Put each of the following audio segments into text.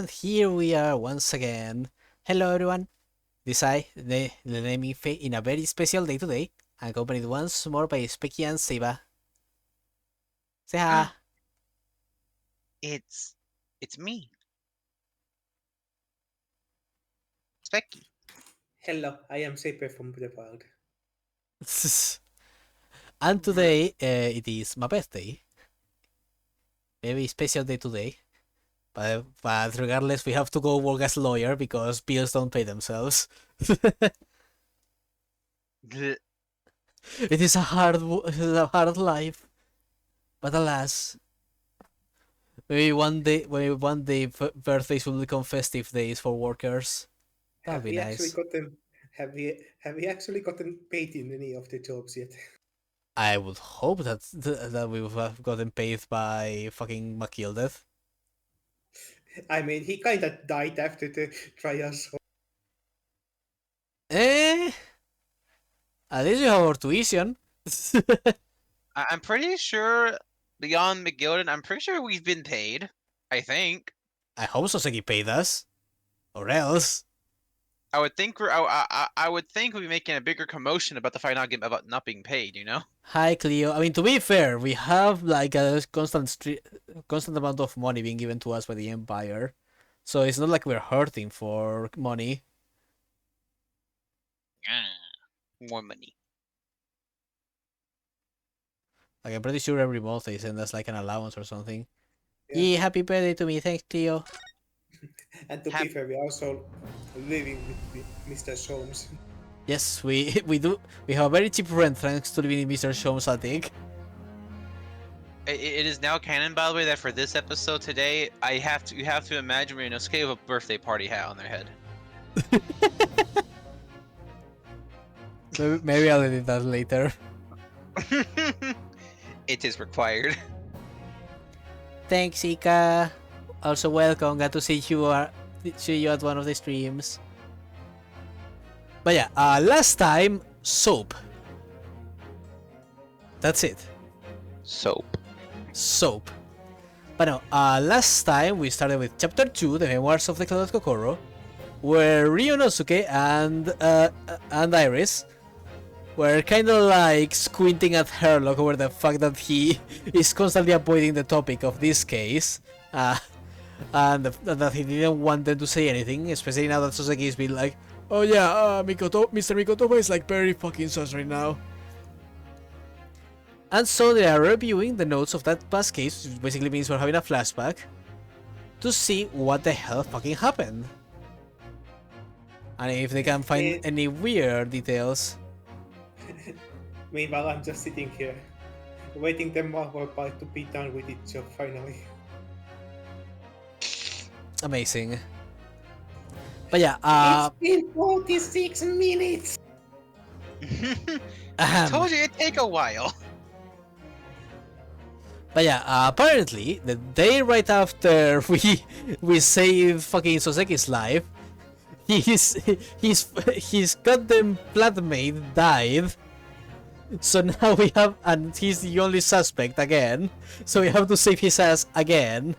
And here we are once again. Hello everyone. This I, the naming Faye in a very special day today, accompanied once more by Specky and Siva. Say hi. it's it's me, Specky. Hello, I am Saper from the Wild. And today it is my birthday. Very special day today. But regardless, we have to go work as a lawyer because bills don't pay themselves. The- It is a hard life. But alas, birthdays will become festive days for workers. That'll Have be we actually nice. gotten have we actually gotten paid in any of the jobs yet? I would hope that we would have gotten paid by fucking McKildeath. I mean, he kinda died after the trials. Eh, at least you have our tuition. I'm pretty sure beyond McGilden, I'm pretty sure we've been paid. I think. I hope Soseki paid us, or else. I would think I would think we'd be making a bigger commotion about the fight not about not being paid. You know. Hi Cleo. I mean, to be fair, we have like a constant amount of money being given to us by the Empire, so it's not like we're hurting for money. More money. Like I'm pretty sure every month they send us like an allowance or something. Yeah. Yeah, happy birthday to me. Thanks, Cleo. And to be fair, we are also living with Mr. Soames. Yes, we do. We have a very cheap rent thanks to living in Mr. Shomes attic. It is now canon, by the way, that for this episode today, you have to imagine Rinosuke with a birthday party hat on their head. Maybe I'll edit that later. It is required. Thanks, Ika. Also welcome. Got to see you at one of the streams. But yeah, last time soap. That's it. Soap. Soap. But no, last time we started with chapter 2, the memoirs of the Clouded Kokoro, where Ryunosuke and Iris were kind of like squinting at Herlock over the fact that he is constantly avoiding the topic of this case, and that he didn't want them to say anything, especially now that Soseki has been like, oh yeah, Mr. Mikotomo is like very fucking sus right now. And so they are reviewing the notes of that past case, which basically means we're having a flashback, to see what the hell fucking happened. And if they can find any weird details. Meanwhile, I'm just sitting here, waiting them to be done with it job finally. Amazing. But yeah, it's been 46 minutes! I told you it'd take a while. But yeah, apparently the day right after we save fucking Soseki's life, his goddamn flatmate died. So now we have, and he's the only suspect again. So we have to save his ass again.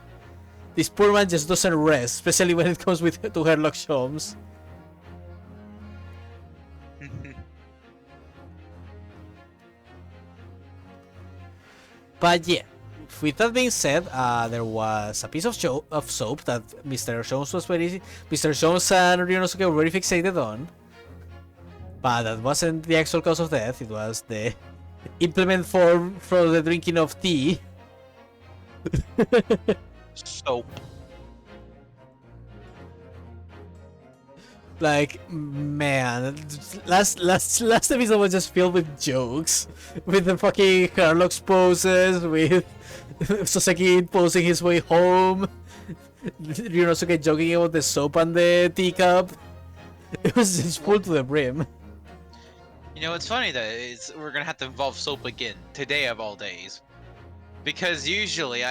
This poor man just doesn't rest, especially when it comes to Herlock Sholmes. But yeah, with that being said, there was a piece of soap that Mr. Jones and Ryunosuke were very fixated on. But that wasn't the actual cause of death, it was the implement for the drinking of tea. Soap. Like, man, last episode was just filled with jokes. With the fucking Harlock's poses, with Soseki posing his way home, Ryunosuke joking about the soap and the teacup. It was just full to the brim. You know, it's funny that we're gonna have to involve soap again today of all days, because usually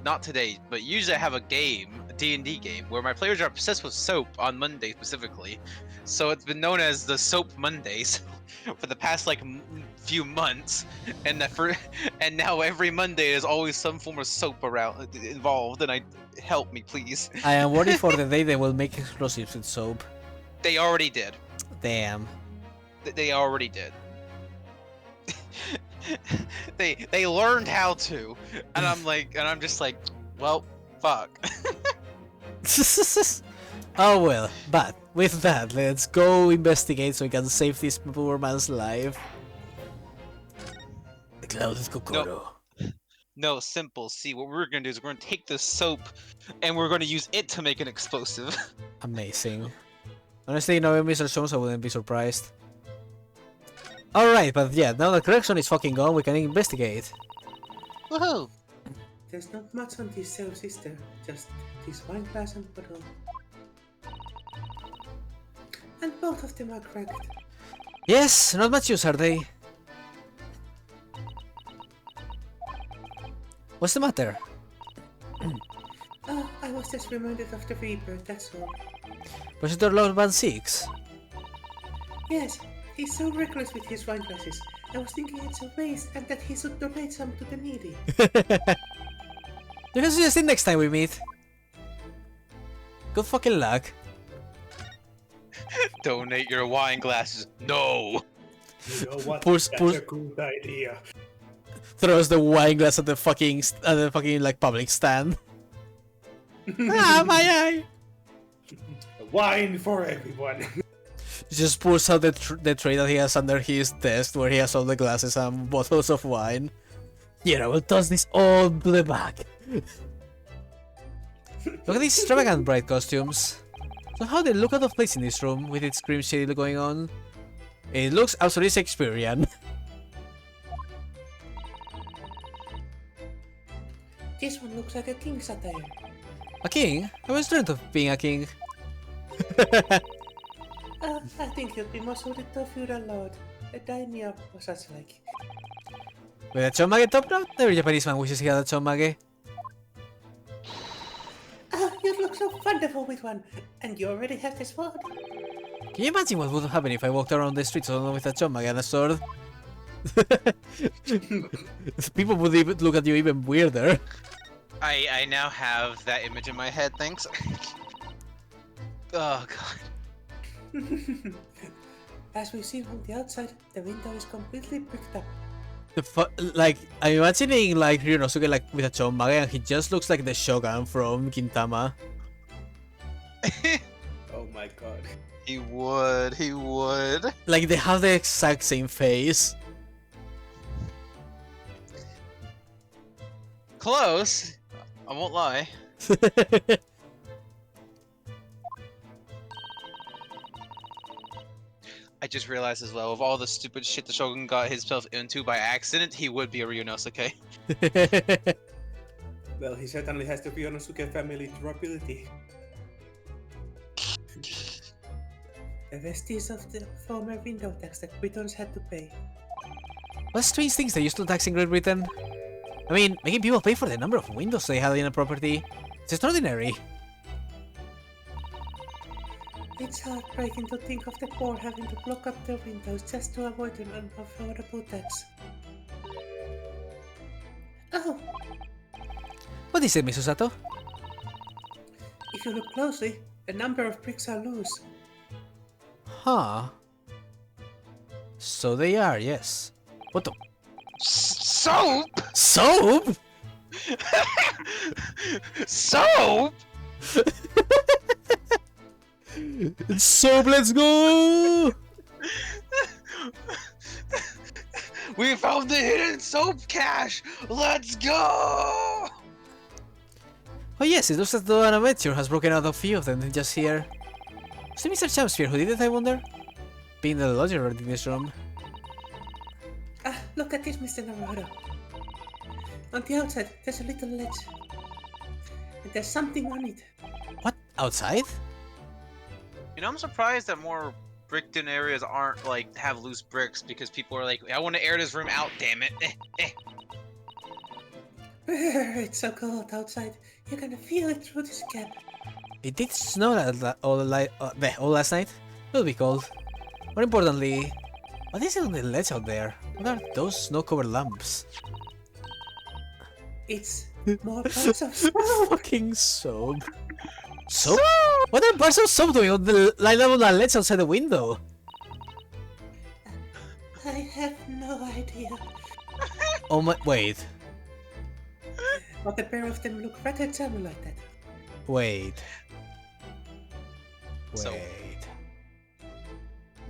not today, but usually I have a game, a D&D game, where my players are obsessed with soap on Monday specifically. So it's been known as the Soap Mondays for the past like few months, and and now every Monday there's always some form of soap around involved, and help me please. I am worried for the day they will make explosives with soap. They already did. Damn. They already did. they learned how to, and I'm just like, well, fuck. Oh well, but with that, let's go investigate so we can save this poor man's life. The cloud is Kokoro. No, simple. See, what we're gonna do is we're gonna take this soap, and we're gonna use it to make an explosive. Amazing. Honestly, knowing Mr. Jones, I wouldn't be surprised. Alright, but yeah, now the correction is fucking gone, we can investigate. Woohoo! There's not much on these shelves, is there? Just this wine glass and bottle. And both of them are cracked. Yes, not much use, are they? What's the matter? Oh, I was just reminded of the Reaper, that's all. Visitor Lord Van 6? Yes, he's so reckless with his wine glasses. I was thinking it's a waste and that he should donate some to the needy. You can suggest it next time we meet. Good fucking luck. Donate your wine glasses. No. You know what? Pulls- That's pulls- a good idea. Throws the wine glass at the fucking like public stand. Ah, my eye! Wine for everyone. He just pulls out the tray that he has under his desk where he has all the glasses and bottles of wine. Here, I will toss this all to the back. Look at these extravagant bright costumes. So how they look out of place in this room with its cream shade going on? It looks absolutely Shakespearean. This one looks like a king's attire. A king? I was dreamt of being a king. I think he'll be more suited to a feudal lord, a daimyo or such like. With a chonmage top knot? Every Japanese man wishes he had a chonmage. Ah, you look so wonderful with one, and you already have this sword. Can you imagine what would happen if I walked around the streets alone with a chonmage and a sword? People would even look at you even weirder. I now have that image in my head. Thanks. Oh god. As we see from the outside, the window is completely bricked up. Like, I'm imagining like Ryunosuke like with a chonmage and he just looks like the Shogun from Gintama. Oh my god. He would. He would. Like they have the exact same face. Close. I won't lie. I just realized as well, of all the stupid shit the Shogun got himself into by accident, he would be a Ryunosuke. Well, he certainly has the Ryunosuke family durability. The vestige of the former window tax that Britons had to pay. What strange things they used to tax in Great Britain? I mean, making people pay for the number of windows they had in a property. It's extraordinary. It's heartbreaking to think of the poor having to block up their windows just to avoid an unaffordable tax. Oh, What is it, Misusato? if you look closely, a number of bricks are loose. Huh. So they are, yes. What the? Soap? Soap? Soap? Soap, let's go! We found the hidden soap cache! Let's go! Oh yes, it looks as though an adventure has broken out of a few of them just here. Was it Mr. Champsphere who did it, I wonder? Being the lodger in this room. Ah, look at this, Mr. Naruto. On the outside, there's a little ledge. And there's something on it. What? Outside? You know, I'm surprised that more bricked in areas aren't like have loose bricks because people are like, I want to air this room out, damn it. It's so cold outside. You can feel it through this gap. It did snow all last night. It will be cold. More importantly, What is it on the ledge out there? What are those snow-covered lamps? It's more parts of soap. Fucking soap. Soap? What are parts of soap doing on the line up on the ledge outside the window? I have no idea. Oh my, wait. But the pair of them look rather charming like that. Wait. So- Wait.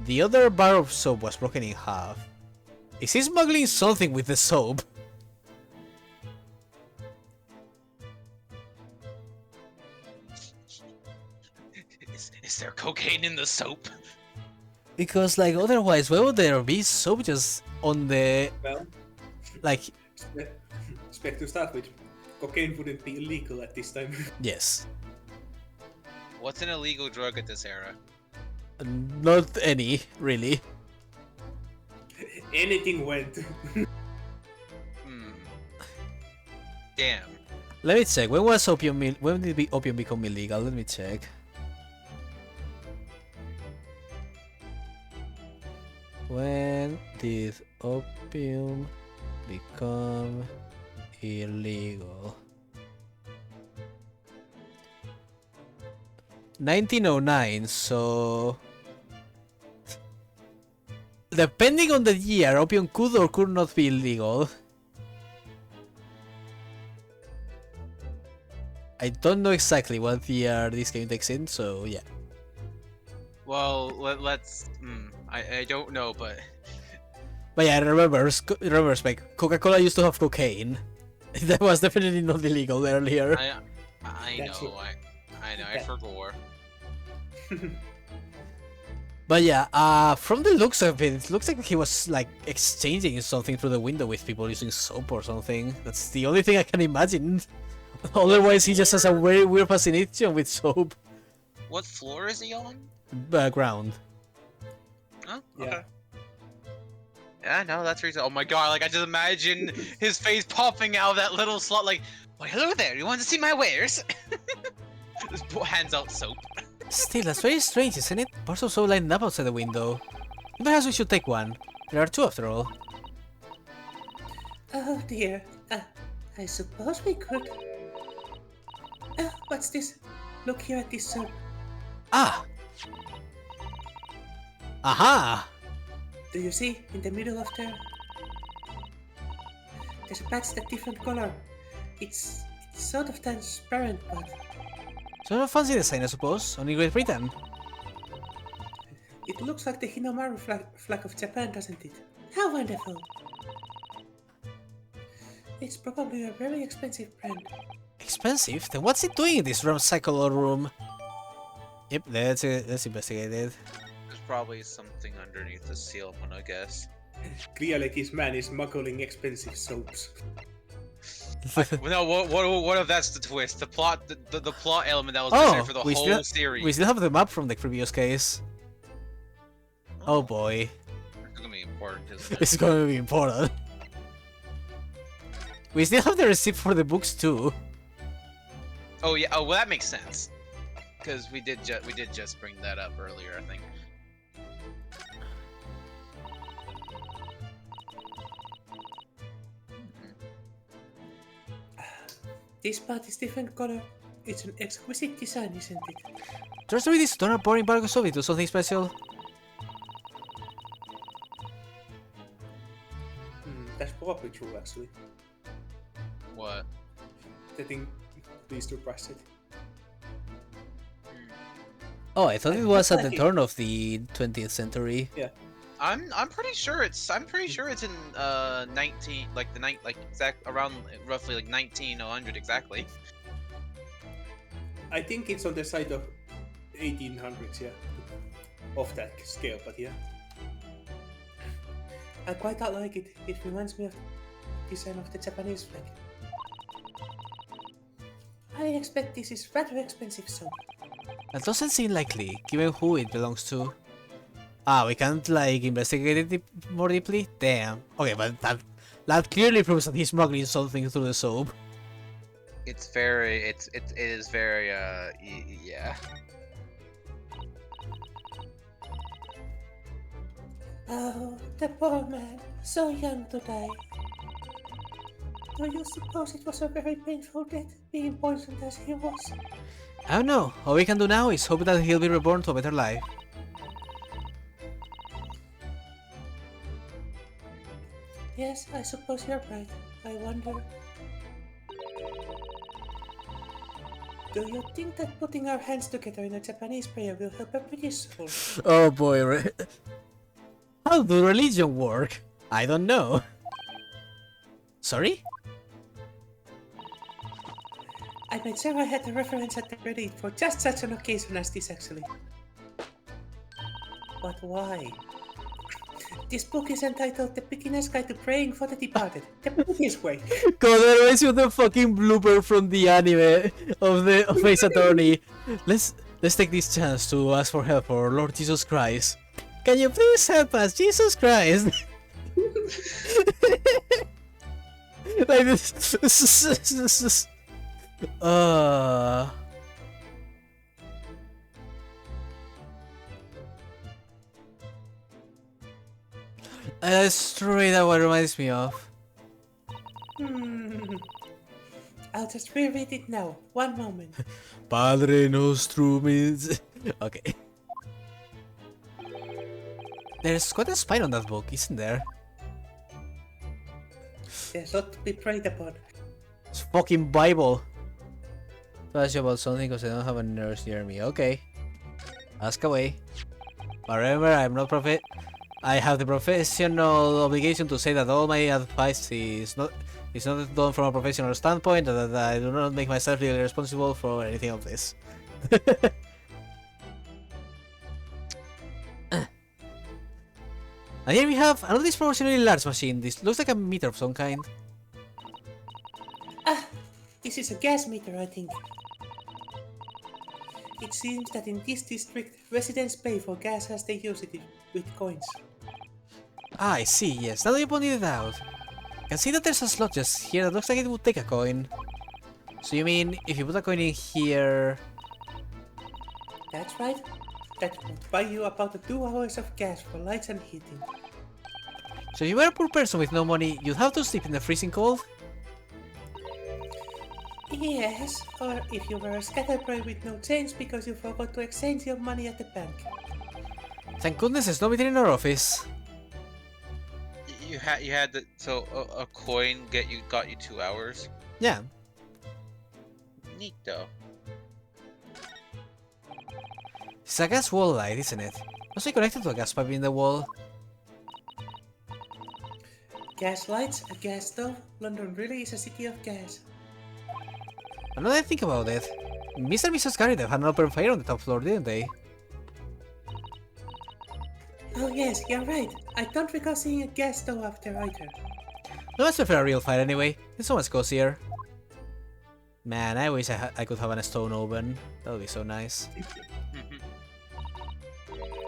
The other bar of soap was broken in half. Is he smuggling something with the soap? Is there cocaine in the soap? Because, like, otherwise, why would there be soap just on the... Well, Like, expect to start with. Cocaine wouldn't be illegal at this time. yes. What's an illegal drug at this era? Not any, really. Anything went. Hmm. Damn. Let me check. When was opium? When did opium become illegal? Let me check. When did opium become illegal? 1909. So, depending on the year, opium could or could not be illegal. I don't know exactly what year this game takes in, so yeah. Well, let's. I don't know, but But yeah, remember, Spike, Coca-Cola used to have cocaine. That was definitely not illegal earlier. I That's know. it. I know. I forgot. But yeah, from the looks of it looks like he was like exchanging something through the window with people using soap or something. That's the only thing I can imagine. Otherwise, he just has a very weird fascination with soap. What floor is he on? Background. Huh? Yeah. Okay. Yeah, no, that's reason. Oh my god! Like I just imagine his face popping out of that little slot. Like, why, hello there. You want to see my wares? Just hands out soap. Still, that's very strange, isn't it? Parts of soap lined up outside the window. Perhaps we should take one. There are two after all. Oh dear. I suppose we could. What's this? Look here at this soap. Ah! Aha! Do you see in the middle of there? There's a patch that's different color. It's sort of transparent, but Sort of fancy design, I suppose, only Great Britain. it looks like the Hinomaru flag of Japan, doesn't it? How wonderful! It's probably a very expensive brand. Expensive? Then what's it doing in this cycle room? Yep, let's investigate it. There's probably something underneath the seal one, I guess. Clearly, this man is smuggling expensive soaps. Well, no, what if that's the twist? The plot, the plot element that was missing for the whole series. we still have the map from the previous case. Oh boy. It's gonna be important, isn't it? This is going to be important. We still have the receipt for the books too. Oh yeah. Oh well, that makes sense. Because we did just bring that up earlier, I think. This part is different color. It's an exquisite design, isn't it? Trust me, this donor pouring bark of Soviet to something special. That's probably true, actually. What? I think these two priced it. Oh, I thought it was at the Like it. turn of the 20th century. I'm pretty sure it's in 19 like the night like exact around roughly like 1900 exactly. I think it's on the side of 1800s, yeah. Of that scale, but yeah. I quite like it. It reminds me of the design of the Japanese flag. I expect this is rather expensive soap. That doesn't seem likely, given who it belongs to. Ah, we can't like investigate it more deeply? Damn. Okay, but that clearly proves that he's smuggling something through the soap. It is very yeah. Oh, the poor man, so young to die. Do you suppose it was a very painful death, being poisoned as he was? I don't know. All we can do now is hope that he'll be reborn to a better life. Yes, I suppose you're right. I wonder. Do you think that putting our hands together in a Japanese prayer will help a British soul? Oh boy, how do religion work? I don't know. Sorry? I made sure I had a reference at the ready for just such an occasion as this, actually. But why? This book is entitled The Beginner's Guide to Praying for the Departed, the British way. God, that reminds me of the fucking blooper from the anime of Ace Attorney. Let's take this chance to ask for help for Lord Jesus Christ. Can you please help us, Jesus Christ? Like this. That's straight up what it reminds me of. I'll just reread it now. One moment. Padre Nostrum is... Okay. There's quite a spine on that book, isn't there? There's a lot to be prayed upon. It's fucking Bible. Ask you about something because I don't have a nurse near me. Okay. Ask away. But remember, I'm not prophet. I have the professional obligation to say that all my advice is not done from a professional standpoint, and that I do not make myself legally responsible for anything of this. And here we have another disproportionately large machine. This looks like a meter of some kind. Ah, this is a gas meter, I think. It seems that in this district, residents pay for gas as they use it with coins. Ah, I see, yes. Now that you pointed it out. I can see that there's a slot just here that looks like it would take a coin. So you mean, if you put a coin in here... That's right. That would buy you about 2 hours of gas for lights and heating. So if you were a poor person with no money, you'd have to sleep in the freezing cold? Yes, or if you were a scatterbrain with no change because you forgot to exchange your money at the bank. Thank goodness there's nobody in our office. You had the a coin got you 2 hours. Yeah. Neat though. It's a gas wall light, isn't it? Was it connected to a gas pipe in the wall? Gas lights, a gas stove, London really is a city of gas. But now that I think about it, Mr. and Mrs. Garrett had an open fire on the top floor, didn't they? Oh yes, you're right. I don't recall seeing a gas stove up there either. No, I prefer a real fire anyway. It's so much cozier. Man, I wish I could have a stone oven. That would be so nice.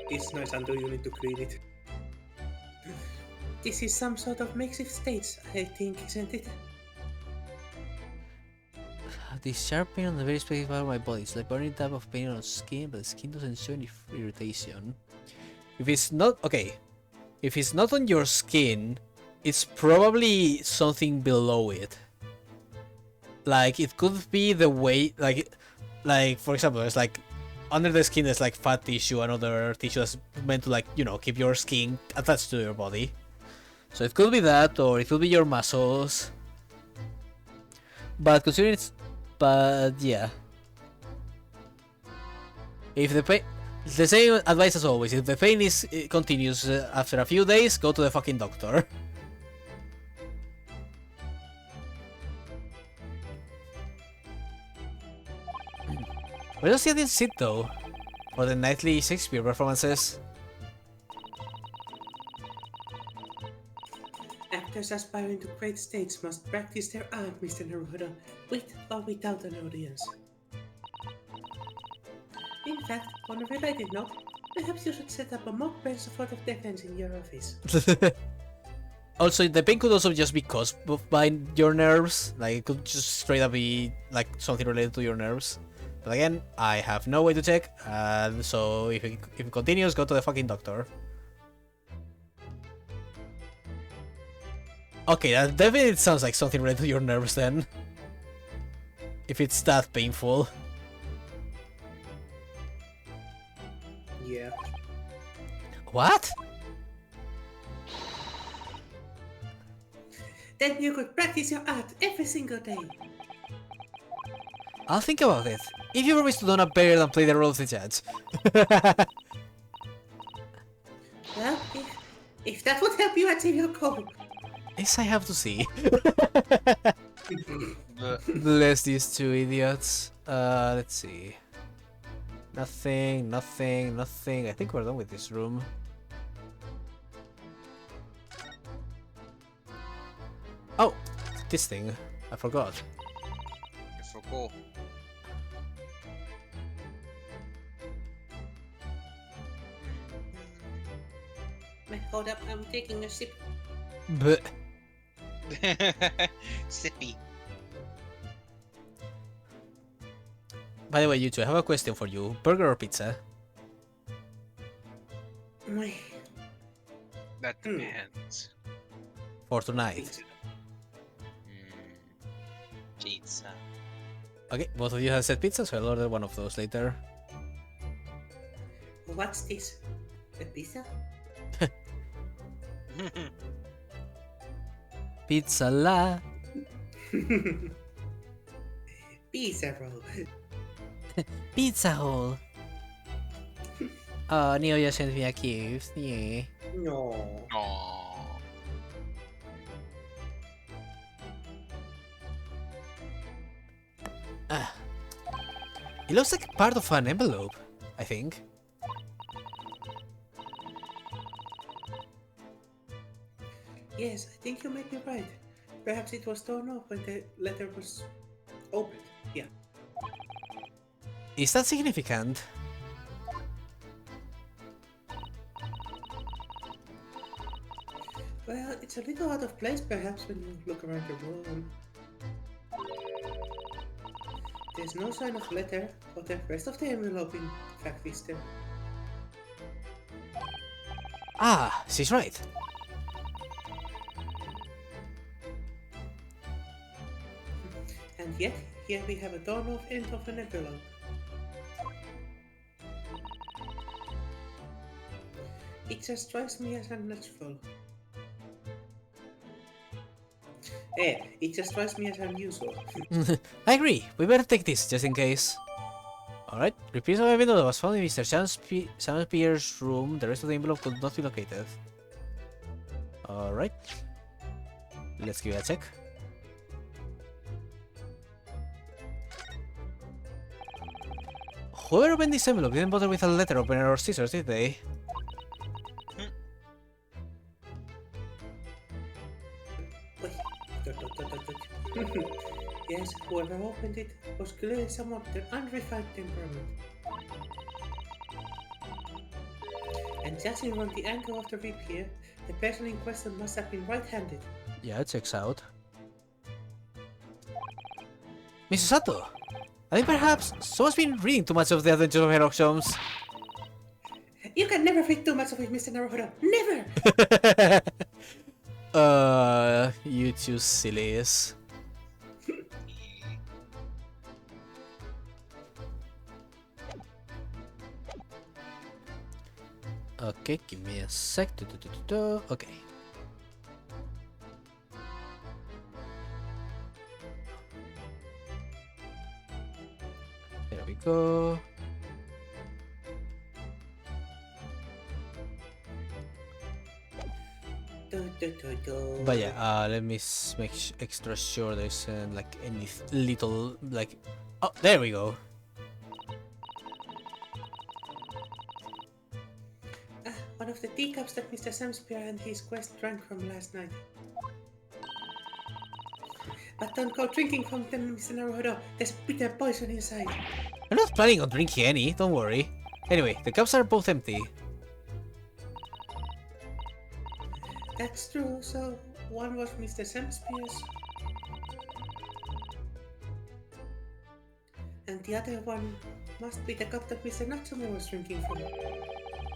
It's nice until you need to clean it. This is some sort of makeshift stage, I think, isn't it? This sharp pain on the very specific part of my body. It's like burning type of pain on the skin, but the skin doesn't show any irritation. If it's not... Okay. If it's not on your skin, it's probably something below it. Like, it could be the way... Like for example, there's like... Under the skin there's like fat tissue and other tissue that's meant to, like, you know, keep your skin attached to your body. So it could be that, or it could be your muscles. But considering it's... But yeah. If the pain... The same advice as always, if the pain continues after a few days, go to the fucking doctor. Where does the audience sit though? For the nightly Shakespeare performances? Actors aspiring to great stages must practice their art, Mr. Naruto, with or without an audience. In fact, on a related note, perhaps you should set up a mock bench for the defense in your office. Also, the pain could also just be caused by your nerves. Like, it could just straight up be like something related to your nerves. But again, I have no way to check, so if it continues, go to the fucking doctor. Okay, that definitely sounds like something related to your nerves then. If it's that painful. Yeah. What? Then you could practice your art every single day. I'll think about it. If you promise to do not better than play the role of the judge. Well, if that would help you achieve your goal. This I have to see. But Bless these two idiots. Let's see. Nothing, nothing, nothing. I think we're done with this room. Oh, this thing. I forgot. it's so cool. Wait, hold up, I'm taking a sip. But Sippy. by the way, you two, I have a question for you. Burger or pizza? My That depends. For tonight. pizza. Pizza. Okay, both of you have said pizza, so I'll order one of those later. What's this? A pizza? Pizza la. Pizza roll. Pizza hole. Oh, Neo just sent me a gift. Yeah. No. Aww. Ah. It looks like part of an envelope, I think. Yes, I think you might be right. Perhaps it was torn off when the letter was opened. Yeah. Is that significant? Well, it's a little out of place perhaps when you look around the room. There's no sign of letter, but the rest of the envelope in fact is there. Ah, she's right. And yet, here we have a torn off end of an envelope. It just strikes me as unnatural. It just strikes me as unusual. I agree. We better take this just in case. Alright, repeat of a window that was found in Mr. Sam Pierre's room. The rest of the envelope could not be located. Alright. Let's give it a check. Whoever opened this envelope didn't bother with a letter opener or scissors, did they? Wait. Yes, whoever opened it was clearly someone with an unrefined temperament. And judging from the angle of the rip here, the person in question must have been right-handed. Yeah, it checks out. Mrs. Sato! I think perhaps someone's been reading too much of the Adventures of Sherlock Holmes. You can never read too much of it, Mr. Naruto. Never! You two sillies. Okay, give me a sec. Okay. There we go. But yeah, let me make extra sure there isn't like any little like. Oh, there we go. One of the teacups that Mr. Samspear and his quest drank from last night. But don't go drinking from them, Mr. Naruto. There's bitter poison inside. I'm not planning on drinking any, don't worry. Anyway, the cups are both empty. That's true, so one was Mr. Samspear's. And the other one must be the cup that Mr. Natsume was drinking from.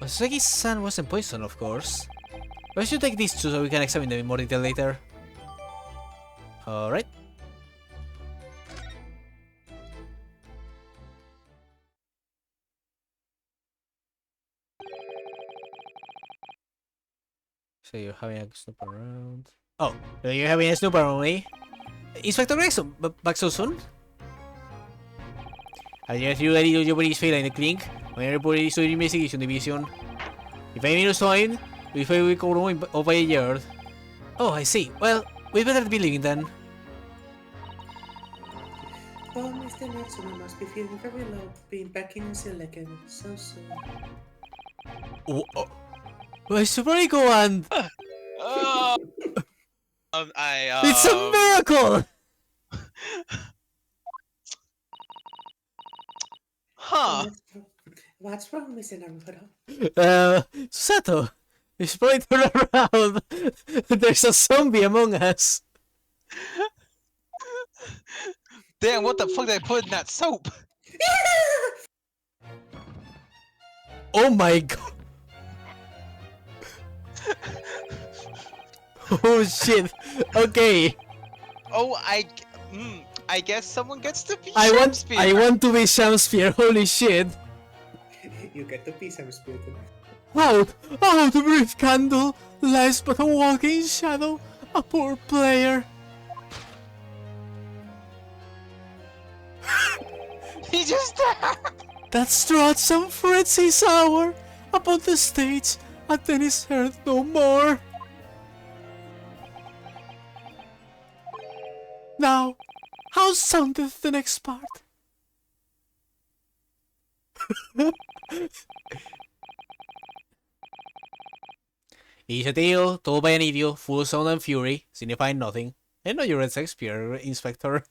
Osaki-san wasn't poisoned, of course. But I should take these two so we can examine them in more detail later. Alright. So you're having a snoop around. Oh, you're having a snoop around me? Inspector Gregson, back so soon? I guess you ready to your body's fail in the clink. When I reported this to the investigation division. If I need a sign, if I will go over a yard. Oh, I see. Well, we better be leaving then. Oh, Mr. Natsume must be feeling very low, being back in his cell again so soon. Why should I go and... Uh, It's a miracle! Huh. What's wrong, Mr. Naruto? Sato, you should probably turn around. There's a zombie among us. Damn, what the fuck did I put in that soap? Oh my god. Oh shit. Okay. Oh, I guess someone gets to be I Shakespeare. want to be Shakespeare. Holy shit. You get to be some spirit. Out the brief candle lies but a walking shadow, a poor player. He just That struts some frenzy sour upon the stage, and then is heard no more. Now, how soundeth the next part? Easy deal, told by an idiot, full of sound and fury, signifying nothing. I know you read Shakespeare, Inspector.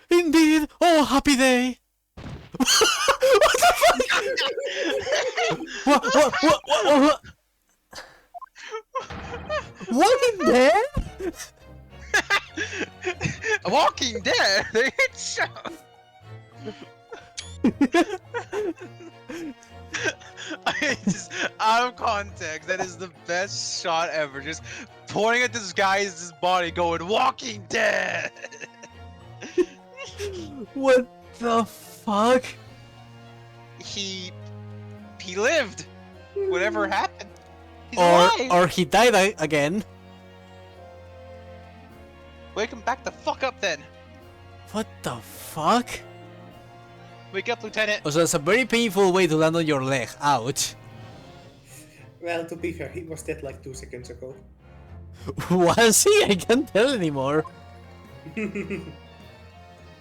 Indeed, oh happy day! What the fuck? What? Walking Dead? Walking Dead. It's so... just out of context, that is the best shot ever. Just pointing at this guy's body, going "Walking Dead." What the fuck? He lived. Whatever happened, he's alive. Or he died again. Wake him back the fuck up, then. What the fuck? Wake up, Lieutenant. Oh, so it's a very painful way to land on your leg. Ouch. Well, to be fair, he was dead like 2 seconds ago. Was he? I can't tell anymore.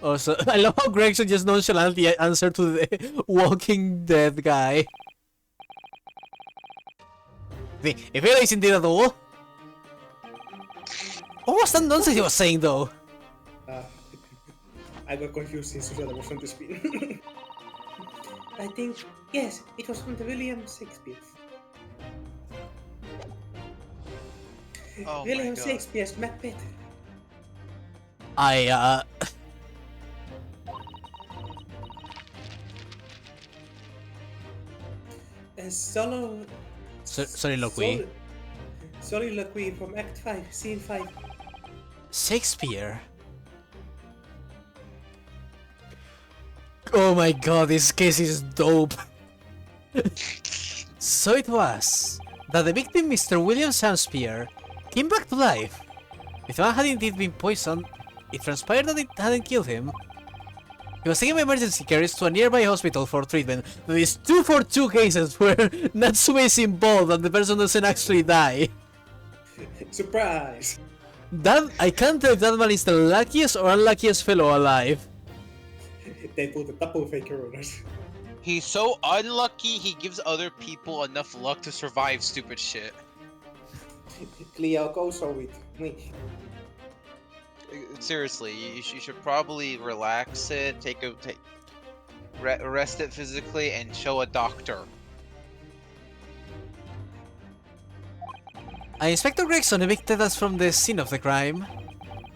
Also, I love how Gregson just nonchalantly answered to the Walking Dead guy. If it is indeed at all. What was that nonsense he was saying though? I got confused since Susada was on the screen. I think, yes, it was from the William Shakespeare. Oh William my God. Shakespeare's Macbeth. Soliloquy. Soliloquy from Act 5, Scene 5. Shakespeare? Oh my god, this case is dope. So it was that the victim, Mr. William Shakespeare, came back to life. If the man had indeed been poisoned, it transpired that it hadn't killed him. He was taken by emergency carriage to a nearby hospital for treatment. There is 2 for 2 cases where Natsume is involved and the person doesn't actually die. Surprise! That I can't tell if that man is the luckiest or unluckiest fellow alive. They put a double fake runners. He's so unlucky. He gives other people enough luck to survive stupid shit. Cleo goes so with me. Seriously, you should probably relax it, rest it physically, and show a doctor. Inspector Gregson evicted us from the scene of the crime.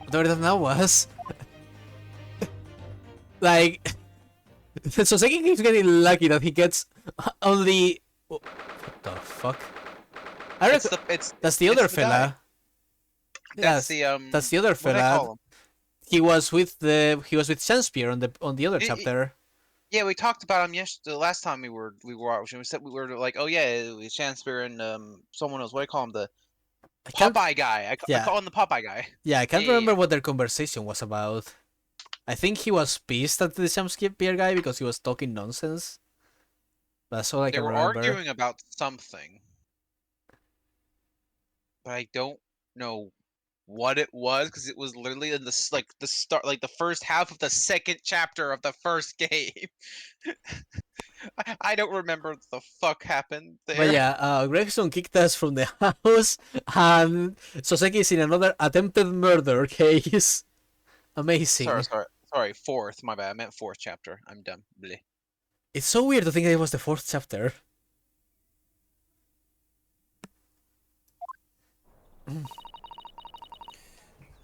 Whatever that now was. Like... So Seki keeps getting lucky that he gets only... What the fuck? I It's that's the other the guy. fella. That's Yes, that's the other what do I fella. call him? He was with Shakespeare on the other chapter. Yeah, we talked about him yesterday. The last time we were watching, we said we were like, oh yeah, it was Shakespeare and someone else. What do I call him? The I can't. Popeye guy. I Yeah, call him the Popeye guy. yeah. I can't Yeah, yeah, remember yeah. what their conversation was about. I think he was pissed at the Shakespeare guy because he was talking nonsense. That's all I They can were remember. arguing about something, but I don't know what it was because it was literally in the start, like the first half of the second chapter of the first game. I don't remember what the fuck happened But there. yeah, Gregson kicked us from the house, and Soseki is in another attempted murder case. Amazing. Sorry. Fourth, my bad. I meant fourth chapter. I'm dumb. Bleh. It's so weird to think that it was the fourth chapter.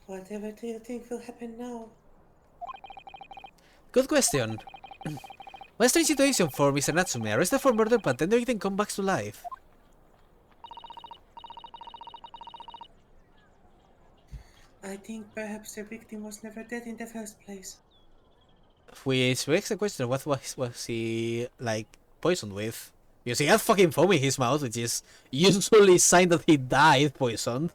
Whatever do you think will happen now? Good question. What a strange situation for Mr. Natsume. Arrested for murder, but then the victim comes back to life. I think perhaps the victim was never dead in the first place. Which begs the question, what was he, like, poisoned with? Because he had fucking foam in his mouth, which is usually a sign that he died poisoned.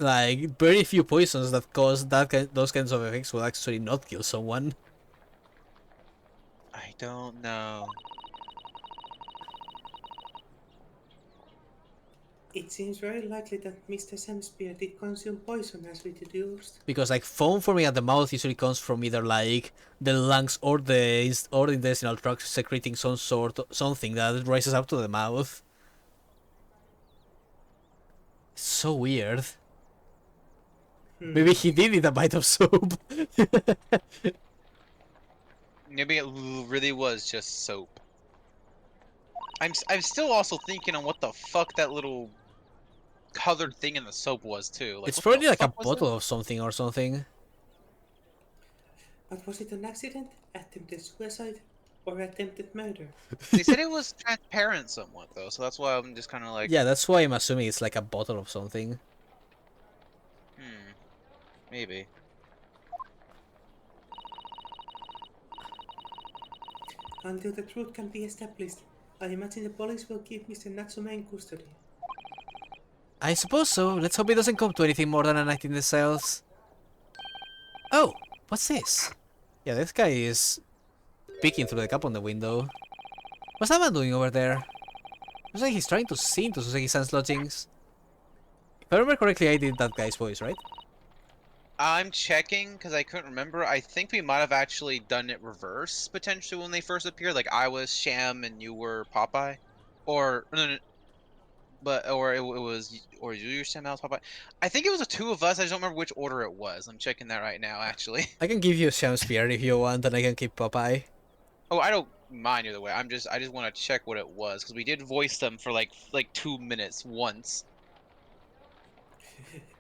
Like, very few poisons that cause those kinds of effects will actually not kill someone. I don't know. It seems very likely that Mr. Shakespeare did consume poison as we deduced. Because, like, foam forming at the mouth usually comes from either, like, the lungs or the intestinal tract secreting something that rises up to the mouth. So weird. Maybe he did eat a bite of soap. Maybe it really was just soap. I'm still also thinking on what the fuck that little colored thing in the soap was too. Like, It's what the probably like a fuck was bottle that? of something or something. But was it an accident, attempted suicide, or attempted murder? They said it was transparent somewhat though, so that's why I'm just kind of like, Yeah, that's why I'm assuming it's like a bottle of something. maybe. Until the truth can be established, I imagine the police will keep Mr. Natsume in custody. I suppose so. Let's hope it doesn't come to anything more than a night in the cells. Oh, what's this? Yeah, this guy is peeking through the gap on the window. What's that man doing over there? Looks like he's trying to see into Suseki-san's lodgings. If I remember correctly, I did that guy's voice, right? I'm checking because I couldn't remember. I think we might have actually done it reverse potentially when they first appeared. Like I was Sham and you were Popeye, or no, but or it was or you were Sham, I was Popeye. I think it was the two of us. I just don't remember which order it was. I'm checking that right now actually. I can give you Shakespeare if you want, and I can keep Popeye. Oh, I don't mind either way. I just want to check what it was because we did voice them for like 2 minutes once.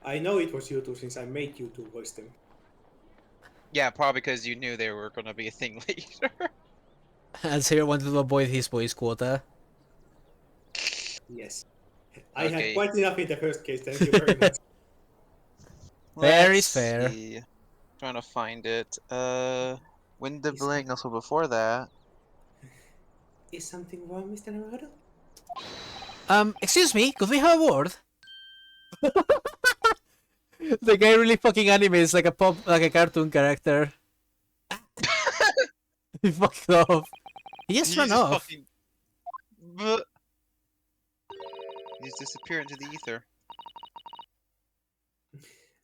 I know it was you two since I made you two voice them. Yeah, probably because you knew they were gonna be a thing later. And Sarah wanted to avoid his voice quota. Yes. I Okay. had quite enough in the first case, thank you very much. Fair is Let's fair. see. Trying to find it. Wind the Bling also before that. Is something wrong, Mr. Naruto? Excuse me, could we have a word? The guy really fucking animates like a cartoon character. He fucked off. He just ran off. Fucking... You just disappear into the ether.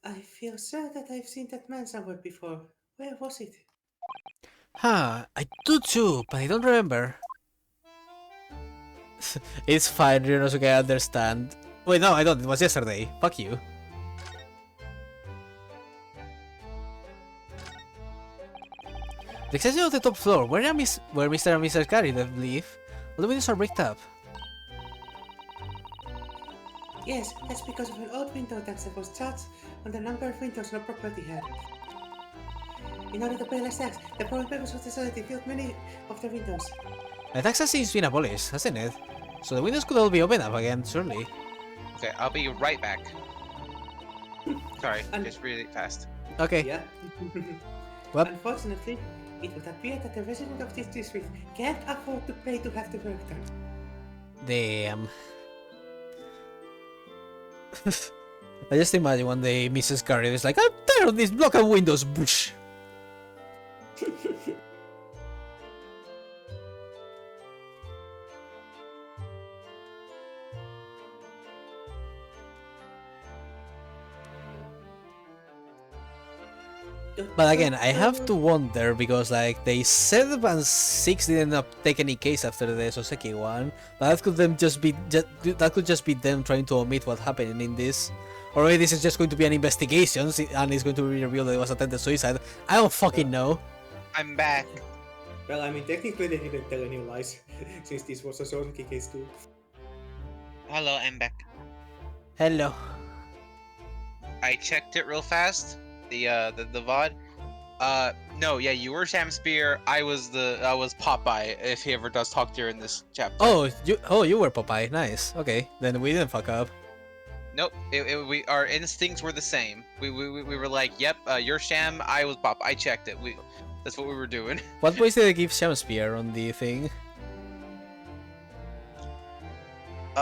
I feel sure that I've seen that man somewhere before. Where was it? Huh, I do too, but I don't remember. It's fine, Ryunosuke, I understand. Wait, no, I don't. It was yesterday. Fuck you. The exception of the top floor, where Mr. and Mrs. Kari live, all the windows are bricked up. Yes, that's because of an old window tax that was charged on the number of windows no property had. In order to pay less tax, the poor members of the society filled many of the windows. The tax has since been abolished, hasn't it? So the windows could all be open up again, surely. Okay, I'll be right back. Sorry, And- just really fast. Okay. Yeah. Well, Unfortunately, it would appear that the resident of this district can't afford to pay to have the work done. damn. I just imagine one day Mrs. Carrier is like, I'm tired of these block of windows, bush. But again, I have to wonder because like they said Band 6 didn't take any case after the Soseki one, but that could them just be that could just be them trying to omit what happened in this. Or maybe this is just going to be an investigation and it's going to be revealed that it was attempted suicide. I don't fucking know. I'm back. Well, I mean, technically they didn't tell any lies, since this was a Soseki case too. Hello, I'm back. Hello. I checked it real fast. The VOD. No, yeah, you were Sam Spear. I was Popeye. If he ever does talk during this chapter. Oh, you were Popeye. Nice. Okay, then we didn't fuck up. Nope. Our instincts were the same. We were like, yep, you're Sham. I was Popeye. I checked it. That's what we were doing. What voice did they give Shamspear on the thing?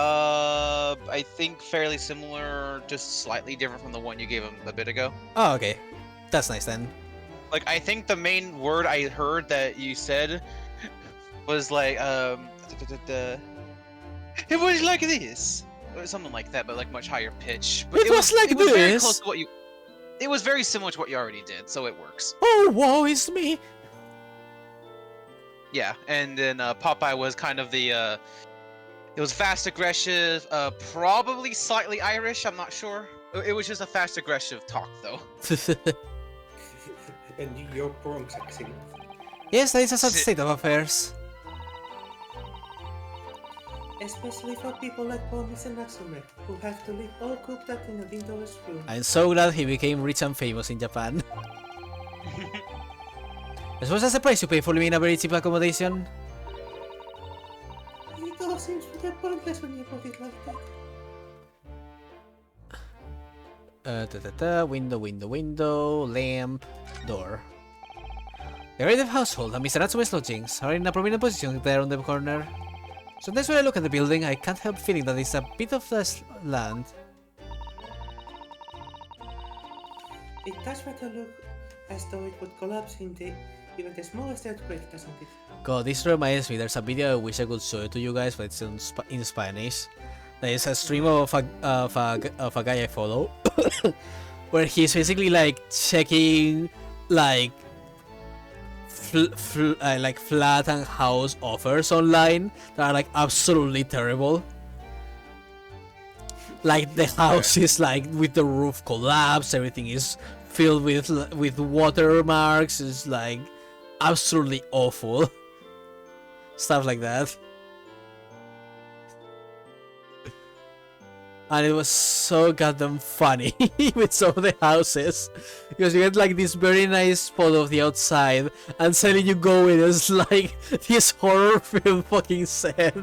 I think fairly similar, just slightly different from the one you gave him a bit ago. Oh, okay. That's nice then. Like, I think the main word I heard that you said was like, it was like this. Or something like that, but like much higher pitch. But It was like it was very this? close to what you. It was very similar to what you already did, so it works. Oh, woe is me. Yeah, and then Popeye was kind of the. It was fast, aggressive, probably slightly Irish. I'm not sure. It was just a fast, aggressive talk, though. And your Bronx accent. Yes, that is a sad state of affairs. Especially for people like poor Mr. Natsume, who have to live all cooped up in a windowless room. I'm so glad he became rich and famous in Japan. I suppose that's the price you pay for living in a very cheap accommodation. It all seems pretty pointless when you put it like that. Window, lamp, door. The relative household and Mr. Natsume's lodgings are in a prominent position there on the corner. Sometimes when I look at the building, I can't help feeling that it's a bit of this land. It does rather look as though it would collapse in even the smallest earthquake, doesn't it? God, this reminds me, there's a video I wish I could show it to you guys, but it's in Spanish. There is a stream of a guy I follow, where he's basically like checking like flat and house offers online that are like absolutely terrible. Like the house is like with the roof collapsed, everything is filled with watermarks. It's like absolutely awful. Stuff like that. And it was so goddamn funny with some of the houses, because you get like this very nice spot of the outside, and suddenly you go in, it's like this horror film fucking set.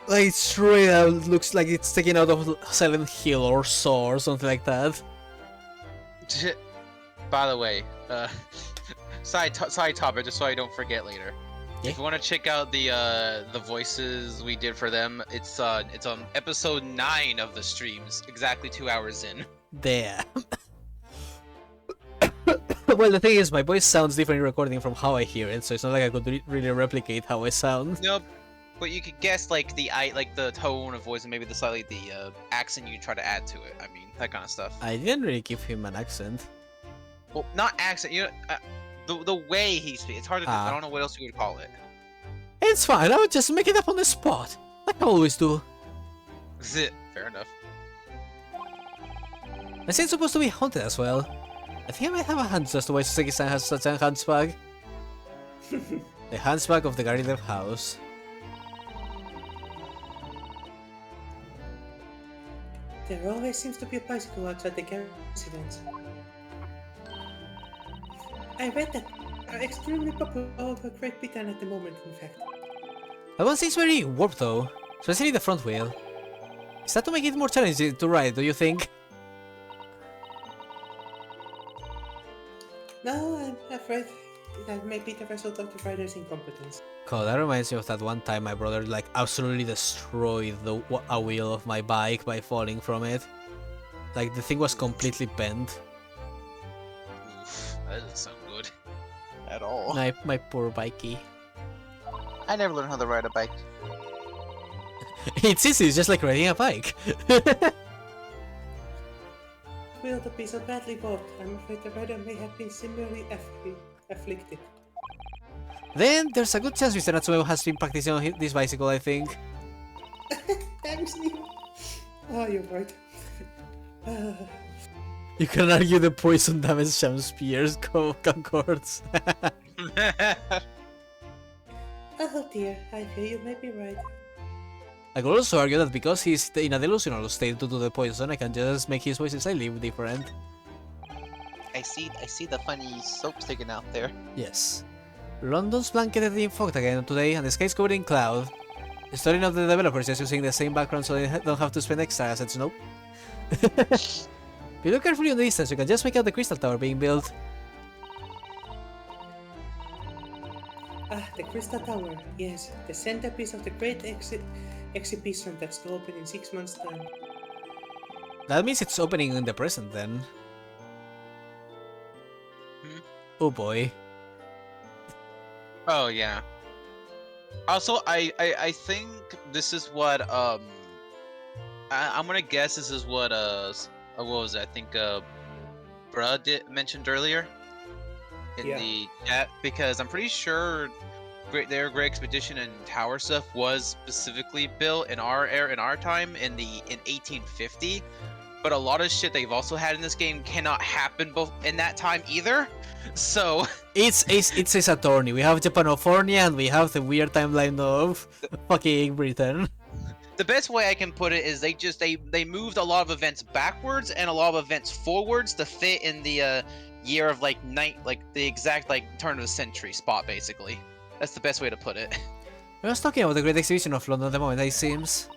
Like straight out looks like it's taken out of Silent Hill or Saw or something like that. By the way, side topic, just so I don't forget later. Yeah. If you want to check out the voices we did for them, it's on episode 9 of the streams, exactly 2 hours in. Damn. Well, the thing is, my voice sounds different in recording from how I hear it, so it's not like I could really replicate how I sound. Nope. But you could guess like the tone of voice and maybe the accent you try to add to it. I mean, that kind of stuff. I didn't really give him an accent. Well, not accent. You know, the way he speaks. It's hard to. I don't know what else you would call it. It's fine, I would just make it up on the spot, like I always do. Fair enough. I say it's supposed to be haunted as well. I think I might have a hunch as to why Soseki-san has such a hunchback. The hunchback of the Garden House. There always seems to be a bicycle outside the garage residence. I read that are extremely popular over Great Britain at the moment, in fact. That one seems very warped though, especially the front wheel. Is that to make it more challenging to ride, do you think? No, I'm afraid that may be the result of the rider's incompetence. God, that reminds me of that one time my brother like absolutely destroyed a wheel of my bike by falling from it. Like the thing was completely bent. Oof, that doesn't sound good at all. My poor bikey. I never learned how to ride a bike. It's easy, it's just like riding a bike. Wheel to be so badly warped, I'm afraid the rider may have been similarly afflicted. Then there's a good chance Mr. Natsume has been practicing on this bicycle, I think. Thanks, Neil. Oh, you're right. You can argue the poison damage Sham Spears concords. Oh dear, I fear you may be right. I could also argue that because he's in a delusional state due to the poison, I can just make his voice slightly different. I see the funny soap sticking out there. Yes. London's blanketed in fog again today, and the sky's covered in cloud. The story of the developers is using the same background so they don't have to spend extra assets, nope. If you look carefully on the distance, you can just make out the crystal tower being built. Ah, the Crystal Tower, yes, the centerpiece of the great exhibition that's to open in 6 months' time. That means it's opening in the present then. Oh boy. Oh yeah. Also, I think this is what I'm gonna guess this is what what was it? I think Bruh mentioned earlier in Yeah. the chat, because I'm pretty sure their Great Expedition and tower stuff was specifically built in our time in 1850. But a lot of shit they've also had in this game cannot happen in that time either. So It's a Saturni. We have Japanofornia and we have the weird timeline of fucking Britain. the best way I can put it is they moved a lot of events backwards and a lot of events forwards to fit in the year of like the exact like turn of the century spot, basically. That's the best way to put it. I was talking about the Great Exhibition of London at the moment, it seems.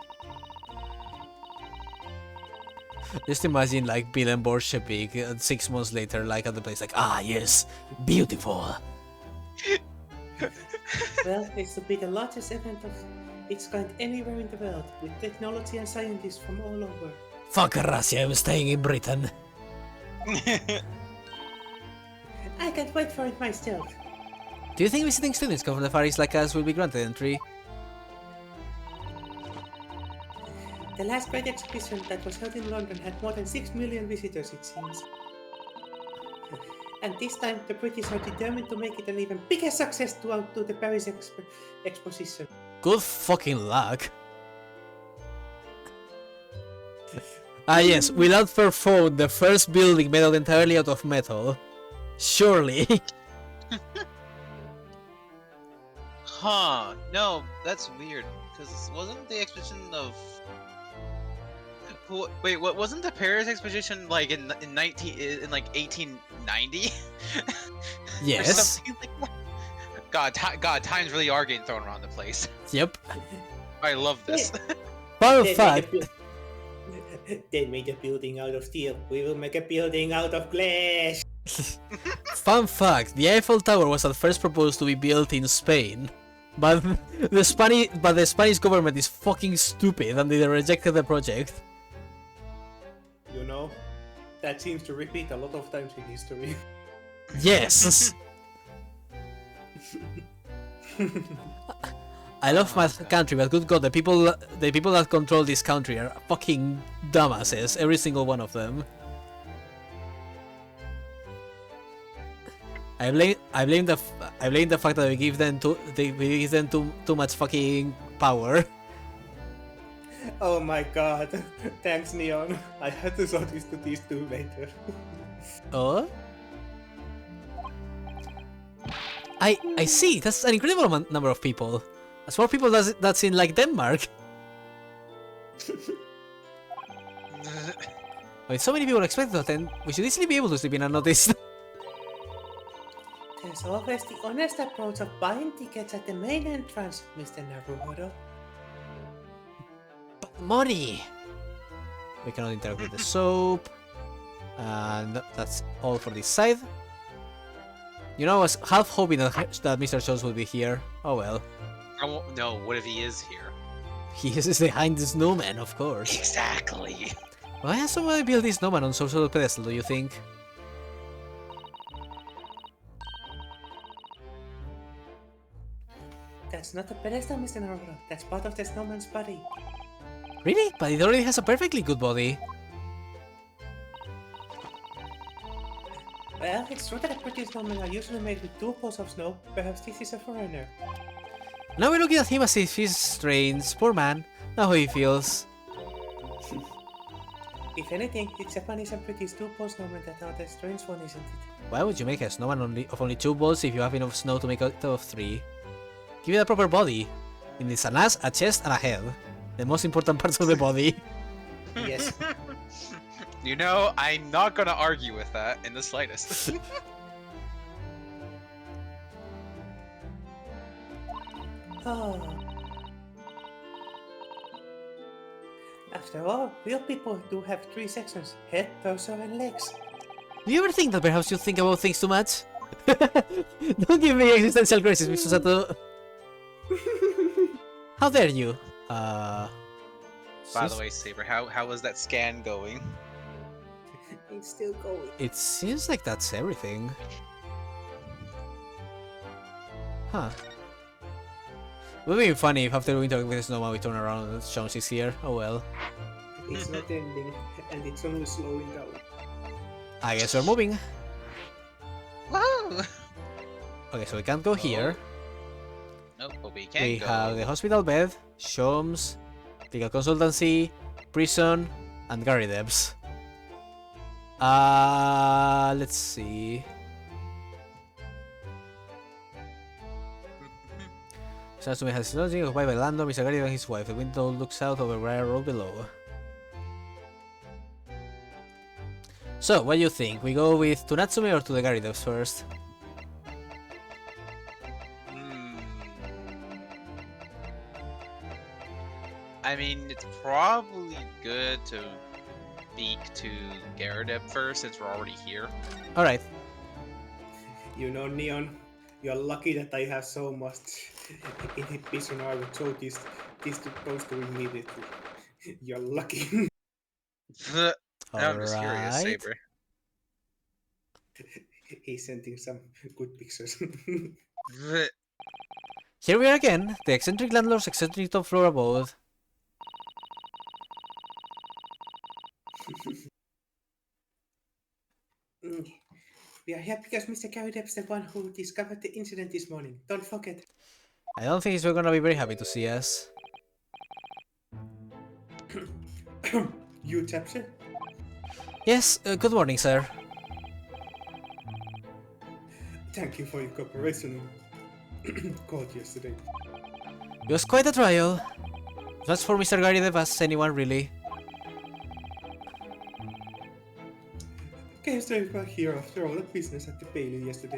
Just imagine like Bill and Bolshevik 6 months later, like at the place, like, ah yes, beautiful. Well, it's to be the largest event of its kind anywhere in the world, with technology and scientists from all over. Fuck Russia, I'm staying in Britain. I can't wait for it myself. Do you think visiting students come from the Far East like us will be granted entry? The last great exhibition that was held in London had more than 6 million visitors, it seems. And this time, the British are determined to make it an even bigger success to outdo the Paris exposition. Good fucking luck. Ah yes, we'll outperform the first building made entirely out of metal. Surely. Huh? No, that's weird. Because wasn't the expedition of wait, what wasn't the Paris expedition like in 1890? Or Yes. something like that? God, times really are getting thrown around the place. Yep. I love this. Fun fact. They made a building out of steel. We will make a building out of glass. Fun fact: the Eiffel Tower was at first proposed to be built in Spain, but the Spanish government is fucking stupid and they rejected the project. You know, that seems to repeat a lot of times in history. Yes. I love my country, but good God, the people that control this country are fucking dumbasses, every single one of them. I blame the fact that we give them too much fucking power. Oh my god. Thanks, Neon. I had to show this to these two later. Oh? I see. That's an incredible number of people. That's more people that's in like Denmark. With so many people expected to attend, we should easily be able to sleep in unnoticed. There's always the honest approach of buying tickets at the main entrance, Mr. Naruhodo. But money! We cannot interact with the soap. And that's all for this side. You know, I was half hoping that Mr. Jones would be here. Oh well. I won't, no, what if he is here? He is behind the snowman, of course. Exactly. Why has somebody built this snowman on some sort of pedestal, do you think? That's not a pedestal, Mr. Naruhodo. That's part of the snowman's body. Really? But it already has a perfectly good body. Well, it's true that the pretty snowmen are usually made with 2 balls of snow. Perhaps this is a foreigner. Now we're looking at him as if he's strange. Poor man. Now how he feels. If anything, it's Japanese and pretty 2 ball snowmen that are the strange one, isn't it? Why would you make a snowman of only 2 balls if you have enough snow to make out of 3? Give it a proper body. It needs an ass, a chest, and a head. The most important parts of the body. Yes. You know, I'm not gonna argue with that in the slightest. Oh. After all, real people do have 3 sections: head, torso, and legs. Do you ever think that perhaps you think about things too much? Don't give me existential crisis, Mr. Sato. How dare you? By the way, Saber, how was that scan going? It's still going. It seems like that's everything. Huh. It would be funny if after we interact with the snowman we turn around and Jones is here. Oh well. It's not ending, and it's only slowing down. I guess we're moving. Wow! Okay, so we can't go here. Nope, but we can We go. have the hospital bed, Shomes, legal consultancy, prison, and Gary Debs. Let's see. Satsumi has his lodging occupied by landlord Mr. Gary and his wife. The window looks out over Briar Road below. So, what do you think? We go with to Natsume or to the Gary Debs first? I mean, it's probably good to speak to Garadeb first since we're already here. Alright. You know, Neon, you're lucky that I have so much inhibition. I would show this supposed to immediately. You're lucky. I'm just curious, Alright. Saber. He's sending some good pictures. Here we are again, the eccentric landlord's eccentric top floor abode. We are here because Mr. Garadeb's the one who discovered the incident this morning. Don't forget. I don't think he's gonna be very happy to see us. You chapter? Yes, good morning, sir. Thank you for your cooperation in court yesterday. It was quite a trial. As for Mr. Garidev as anyone, really. Came straight back here after all the business at the Bailey yesterday.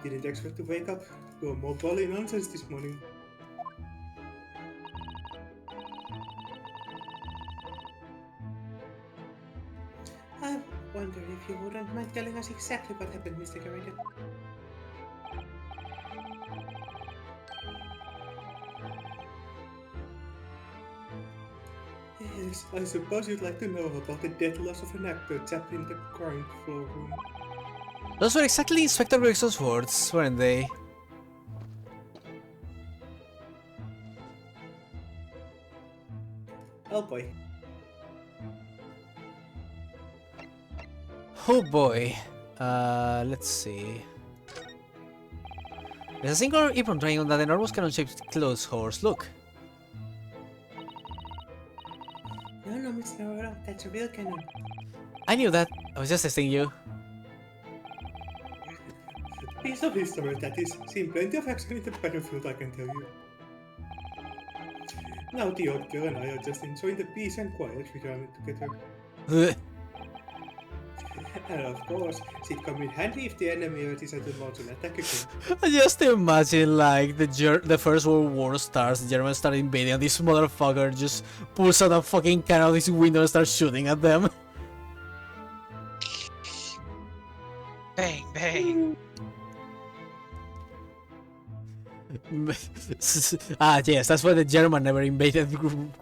Didn't expect to wake up to a more volley nonsense this morning. I wonder if you wouldn't mind telling us exactly what happened, Mr. Garrigan. Yes, I suppose you'd like to know about the death loss of an actor trapped in the ground floor room. Those were exactly Inspector Greggson's words, weren't they? Oh boy. Oh boy. Let's see. There's a single apron drying on that enormous cannon-shaped clothes horse. Look. No, Mr. Aurora, that's a real cannon. I knew that. I was just testing you. Piece of history, that is. Seen plenty of action in the battlefield, I can tell you. Now the old girl and I are just enjoying the peace and quiet retirement together. And of course, she'd come in handy if the enemy decided to launch an attack again. I just imagine like the First World War starts, the Germans start invading, and this motherfucker just pulls out a fucking cannon out of his window and starts shooting at them. Bang, bang. Ah, yes, that's why the German never invaded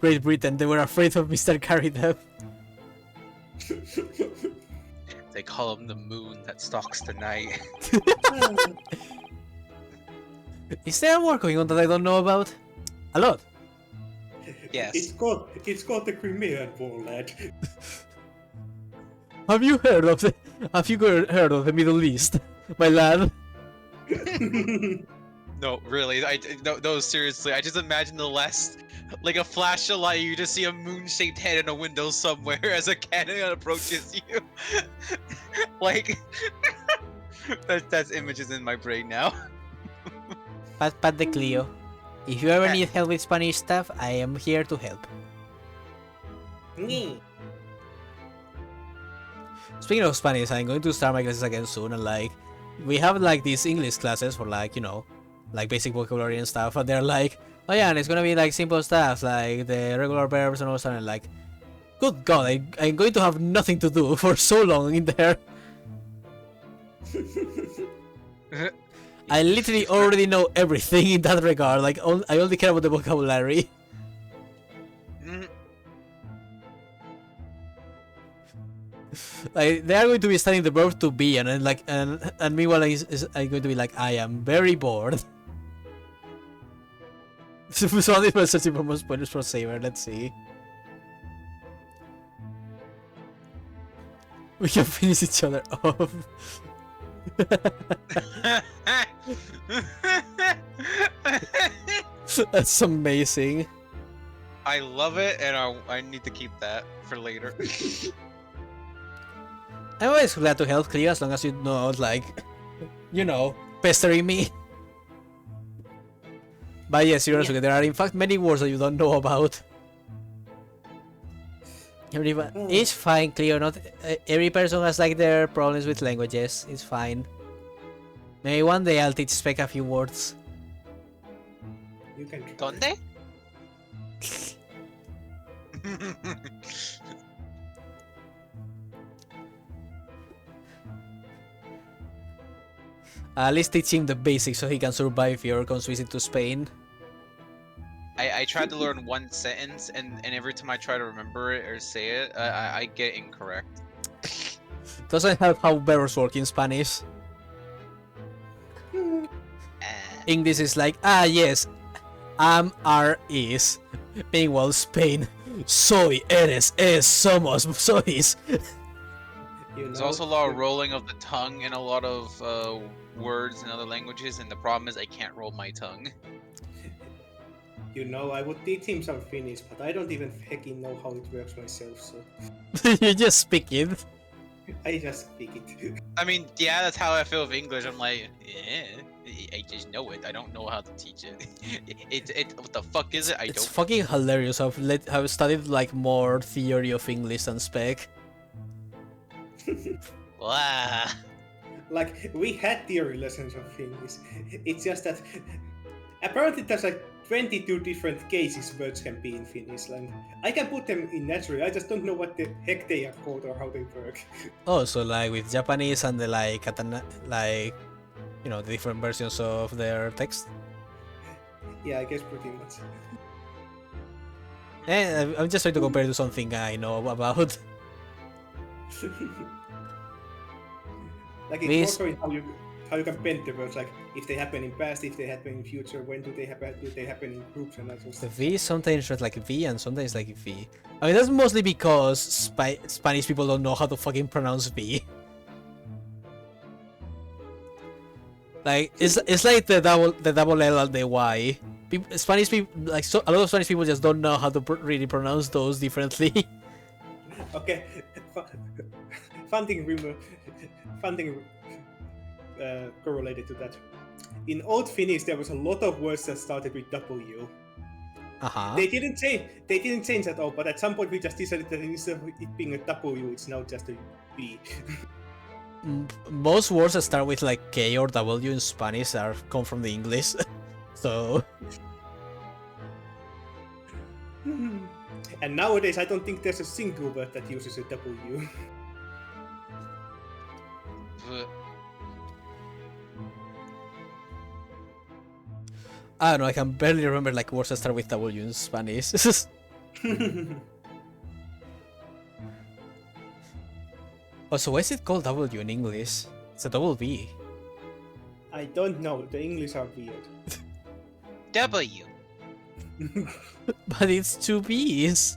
Great Britain. They were afraid of Mr. Carrydev. They call him the moon that stalks the night. Is there more going on that I don't know about? A lot. Yes. It's called the Crimean War, lad. Have you heard of the Middle East, my lad? No, really. No, seriously. I just imagine the last, like a flash of light, you just see a moon-shaped head in a window somewhere as a cannon approaches you. Like, that's images in my brain now. Pat de Clio. If you ever need help with Spanish stuff, I am here to help. Speaking of Spanish, I'm going to start my classes again soon, and like, we have like these English classes for like, you know, like basic vocabulary and stuff, and they're like, oh yeah, and it's gonna be like simple stuff, like the regular verbs and all that, and like, good god, I'm going to have nothing to do for so long in there. I literally already know everything in that regard, like, I only care about the vocabulary. Like, they are going to be studying the verb to be, and then like, and meanwhile I'm going to be like, I am very bored. So this was searching for most pointers for Saber. Let's see. We can finish each other off. That's amazing. I love it, and I need to keep that for later. I'm always glad to help Cleo as long as you know, like, you know, pestering me. But yes, seriously, there are in fact many words that you don't know about. It's fine, Cleo. Not every person has like their problems with languages. It's fine. Maybe one day I'll teach Spec a few words. You can try. ¿Dónde? At least teach him the basics so he can survive if he ever comes visit to Spain. I tried to learn one sentence, and every time I try to remember it or say it, I get incorrect. Doesn't help how verbs work in Spanish. English is like, ah yes, are, is. Meanwhile, Spain, soy, eres, es, somos, sois. There's also a lot of rolling of the tongue in a lot of words in other languages, and the problem is I can't roll my tongue. You know, I would teach him some Finnish, but I don't even fucking know how it works myself, so You just speak it. I just speak it. I mean, yeah, that's how I feel with English. I'm like, yeah, I just know it. I don't know how to teach it. What the fuck is it? It's fucking hilarious. I've studied like more theory of English than Spec. Wow. Like, we had theory lessons of Finnish. It's just that apparently there's like 22 different cases words can be in Finnish, and I can put them in naturally. I just don't know what the heck they are called or how they work. Oh, so like with Japanese and the like katana, like, you know, the different versions of their text. Yeah, I guess pretty much. I'm just trying to compare it to something I know about. Like, it's more going how you can bend the words, like if they happen in past, if they happen in future, when do they happen in groups, and that sort of The stuff. V sometimes reads like V and sometimes like V. I mean, that's mostly because Spanish people don't know how to fucking pronounce V. Like, it's like the double L and the Y. Spanish people, like, a lot of Spanish people just don't know how to really pronounce those differently. Okay, fun thing correlated to that. In Old Finnish, there was a lot of words that started with W. Uh-huh. They didn't change at all, but at some point we just decided that instead of it being a W, it's now just a B. Most words that start with like K or W in Spanish come from the English. So And nowadays I don't think there's a single word that uses a W. I don't know, I can barely remember like words that start with W in Spanish. Also, why is it called W in English? It's a double B. I don't know. The English are weird. W. But it's two B's.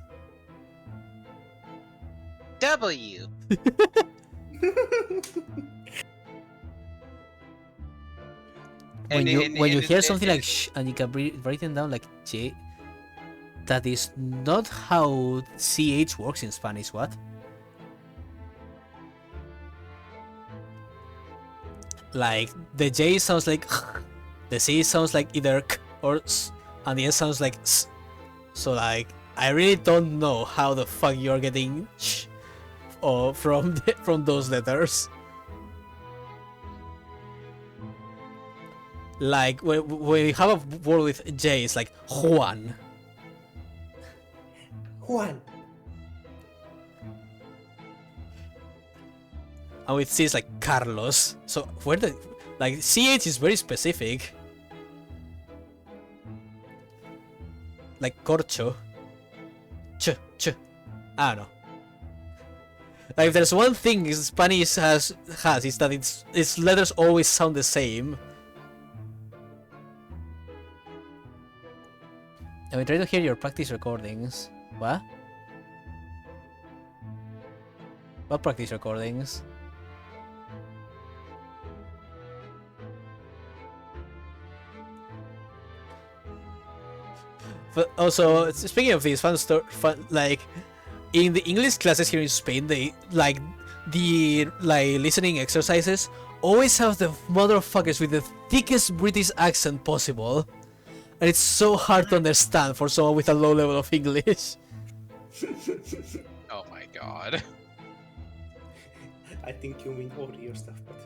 W. When And- you and- when you and- hear and- something like sh and you can write it down like J, that is not how CH works in Spanish. What? Like the J sounds like the C sounds like either k or s, and the S sounds like s. So like I really don't know how the fuck you're getting sh or from those letters. Like when you have a word with J, it's like Juan. Juan. And with C, it's like Carlos. So where the like CH is very specific. Like corcho. Ch. I don't know. Like if there's one thing Spanish has is that its letters always sound the same. And we try to hear your practice recordings. What? What practice recordings? But also, speaking of these fun like in the English classes here in Spain, they like the listening exercises always have the motherfuckers with the thickest British accent possible, and it's so hard to understand for someone with a low level of English. Oh my god. I think you mean audio stuff, but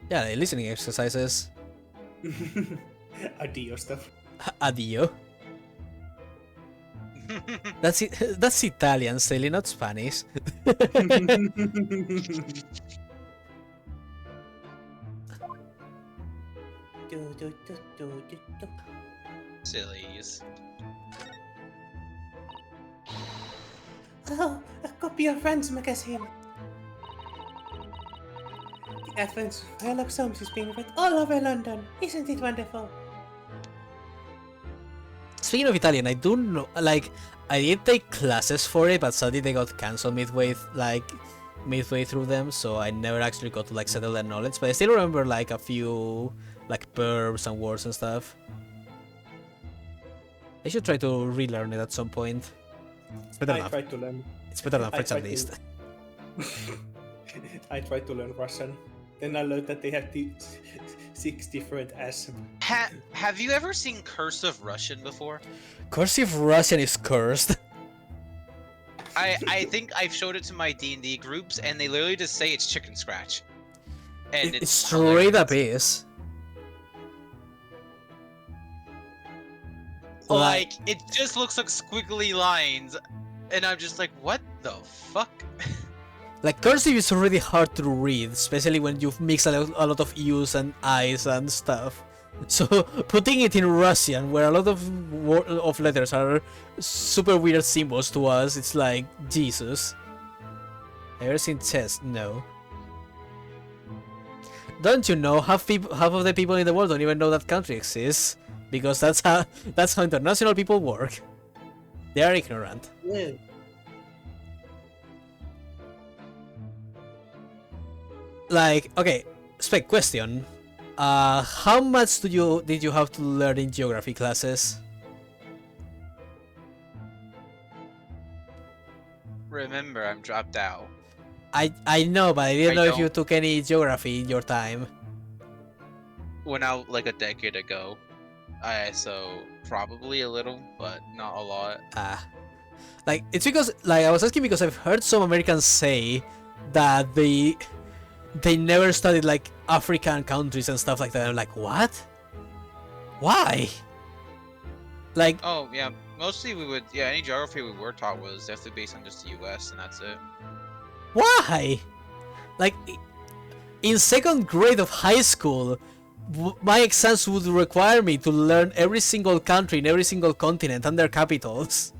Yeah, the listening exercises. audio stuff. Adio. That's it. That's Italian, silly, not Spanish. Sillies. Oh, a copy of Friends magazine. The Adventures of Sherlock Holmes is being read all over London. Isn't it wonderful? Speaking of Italian, I do know, like, I did take classes for it, but sadly they got cancelled midway through them, so I never actually got to like settle that knowledge. But I still remember like a few like verbs and words and stuff. I should try to relearn it at some point. It's better I than tried to learn. it's better than I French at tried to- least. I tried to learn Russian. Then I learned that they had 6 different S. Have you ever seen Cursive Russian before? Cursive Russian is cursed. I think I've showed it to my D&D groups, and they literally just say it's chicken scratch. And It it's straight up hilarious. is. Like, it just looks like squiggly lines, and I'm just like, what the fuck? Like cursive is already hard to read, especially when you mix a lot of U's and I's and stuff. So putting it in Russian, where a lot of letters are super weird symbols to us, it's like Jesus. Ever seen chess? No. Don't you know half of the people in the world don't even know that country exists, because that's how international people work. They are ignorant. Yeah. Like, okay, Spec, question. How much did you have to learn in geography classes? Remember, I'm dropped out. I know, but I didn't know if you don't. took any geography in your time. Went out like a decade ago. So probably a little, but not a lot. Like, it's because, like, I was asking because I've heard some Americans say that they never studied like African countries and stuff like that. I'm like, what? Why? Like, Oh yeah, mostly we would. Yeah, any geography we were taught was definitely based on just the U.S. and that's it. why? Like, in second grade of high school, my exams would require me to learn every single country in every single continent and their capitals.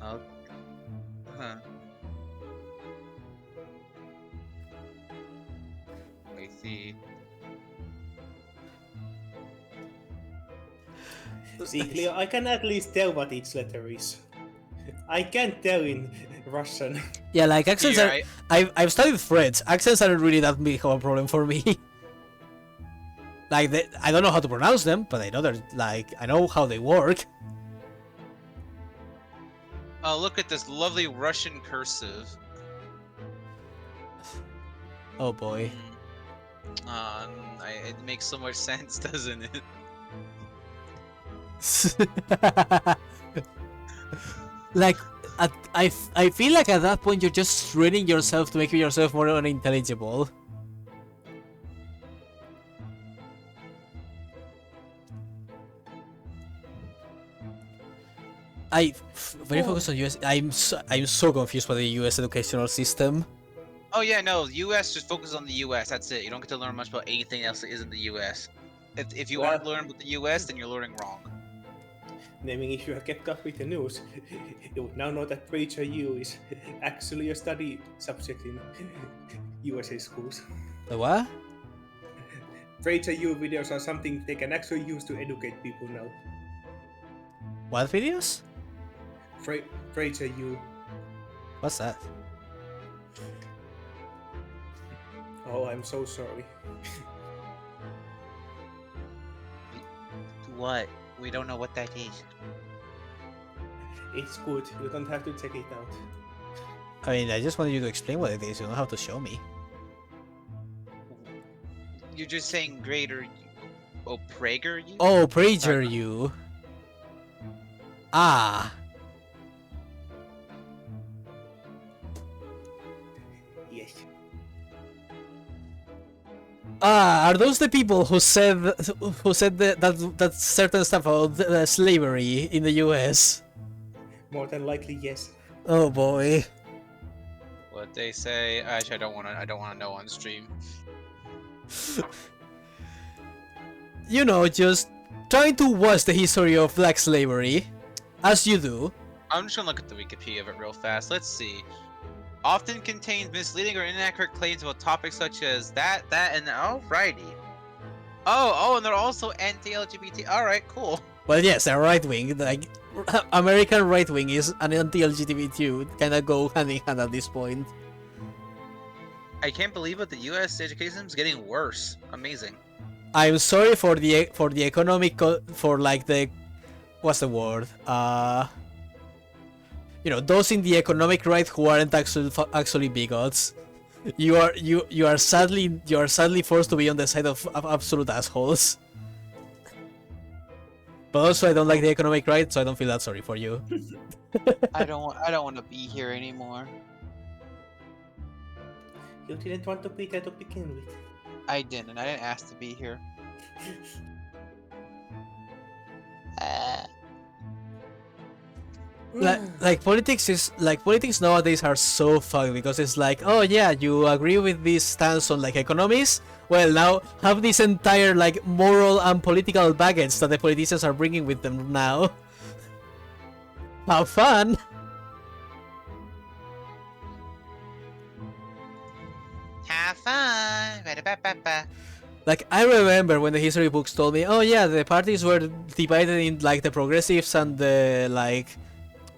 Oh. Huh. I see. See, Cleo, I can at least tell what each letter is. I can't tell in Russian. Yeah, like accents Here, are. I've studied French. Accents aren't really that big of a problem for me. Like, I don't know how to pronounce them, but I know they're like, I know how they work. Oh, look at this lovely Russian cursive. Oh boy. It makes so much sense, doesn't it? Like, I feel like at that point you're just training yourself to make yourself more unintelligible. Very focused on US. I'm so confused by the US educational system. Oh yeah, no, the U.S. just focuses on the U.S. That's it. You don't get to learn much about anything else that isn't the U.S. If you aren't Well- learning about the U.S., then you're learning wrong. Naming, if you have kept up with the news, you would now know that Preacher U is actually a study subject in USA schools. The what? Preacher U videos are something they can actually use to educate people now. What videos? Preacher U. What's that? Oh, I'm so sorry. What? We don't know what that is. It's good. You don't have to check it out. I mean, I just wanted you to explain what it is. You don't have to show me. You're just saying greater. Oh, Prager. You? Oh, Prager you. Ah. Yes. Ah, are those the people who said that certain stuff about slavery in the U.S.? More than likely, yes. Oh boy. What they say? Actually, I don't want to know on stream. You know, just trying to watch the history of black slavery, as you do. I'm just gonna look at the Wikipedia of it real fast. Let's see. Often contains misleading or inaccurate claims about topics such as that, and alrighty. Oh, and they're also anti-LGBT. All right, cool. Well, yes, they're right wing. Like, American right wing is an anti-LGBT. Kind of go hand in hand at this point. I can't believe it. The U.S. education system is getting worse. Amazing. I'm sorry for the economic for like the what's the word? You know, those in the economic right who aren't actually bigots. You are sadly forced to be on the side of absolute assholes. But also, I don't like the economic right, so I don't feel that sorry for you. I don't want to be here anymore. You didn't want to be there to begin with. I didn't ask to be here. Like politics nowadays are so fucked because it's like, oh yeah, you agree with this stance on like economies. Well, now have this entire like moral and political baggage that the politicians are bringing with them now. Have fun. Have fun. Ba-da-ba-ba-ba. Like, I remember when the history books told me, oh yeah, the parties were divided in like the progressives and the like,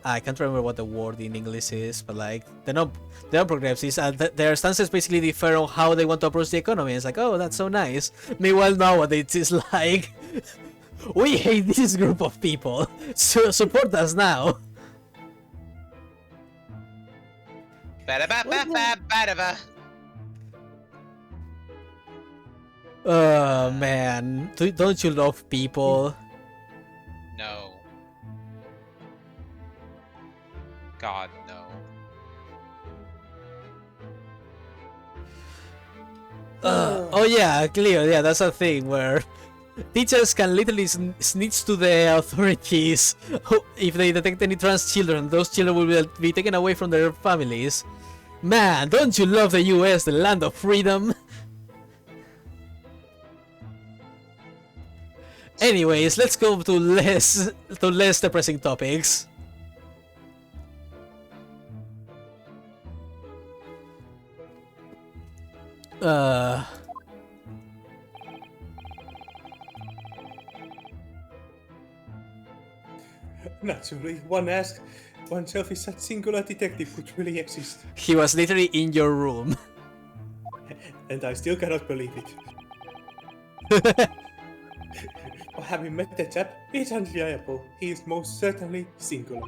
I can't remember what the word in English is, but like the non-progressives, and their stances basically differ on how they want to approach the economy. It's like, oh, that's so nice. Meanwhile, nowadays it's like, we hate this group of people, so support us now. Ba-da-ba-ba-ba-ba-da-ba. Oh man, don't you love people? No. God, no. Oh yeah, Cleo, yeah, that's a thing where teachers can literally snitch to the authorities if they detect any trans children. Those children will be taken away from their families. Man, don't you love the US, the land of freedom? Anyways, let's go to less depressing topics. Uh, Naturally, one asks oneself if such singular detective could really exist. he was literally in your room. And I still cannot believe it. Having met the chap, it's undeniable. He is most certainly singular.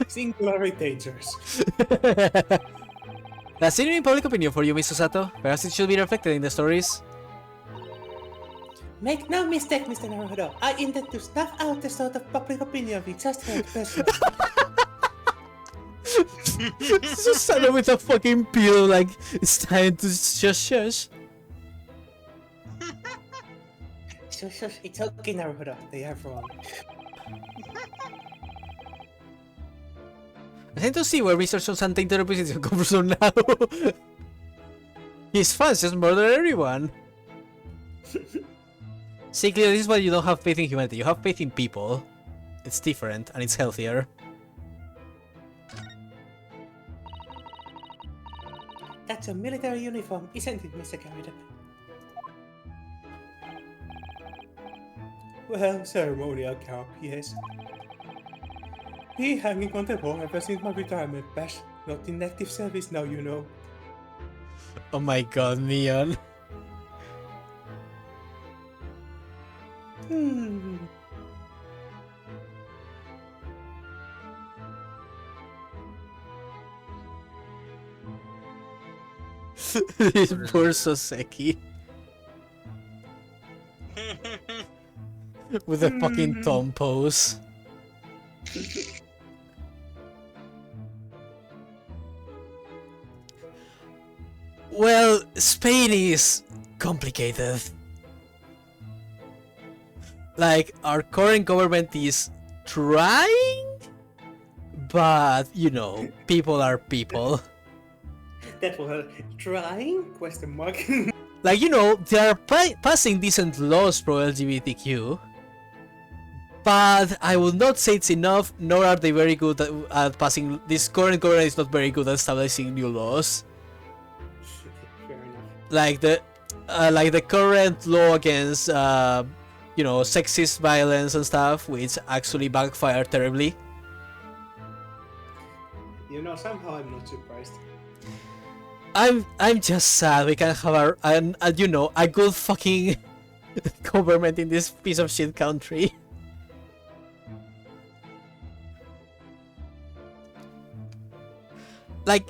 Singularly dangerous. That's genuine public opinion for you, Mr. Sato. Perhaps it should be reflected in the stories. Make no mistake, Mr. Naruto. I intend to snuff out the sort of public opinion we just heard personally. Sato with a fucking pill, like, it's time to just shush. Shush, it's okay, Naruto. They are wrong. I tend to see where research on untainted representation comes from now. His fans just murder everyone. See, clearly, this is why you don't have faith in humanity. You have faith in people. It's different and it's healthier. That's a military uniform, isn't it, Mr. Garrett? Well, ceremonial garb, yes. Been hanging on the wall ever since my retirement bash. Not in active service now, you know. Oh my god, Neon. This poor Soseki. With the fucking Tom pose. Well, Spain is complicated. Like, our current government is trying, but, you know, people are people. That was trying? Question mark. Like, you know, they are passing decent laws pro LGBTQ, but I would not say it's enough, nor are they very good at passing. This current government is not very good at establishing new laws. Fair enough. Like the current law against, you know, sexist violence and stuff, which actually backfired terribly. You know, somehow I'm not surprised. I'm just sad we can have you know, a good fucking government in this piece of shit country. Like,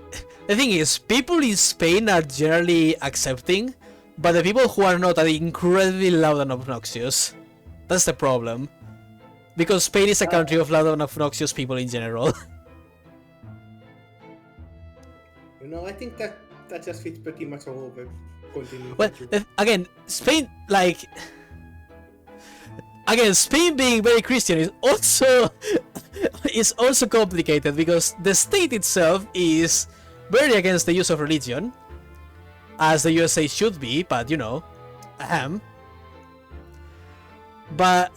the thing is, people in Spain are generally accepting, but the people who are not are incredibly loud and obnoxious. That's the problem. Because Spain is a country of loud and obnoxious people in general. You know, I think that just fits pretty much all over. Continue. Well, again, Spain, like... Again, Spain being very Christian is also complicated because the state itself is very against the use of religion, as the USA should be, but you know, ahem. But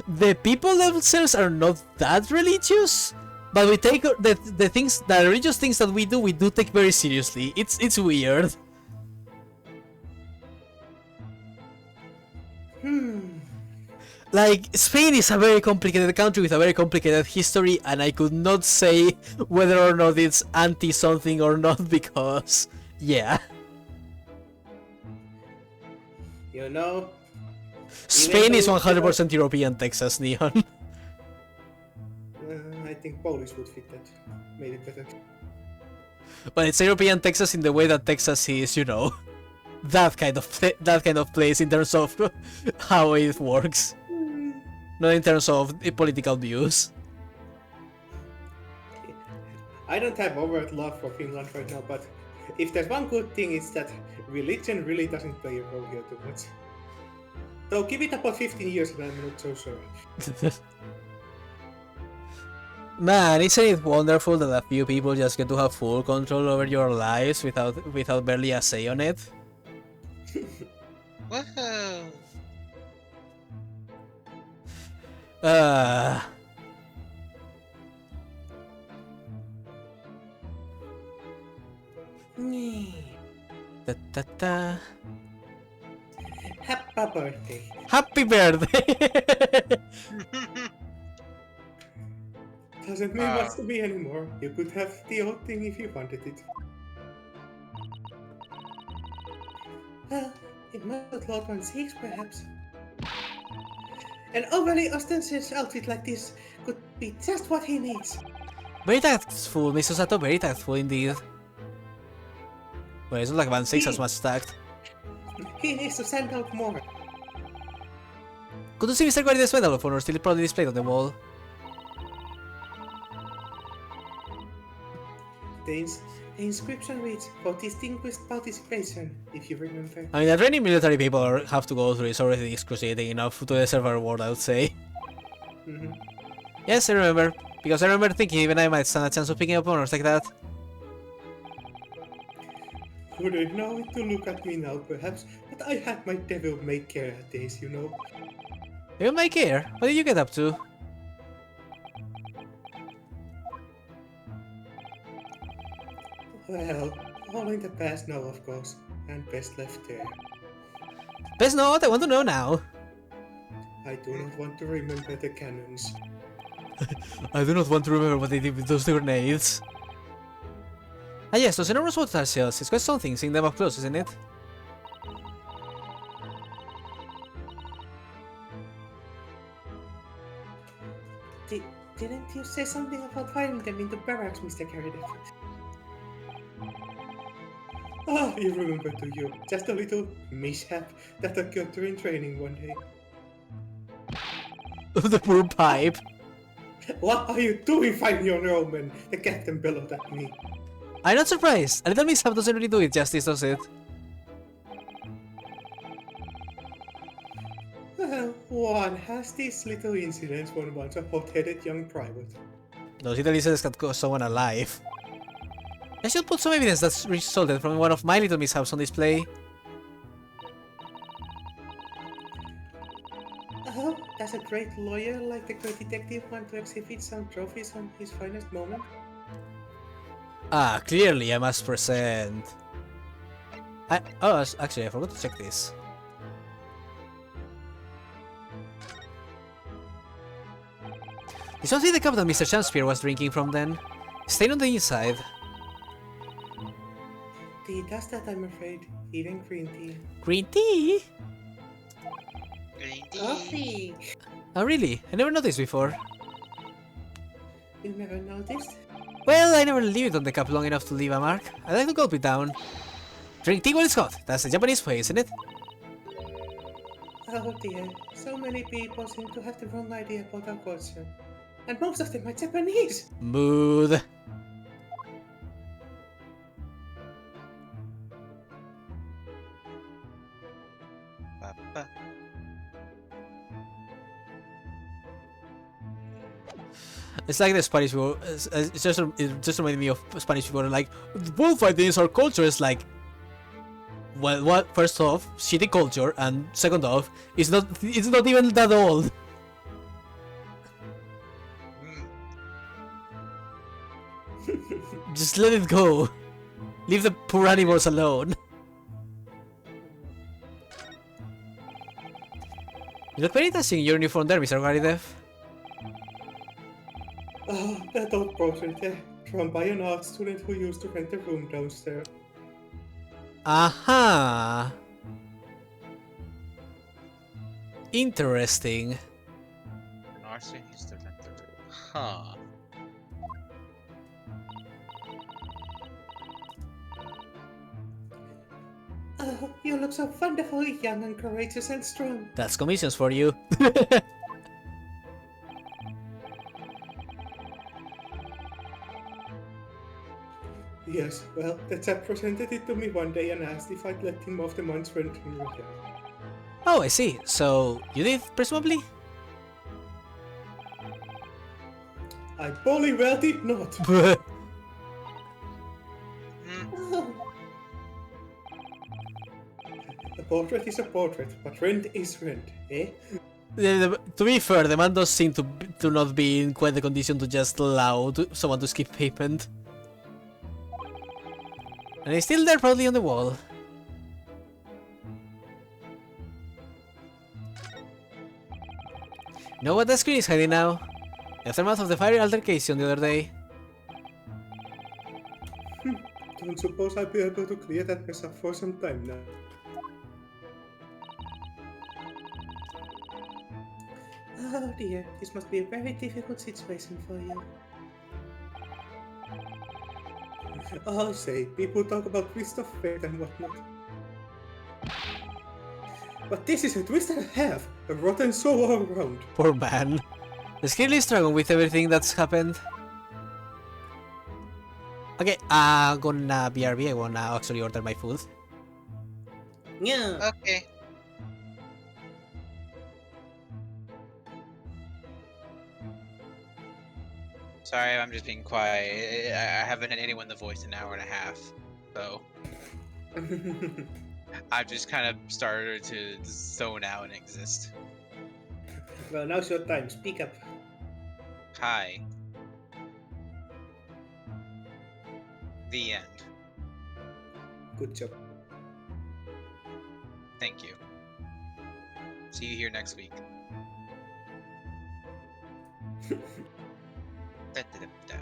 the people themselves are not that religious, but we take the religious things that we do take very seriously. It's weird. Like, Spain is a very complicated country with a very complicated history, and I could not say whether or not it's anti-something or not because, yeah. You know, Spain is 100% European Texas, Neon. I think Polish would fit that. Made it better. But it's European Texas in the way that Texas is, you know, that kind of place in terms of how it works, not in terms of the political views. I don't have overt love for Finland right now, but if there's one good thing, it's that religion really doesn't play a role here too much. So give it about 15 years and I'm not so sure. Man, isn't it wonderful that a few people just get to have full control over your lives without barely a say on it? Woohoo! Uh, da, da, da. Happy birthday. Happy birthday! Doesn't mean much to me anymore. You could have the old thing if you wanted it. Well, it might not Lord 1-6 perhaps. An overly ostentatious outfit like this could be just what he needs. Very tactful, Mr. Sato, very tactful indeed. Well, it's not like 1-6 has much tact. He needs to stand out more. Good to see Mr. Guardian's Medal of Honor still proudly displayed on the wall. The inscription reads, for distinguished participation, if you remember. I mean, that any military people have to go through is already excruciating enough to deserve a reward, I would say. Mm-hmm. Yes, I remember. Because I remember thinking even I might stand a chance of picking up honors like that. Wouldn't know it to look at me now, perhaps, but I had my devil-may-care days, you know. You might care. What did you get up to? Well, all in the past now, of course, and best left there. Best not, I want to know now. I do not want to remember the cannons. I do not want to remember what they did with those grenades. Ah yes, those enormous water shells. It's quite something seeing them up close, isn't it? Didn't you say something about firing them into barracks, Mr. Carradine? Ah, you remember, do you? Just a little mishap that occurred during training one day. The poor pipe. What are you doing, Fine Roman? The captain bellowed at me. I'm not surprised. A little mishap doesn't really do it justice, does it? Well, one has these little incidents when one's a hot-headed young private. Those little incidents can cost someone alive. I should put some evidence that's resulted from one of my little mishaps on display. Oh, does a great lawyer like the great detective want to exhibit some trophies on his finest moment? Ah, clearly I must present. Actually, I forgot to check this. Is something the cup that Mr. Champspire was drinking from then? Staying on the inside. Tea does that, I'm afraid. Even green tea. Green tea? Green tea. Coffee! Oh really? I never noticed before. You never noticed? Well, I never leave it on the cup long enough to leave a mark. I like to gulp it down. Drink tea while it's hot. That's the Japanese way, isn't it? Oh dear, so many people seem to have the wrong idea about our culture. And most of them are Japanese! Mood. Ba-ba. It's like the Spanish people. It just reminded me of Spanish people. Like, bullfighting is our culture. It's like, well, what? First off, shitty culture, and second off, it's not even that old. Just let it go. Leave the poor animals alone. You look very touching in your uniform there, Mr. Garidev. Oh, that old portrait there, drawn by an art student who used to rent a room downstairs. Aha! Interesting. Narcy needs to rent the room. Huh. Oh, you look so wonderfully young and courageous and strong. That's commissions for you. Yes, well, the chap presented it to me one day and asked if I'd let him off the month's rent in return. Oh, I see. So, you did, presumably? I bully well did not. Mm, Oh. A portrait is a portrait, but rent is rent, eh? To be fair, the man does seem to not be in quite the condition to just allow someone to skip payment. And he's still there proudly on the wall. Know what the screen is hiding now? The aftermath of the fiery altercation the other day. Don't suppose I'll be able to clear that mess up for some time now. Oh dear, this must be a very difficult situation for you. Oh, I say, people talk about twist of fate and whatnot. But this is a twist and a half, a rotten soul all around. Poor man. He's clearly struggling with everything that's happened. Okay, gonna BRB, I wanna actually order my food. Yeah. Okay. sorry, I'm just being quiet. I haven't had anyone the voice in an hour and a half, so I've just kind of started to zone out and exist. Well, now's your time. Speak up. Hi. The end. Good job. Thank you. See you here next week. Da-da-da-da.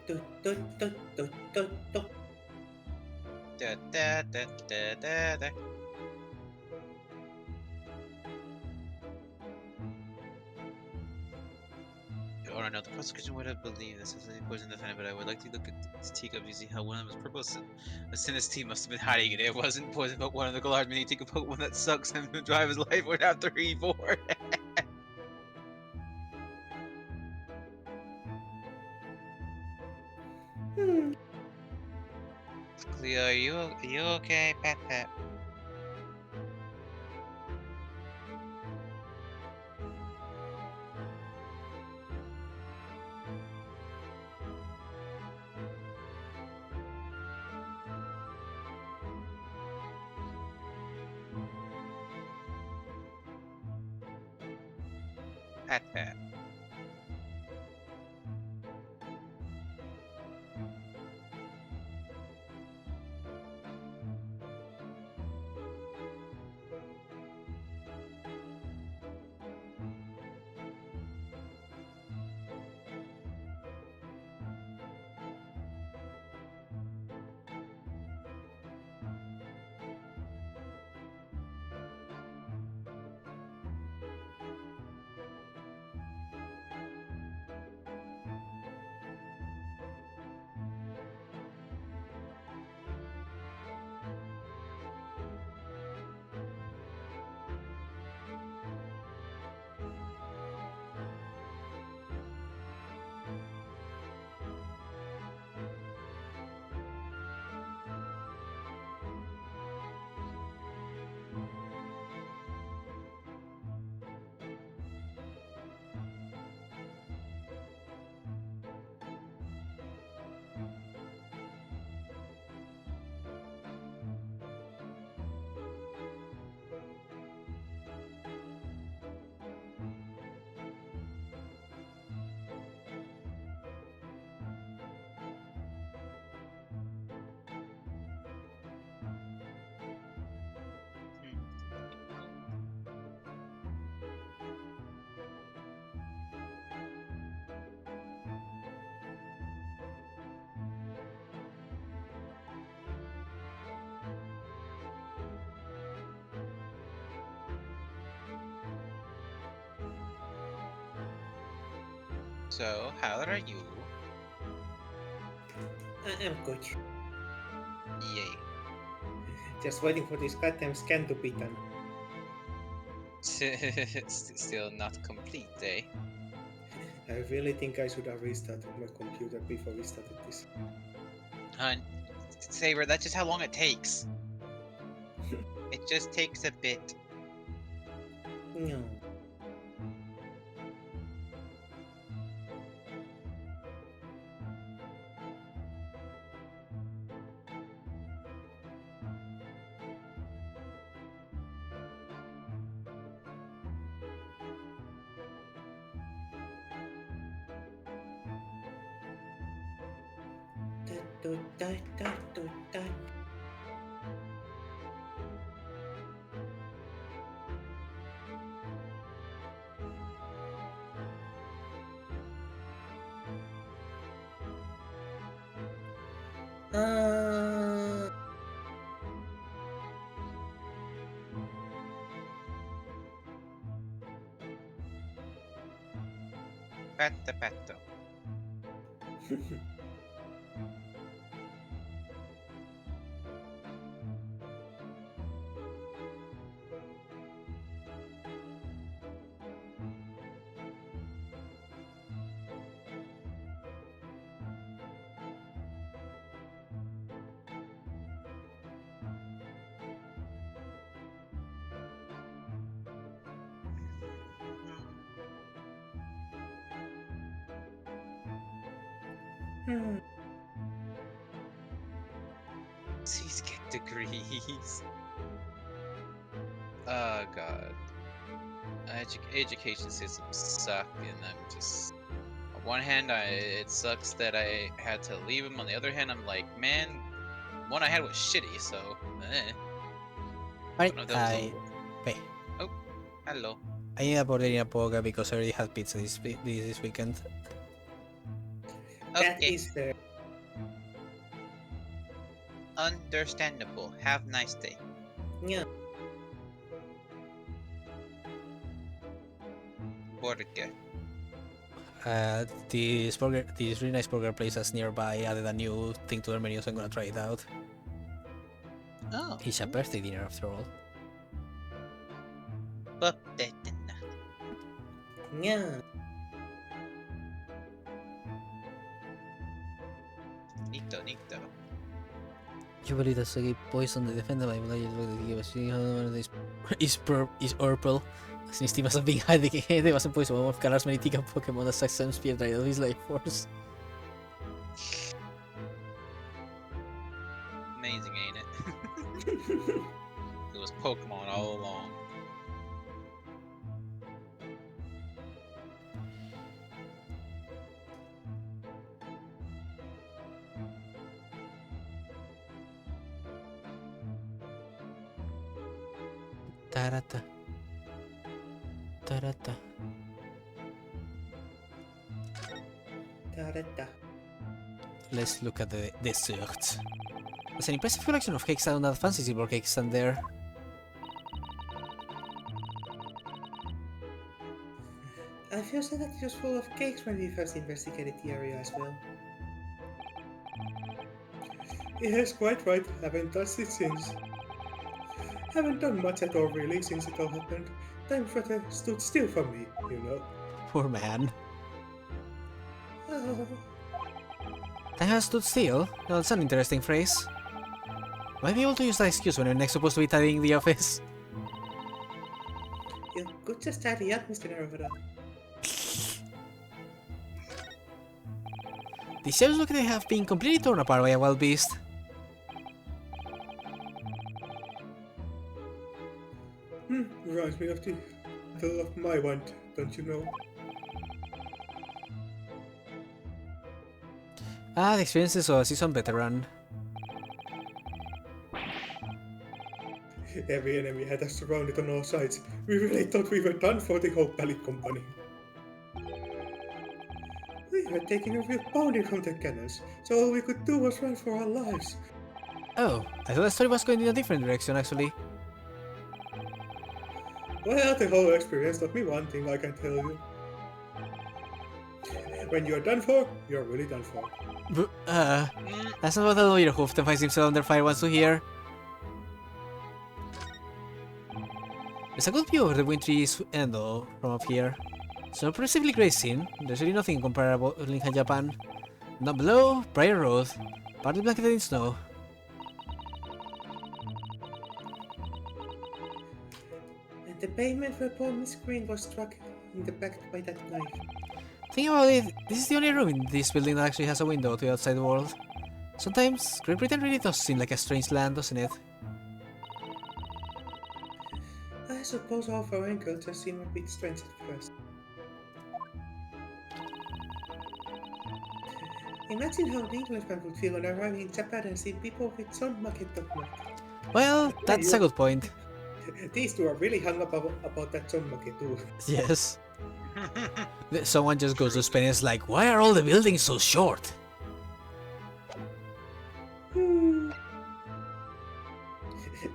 Tut, tut, tut, tut, tut, tut. Da-da-da-da-da-da. Or I know the prosecution would have believed this was poison the defendant, but I would like to look at this teacup to see how one of them was purple. A sinister team must have been hiding it. It wasn't poison, but one of the large mini teacup Pokemon that sucks him to drive his life would have 3-4. Hmm. Cleo, are you okay? Pat pat. Pat pat. So, how are you? I'm good. Yay. Just waiting for this goddamn scan to be done. Still not complete, eh? I really think I should have restarted my computer before we started this. Hun, Saber, that's just how long it takes. It just takes a bit. No. Uh, Petto, petto. hmm. Please get degrees. Oh god. Education systems suck, and I'm just. On one hand, it sucks that I had to leave them. On the other hand, I'm like, man, one I had was shitty, so. Alright, No, that was I... Wait. Oh, hello. I need a order in a poga because I already had pizza this weekend. That Okay, is fair. understandable. Have nice day. Yeah. Burger. This really nice burger place that's nearby added a new thing to their menu, so I'm gonna try it out. Oh, It's a birthday dinner after all. but Yeah. Nito. You believe that Segi poison the defender by is purple. Since Steve must have been hiding it, it wasn't poison one of Kalar's many Tika Pokemon that sucks some spear dried of his life force. Amazing, ain't it? It was Pokemon all along. Tarata. Tarata. Da-da-da. Let's look at the dessert. There's an impressive collection of cakes and that fancy silver cake stand there. I feel so that it was full of cakes when we first investigated the area as well. Yes, quite right. Haven't touched it since. Haven't done much at all really since it all happened. Time rather stood still for me, you know. Poor man. Oh, Time has stood still? Well, that's an interesting phrase. Might be able to use that excuse when you're next supposed to be tidying the office. you could just tidy up, Mr. Narvada. The shelves look like they have been completely torn apart by a wild beast. Reminds me of the Battle of my want, don't you know? Ah, the experiences of a seasoned veteran. Every enemy had us surrounded on all sides. We really thought we were done for the whole Pally Company. We were taking a real pounding from the cannons, so all we could do was run for our lives. Oh, I thought the story was going in a different direction actually. Well, the whole experience taught me one thing, I can tell you. When you're done for, you're really done for. That's not what a lawyer who often finds himself under fire wants to hear. There's a good view of the wintry Endo from up here. It's an impressively great scene. There's really nothing comparable to Lincoln, Japan. Down below, Briar Road, partly blanketed in snow. And the pavement where poor Miss Green was struck in the back by that knife. Think about it, this is the only room in this building that actually has a window to the outside world. Sometimes, Great Britain really does seem like a strange land, doesn't it? I suppose our foreign culture seem a bit strange at first. Imagine how an Englishman would feel on arriving in Japan and see people with Zonmake Tokmak. Well, that's a good point. These two are really hung up about that Zonmake too. Yes. Someone just goes to Spain and is like, why are all the buildings so short?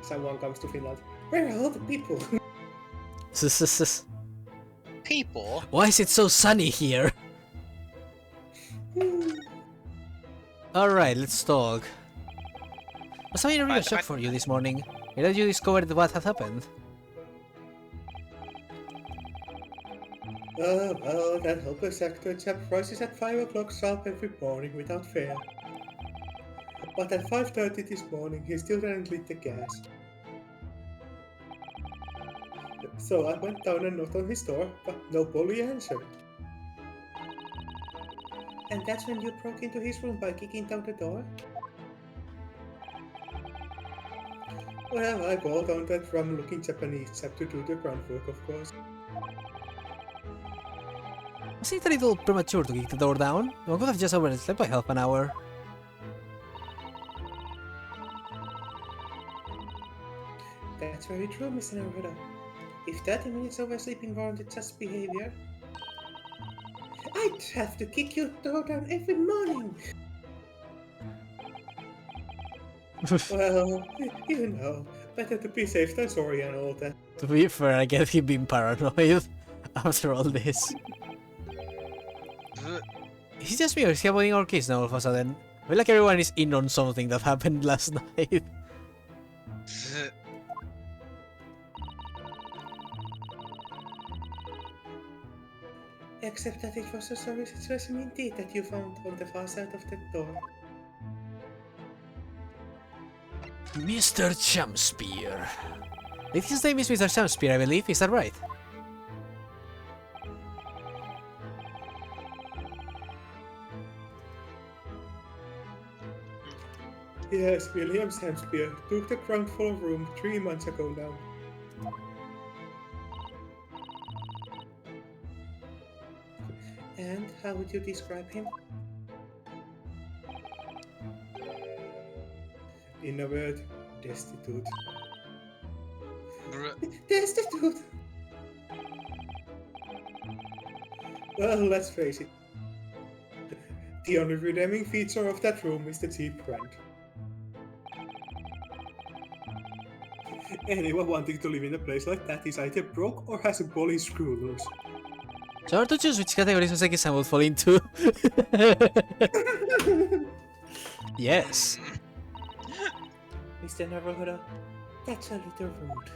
Someone comes to Finland. Where are all the people? People? Why is it so sunny here? Alright, let's talk. Was I in a real shock for you this morning? Where did you discover what had happened? Well, that helpless actor chap rises at 5 o'clock sharp every morning without fail. But at 5:30 this morning, he still hadn't lit the gas. So I went down and knocked on his door, but no bully answered. And that's when you broke into his room by kicking down the door? Well, I brought on that rum-looking Japanese chap to do the groundwork, of course. Was it a little premature to kick the door down? One could have just overslept by half an hour. That's very true, Mr. Naruto. If 30 minutes oversleeping warranted such behavior, I'd have to kick your door down every morning. Well, you know, better to be safe than sorry and all that. To be fair, I get him being paranoid after all this. Is it just me or is he avoiding our case now all of a sudden? I feel like everyone is in on something that happened last night. Except that it was a sorry situation indeed that you found on the far side of the door. Mr. Champspear. His name is Mr. Champspear, I believe, is that right? Yes, William Shakespeare took the ground floor room 3 months ago now. And how would you describe him? In a word, destitute. Destitute! Well, let's face it. The only redeeming feature of that room is the cheap rent. Anyone wanting to live in a place like that is either broke or has a bully screw loose. So hard to choose which category Uzaki-san would fall into. Yes. Mr. Naruto, that's a little rude.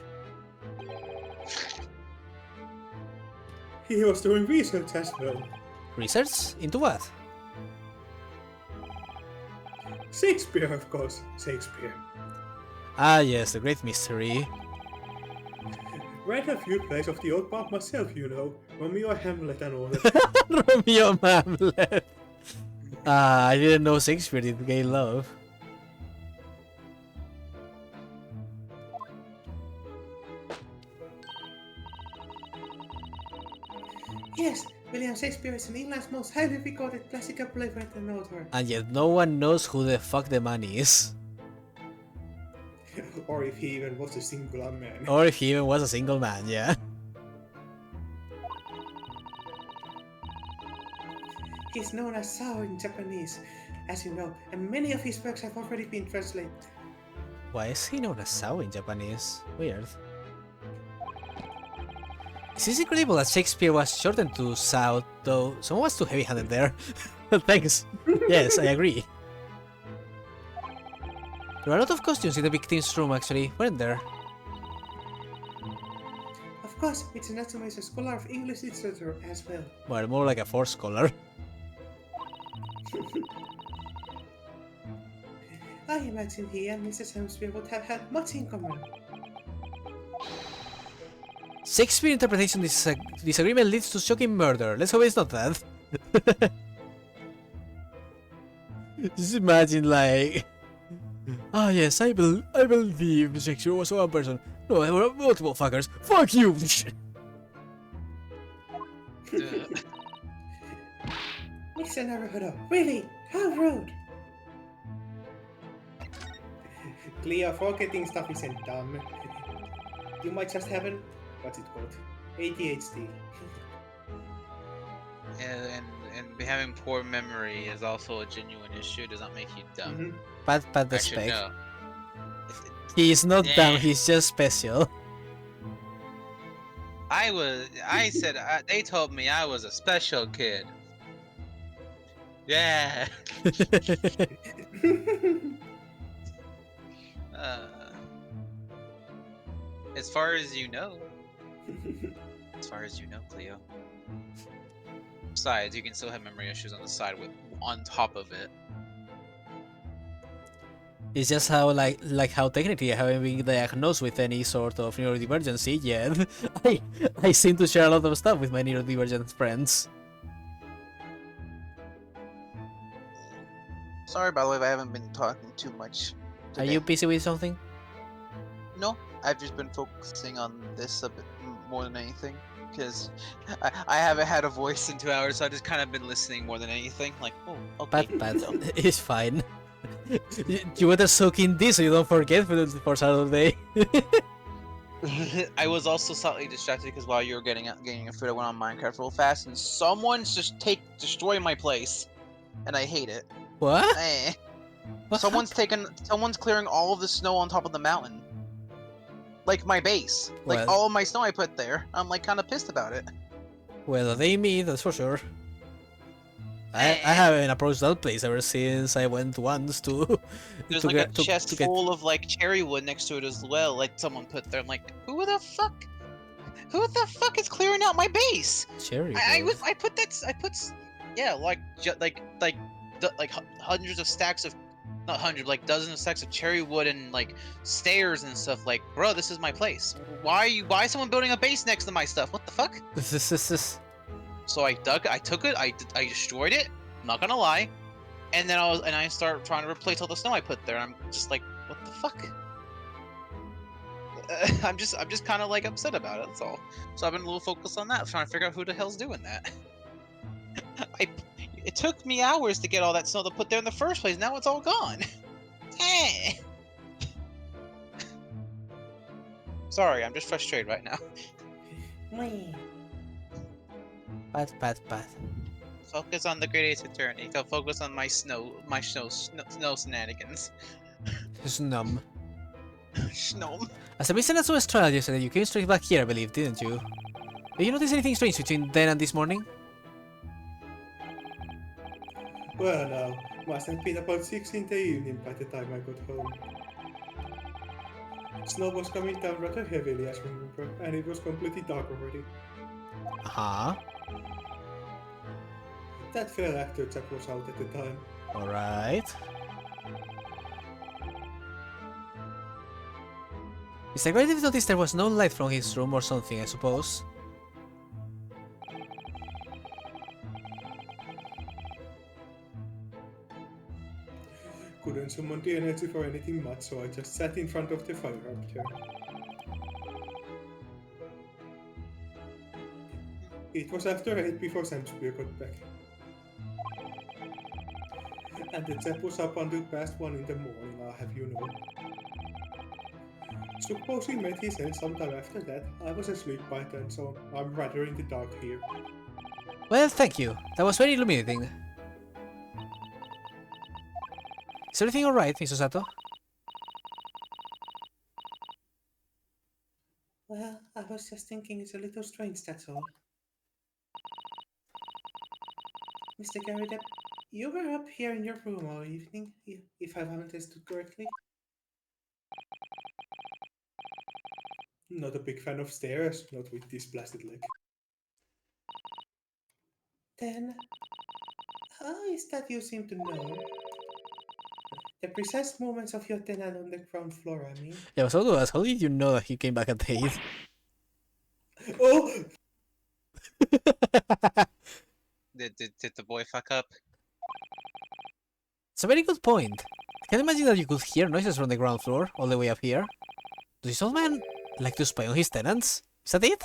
He was doing research as well. Research? Into what? Shakespeare, of course, Shakespeare. Ah yes, the great mystery. Read a few plays of the old part myself, you know. Romeo, Hamlet and all that. Romeo Hamlet. Ah, I didn't know Shakespeare did gay love. Yes, William Shakespeare is England's most highly recorded classical playwright and author. And yet no one knows who the fuck the man is. Or if he even was a singular man. Or if he even was a single man, yeah. He's known as Sao in Japanese, as you know, and many of his works have already been translated. Why is he known as Sao in Japanese? Weird. It is incredible that Shakespeare was shortened to South, though someone was too heavy-handed there. Thanks. Yes, I agree. There are a lot of costumes in the victim's room, actually, weren't there? Of course, it's Natsume is a scholar of English literature as well. Well, more like a force scholar. I imagine he and Mrs. Hemsby would have had much in common. Shakespeare interpretation disagreement leads to shocking murder. Let's hope it's not that. Just imagine, like... Ah, yes, I believe Shakespeare was one person. No, there were multiple fuckers. Fuck you! Mr. Naruhodo, really? How rude! Cleo, forgetting stuff isn't dumb. You might just have an... what's it called? ADHD. And having poor memory is also a genuine issue. It does not make you dumb. Mhm. Bad the I should spec. know. He's not Yeah. dumb, he's just special. I said, they told me I was a special kid. Yeah. Uh, as far as you know. As far as you know, Cleo. Besides, you can still have memory issues on the side with on top of it. It's just how how technically having been diagnosed with any sort of neurodivergency, yeah, I seem to share a lot of stuff with my neurodivergent friends. Sorry, by the way, if I haven't been talking too much. Are you busy with something? No, I've just been focusing on this a bit more than anything. Because I haven't had a voice in 2 hours, so I've just kind of been listening more than anything. Like, oh, okay. Bad. It's fine. You better soak in this so you don't forget for Saturday. I was also slightly distracted because while you were getting your food, I went on Minecraft real fast, and someone's just destroy my place, and I hate it. What? Eh. What Someone's clearing all of the snow on top of the mountain. Like my base. Like Well- all of my snow I put there. I'm like kind of pissed about it. Well, they me, that's for sure. I haven't approached that place ever since I went once to. There's to like get, a to, chest to get... full of like cherry wood next to it as well. Like someone put there. I'm like, who the fuck? Who the fuck is clearing out my base? cherry. I wood. put yeah, like hundreds of stacks of, not hundred, like dozens of stacks of cherry wood and like stairs and stuff. Like, bro, this is my place. Why is someone building a base next to my stuff? What the fuck? This. So I took it, I destroyed it. I'm not gonna lie. And then I start trying to replace all the snow I put there. I'm just like, what the fuck? I'm just kind of like upset about it. That's all. So I've been a little focused on that, trying to figure out who the hell's doing that. It took me hours to get all that snow to put there in the first place. Now it's all gone. Eh. Sorry, I'm just frustrated right now. Bad. Focus on the Great Ace Attorney. Go focus on my snow shenanigans. It's numb. Snow. As a business astrologer said, you came straight back here, I believe, didn't you? Did you notice anything strange between then and this morning? Well, now, must have been about 6 in the evening by the time I got home. Snow was coming down rather heavily, as remember, and it was completely dark already. Uh-huh. That fair actor chap was out at the time. Alright. Mr. Grady noticed there was no light from his room or something, I suppose. Couldn't summon the energy for anything much, so I just sat in front of the fire up there. It was after 8 before Samspear got back. And the chap was up until past 1 in the morning, I'll have you know. Suppose he met his end sometime after that. I was asleep by then, so I'm rather in the dark here. Well, thank you. That was very illuminating. Is everything alright, Mr. Sato? Well, I was just thinking it's a little strange, that's all. Mr. Garrett, you were up here in your room all evening, if I've understood correctly. Not a big fan of stairs, not with this blasted leg. Then, how is that you seem to know? The precise movements of your tenant on the ground floor, I mean. Yeah, I was about to ask, how did you know that he came back at 8? Oh! Did the boy fuck up? It's a very good point. I can imagine that you could hear noises from the ground floor, all the way up here. Does this old man like to spy on his tenants? Is that it?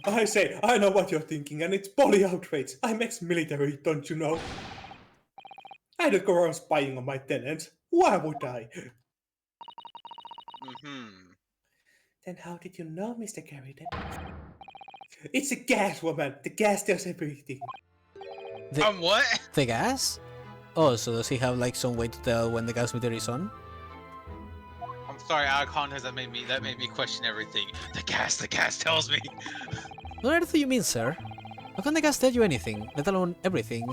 I say, I know what you're thinking, and it's poly outrage. I'm ex-military, don't you know? I don't go around spying on my tenants. Why would I? Mm-hmm. Then how did you know, Mr. Garrett? It's a gas, woman. The gas does everything. What? The gas? Oh, so does he have like some way to tell when the gas meter is on? I'm sorry, out of context, that made me question everything. The gas tells me. What on earth do you mean, sir? How can the gas tell you anything, let alone everything?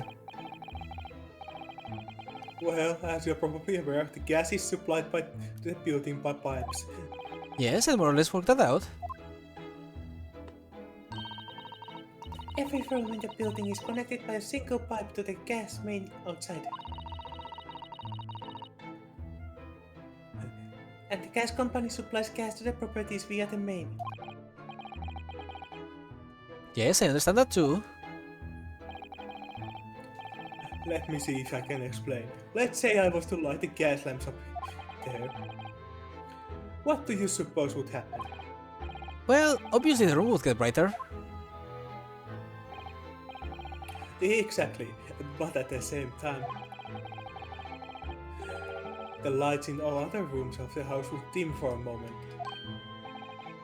Well, as you're probably aware, the gas is supplied by the building by pipes. Yes, I more or less worked that out. Every room in the building is connected by a single pipe to the gas main outside. And the gas company supplies gas to the properties via the main. Yes, I understand that too. Let me see if I can explain. Let's say I was to light the gas lamps up there. What do you suppose would happen? Well, obviously the room would get brighter. Exactly, but at the same time, the lights in all other rooms of the house would dim for a moment.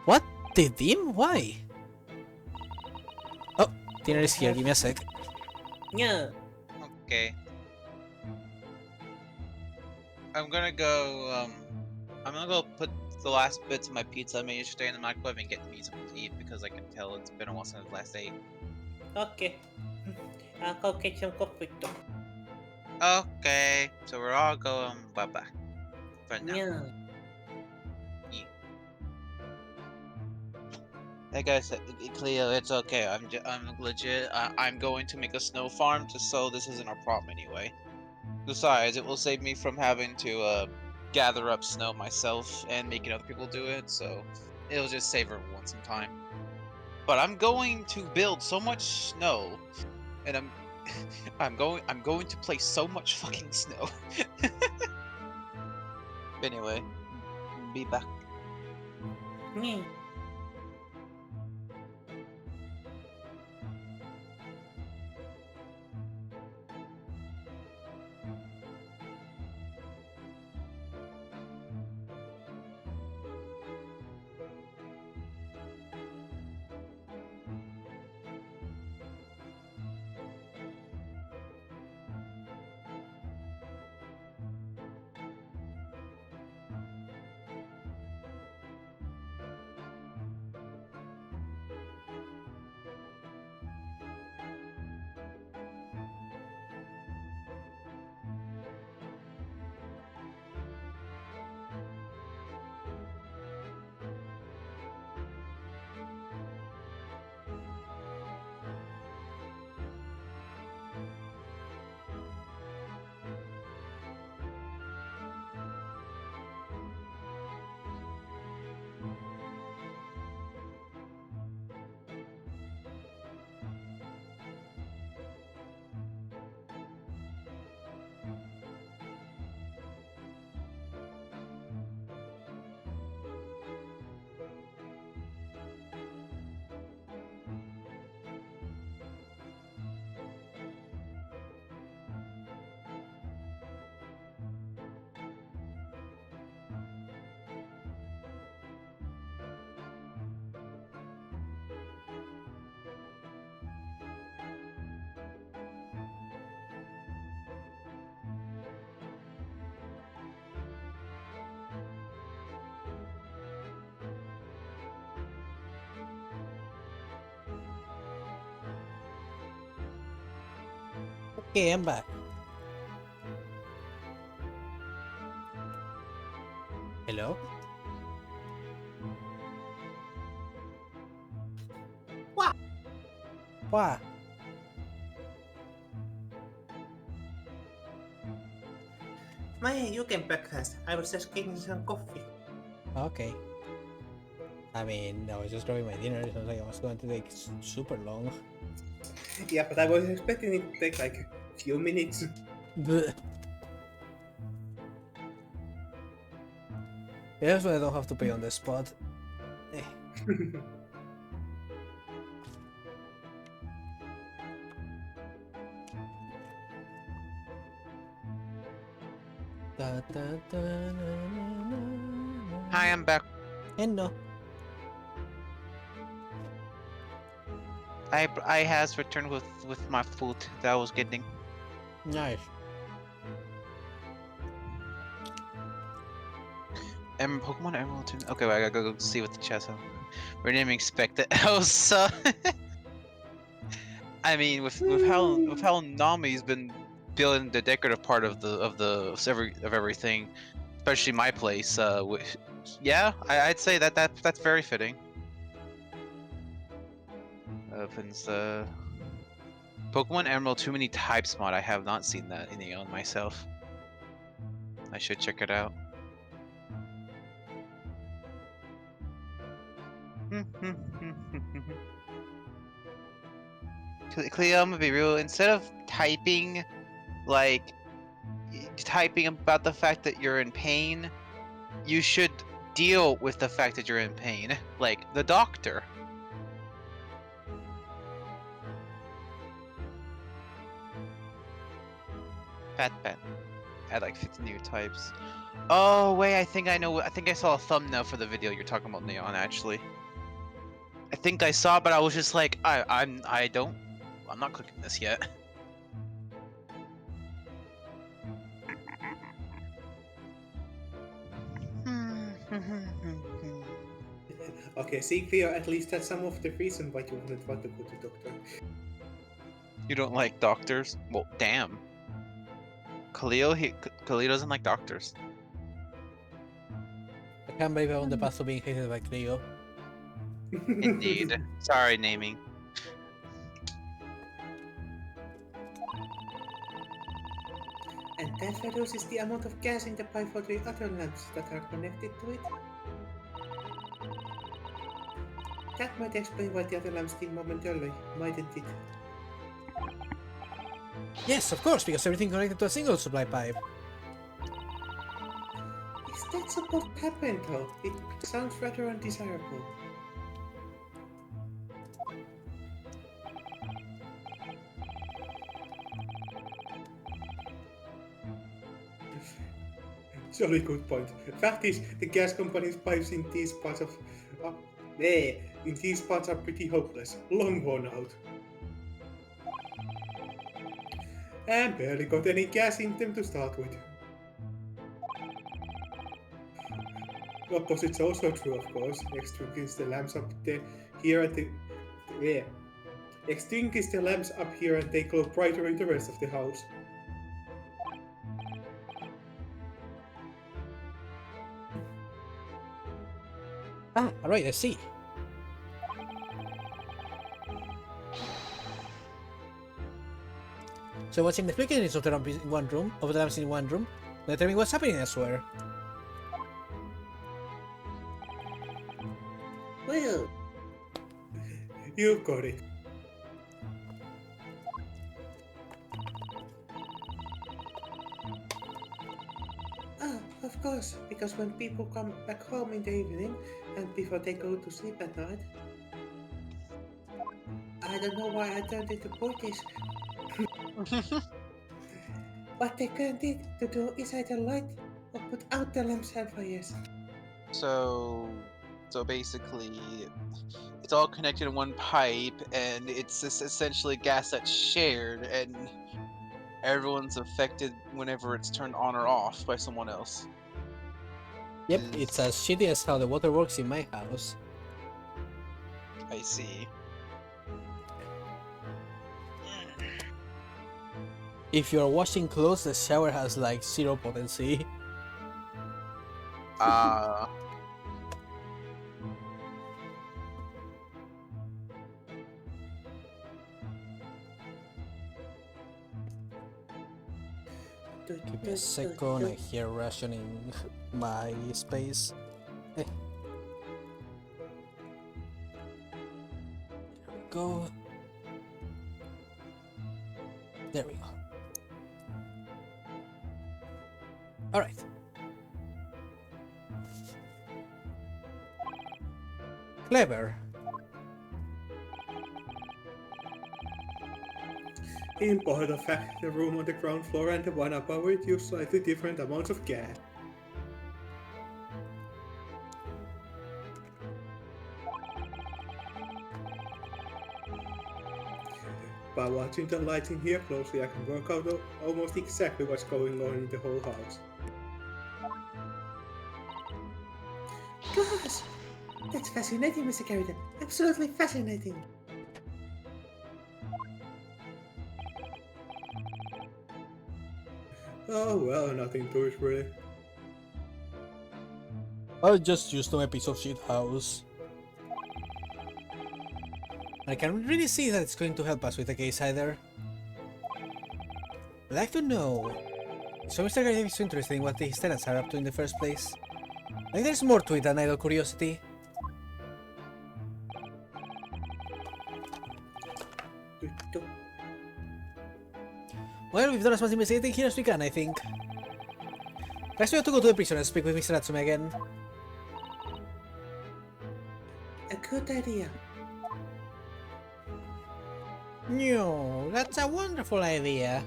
What? They dim? Why? Oh, dinner is here, give me a sec. Yeah. Okay. I'm gonna go. I'm gonna go put the last bits of my pizza I made yesterday in the microwave and get me something to eat because I can tell it's been a while since I last ate. Okay. I'll go get some coffee too. Okay, so we're all going bye bye for now. Yeah. Like I said, Cleo, it's okay. I'm legit. I'm going to make a snow farm just so this isn't a problem anyway. Besides, it will save me from having to gather up snow myself and making other people do it. So it'll just save everyone some time. But I'm going to build so much snow, and I'm going to place so much fucking snow. Anyway, be back. Yeah. Okay, I'm back. Hello? What? Wow. You came back fast. I was just getting some coffee. Okay. I mean, I was just grabbing my dinner. It sounds like I was going to take super long. Yeah, but I was expecting it to take like a few minutes. Blech. Yeah, so I don't have to pay on the spot. Eh. Da, da, da, na, na, na, na. Hi, I'm back. And no. I has returned with my food that I was getting. Nice. Pokemon Emerald 2. Okay, wait, I gotta go see what the chat's on. We didn't even expect it. Elsa. I mean, with how Nami's been building the decorative part of everything, especially my place. Yeah, I'd say that's very fitting. Opens Pokemon Emerald Too Many Types mod. I have not seen that in Aeon myself. I should check it out. Cleo, I'm gonna be real. Instead of typing, like, typing about the fact that you're in pain, you should deal with the fact that you're in pain. Like, the doctor. Fat. Add like 50 new types. Oh, wait, I think I know. I think I saw a thumbnail for the video you're talking about, Neon, actually. I think I saw it, but I was just like, I'm not clicking this yet. Okay, see, Cleo, at least that's some of the reason why you wouldn't want to go to doctor. You don't like doctors? Well, damn. Khalil doesn't like doctors. I can't believe I'm on the path to being hated by Cleo. Indeed. Sorry, naming. And that reduces the amount of gas in the pipe for the other lamps that are connected to it. That might explain why the other lamps dimmed momentarily, mightn't it? Yes, of course, because everything connected to a single supply pipe. Is that supposed to happen though? It sounds rather undesirable. Sorry, good point. Fact is, the gas company's pipes in these parts are pretty hopeless, long worn out. And barely got any gas in them to start with. Opposite's also true, of course. Extinguish the lamps up here and extinguish the lamps up here and they glow brighter in the rest of the house. Ah, alright, I see. So what's significant of the lamps in one room, Now tell me what's happening elsewhere. Well, you got it. Ah, of course, because when people come back home in the evening and before they go to sleep at night, I don't know why I turned into British. What they can to do is either light or put out the lamps and fires. So basically, it's all connected in one pipe, and it's essentially gas that's shared, and everyone's affected whenever it's turned on or off by someone else. Yep, it's as shitty as how the water works in my house. I see. If you're washing clothes, the shower has like zero potency. Ah. Give me a second, I hear rationing my space. There we go. There we go. Alright. Clever. In point of fact, the room on the ground floor and the one above it use slightly different amounts of gas. By watching the lighting here closely, I can work out almost exactly what's going on in the whole house. Gosh! That's fascinating, Mr. Carrington. Absolutely fascinating. Oh well, nothing to it really. I'll just use my piece of shit house. I can really see that it's going to help us with the case either. I'd like to know. So Mr. Garden is interested in what these tenants are up to in the first place. Like there's more to it than idle curiosity. Well, we've done as much investigating here as we can, I think. Perhaps we have to go to the prison and speak with Mr. Natsume again. A good idea. No, that's a wonderful idea.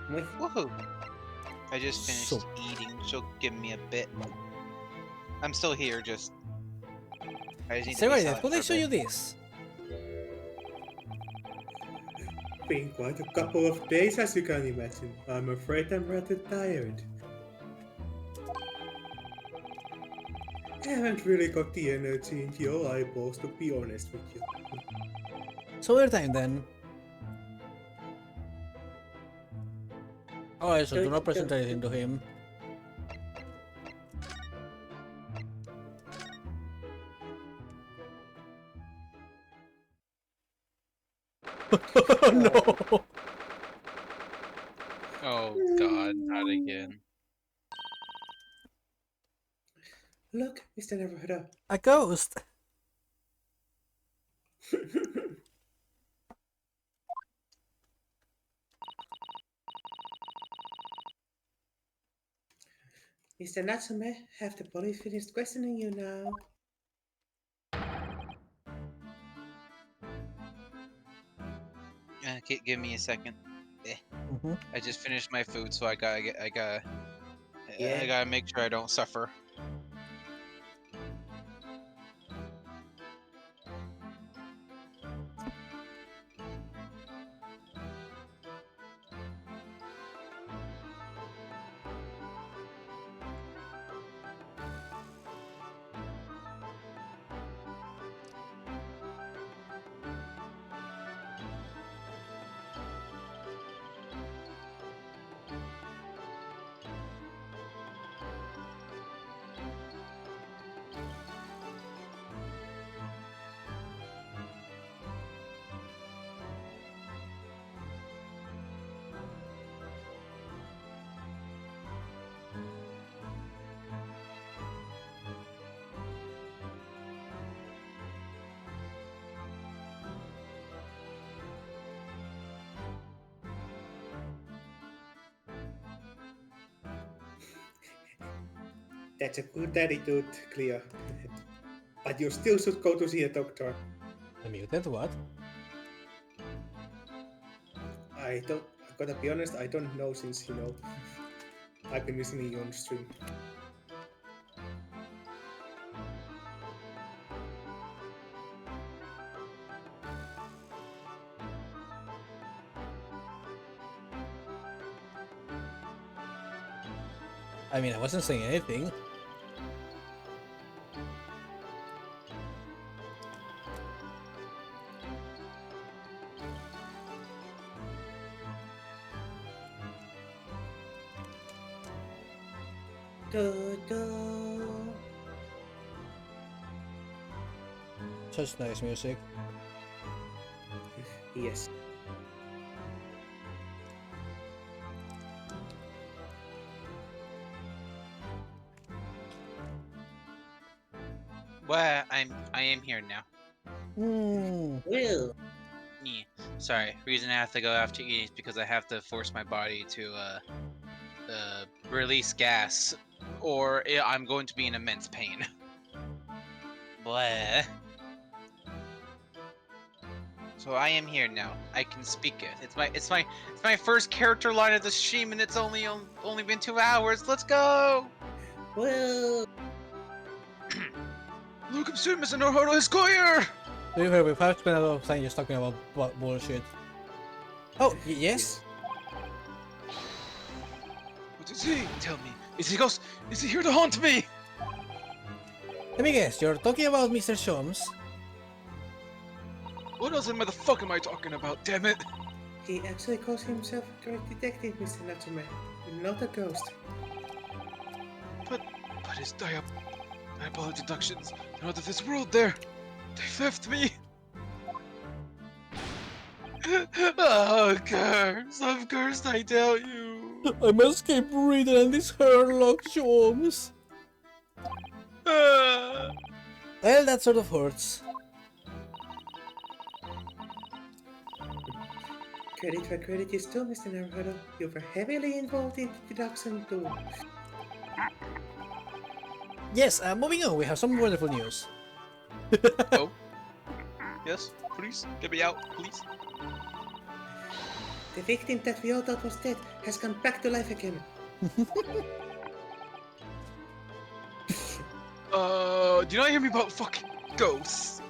Woohoo! I just finished So- eating, so give me a bit. I'm still here, just. I just need Sir to be Garden, silent could for I a show you bit. this? Been quite a couple of days, as you can imagine. I'm afraid I'm rather tired. Haven't really got the energy in your eyeballs, to be honest with you. So we're time then. Alright, so do not present anything to him. No! Oh god, not again. Look, Mr. Neverheader. A ghost! Mr. Natsume, have the police finished questioning you now? Give me a second. Mhm. I just finished my food, so I gotta Yeah. make sure I don't suffer. That's a good attitude, Cleo. But you still should go to see a doctor. A mutant, what? I gotta be honest, I don't know since, I've been listening on stream. I mean, I wasn't saying anything. Do, do. Such nice music. Yes. Well, I am here now. Hmm. Well, Yeah. Sorry. Reason I have to go after eating is because I have to force my body to release gas, or I'm going to be in immense pain. Blah. So I am here now. I can speak it. It's my first character line of the stream, and it's only been 2 hours. Let's go. well. Look, I'm soon, Mr. Norhodo is here. To be fair, we've spent a lot of time just talking about bullshit. Oh, yes? What is he? Tell me. Is he here to haunt me? Let me guess, you're talking about Mr. Shums? What else in the fuck am I talking about? Damn it! He actually calls himself a great detective, Mr. Natsume, not a ghost. But his diabolical deductions are out of this world. They left me. Oh, curse! Of course, I tell you. I must keep reading on this Herlock Shums. Ah. Well, that sort of hurts. Credit where credit is due, Mr. Naruto. You were heavily involved in the deduction too. Yes, moving on, we have some wonderful news. Oh. Yes, please get me out, please. The victim that we all thought was dead has come back to life again. Do you not hear me about fucking ghosts?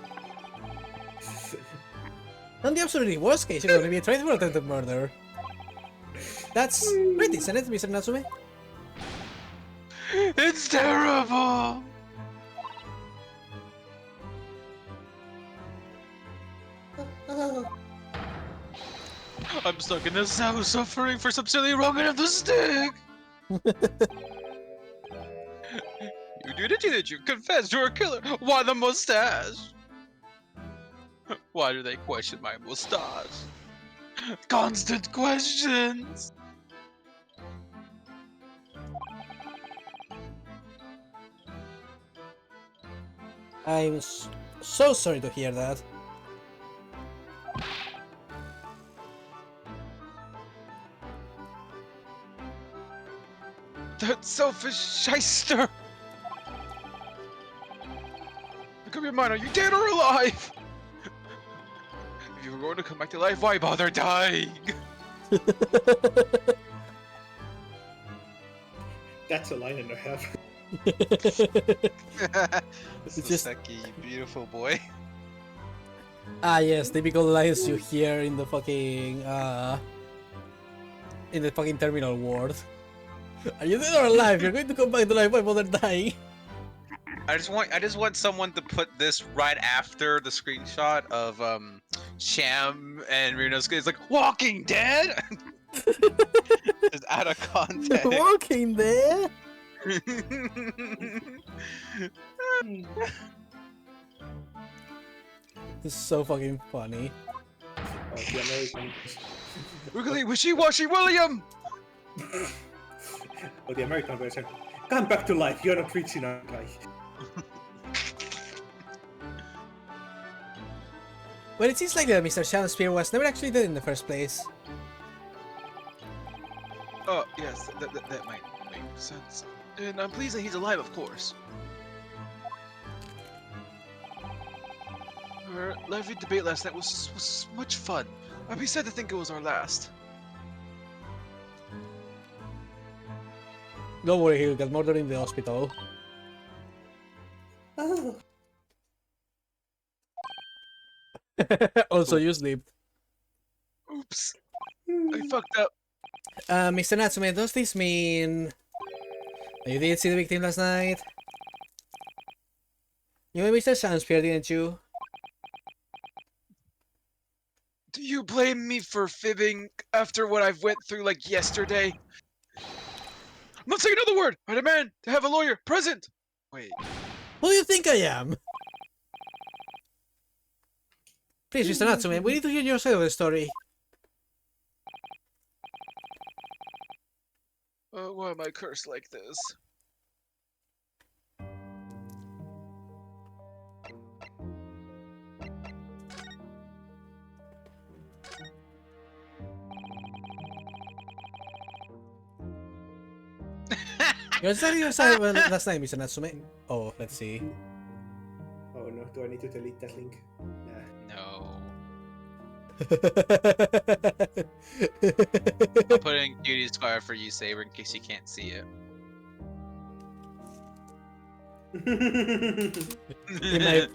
On the absolutely worst case, you're going to be tried for attempted murder. That's great, isn't it, Mr. Natsume? It's terrible. Oh, I'm stuck in this house suffering for something silly wrong end of the stick. You did it, didn't you? Confess you're a killer. Why the mustache? Why do they question my mustache? Constant questions. I'm so sorry to hear that. That selfish shyster. Make up your mind, are you dead or alive? If you were going to come back to life, why bother dying? that's a line and a half. It's just- Saseki, you beautiful boy. Ah yes, typical lines you hear in the fucking terminal ward. Are you dead or alive? You're going to come back to life, why bother dying? I just want someone to put this right after the screenshot of Sham and Reno's. It's like Walking Dead. Just out of context. Walking there? This is so fucking funny. Oh, the American. Wiggly Wishy-Washy William. Oh, the American version. Come back to life. You're not rich enough, guy. Well, it seems like that Mr. Shakespeare was never actually dead in the first place. Oh yes, that might make sense. And I'm pleased that he's alive, of course. Our lively debate last night was much fun. I'd be sad to think it was our last. Don't worry, he'll get murdered in the hospital. Oh, Also, you slept. Oops, I fucked up. Mr. Natsume, does this mean that you did see the victim last night? You and Mr. Shakespeare, didn't you? Do you blame me for fibbing after what I've went through like yesterday? I'm not saying another word! I demand to have a lawyer present! Wait. Who do you think I am? Please, Mr. Natsume, we need to hear your side of the story. Why am I cursed like this? Your side last night, Mr. Natsume. Oh, let's see. Oh no, do I need to delete that link? Nah. No. I'll put it in Cutie Squire for you, Saber, in case you can't see it.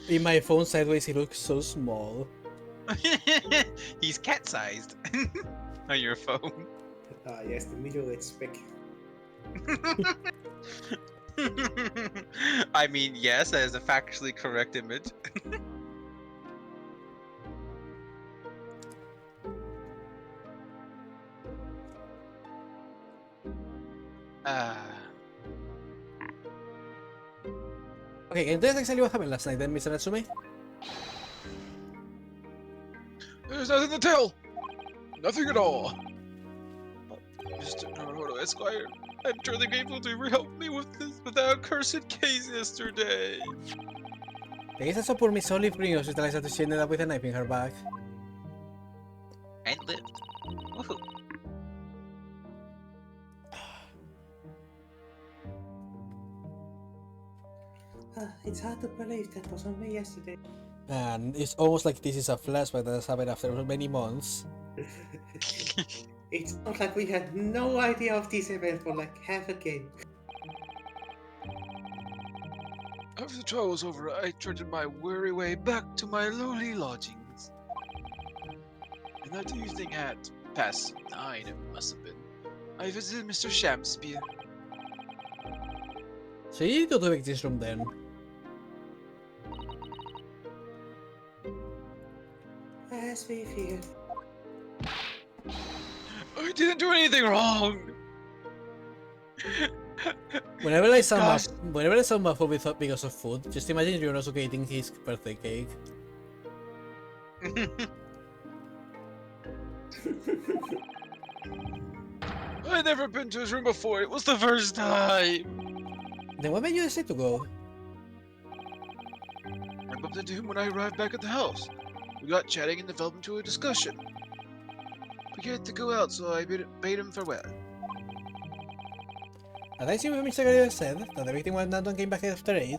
in my phone sideways, he looks so small. He's cat-sized on your phone. Ah, yes, the middle edge spec. I mean, yes, that is a factually correct image. Okay, can you tell us exactly what happened last night then, Mr. Natsume? There's nothing to tell! Nothing at all! Mr. Naruto Esquire, I'm truly grateful to help me with that accursed case yesterday. The case that poor Miss Olive Green hospitalized after she ended up with a knife in her back. And lived. Woohoo. It's hard to believe that was on me yesterday. And it's almost like this is a flashback that has happened after many months. It's not like we had no idea of this event for like half a game. After the trial was over, I trudged my weary way back to my lowly lodgings. And that evening at past 9, it must have been, I visited Mr. Shakespeare. So you did go to the victim's room then. As we feared. I didn't do anything wrong! Whenever I saw Gosh. Mafo with because of food, just imagine Ryunosuke eating his birthday cake. I'd never been to his room before, it was the first time! Then what made you decide to go? I bumped into him when I arrived back at the house. We got chatting and developed into a discussion. We had to go out, so I bade him farewell. As I see what Mr. Garrido said, that the victim went out and came back after 8.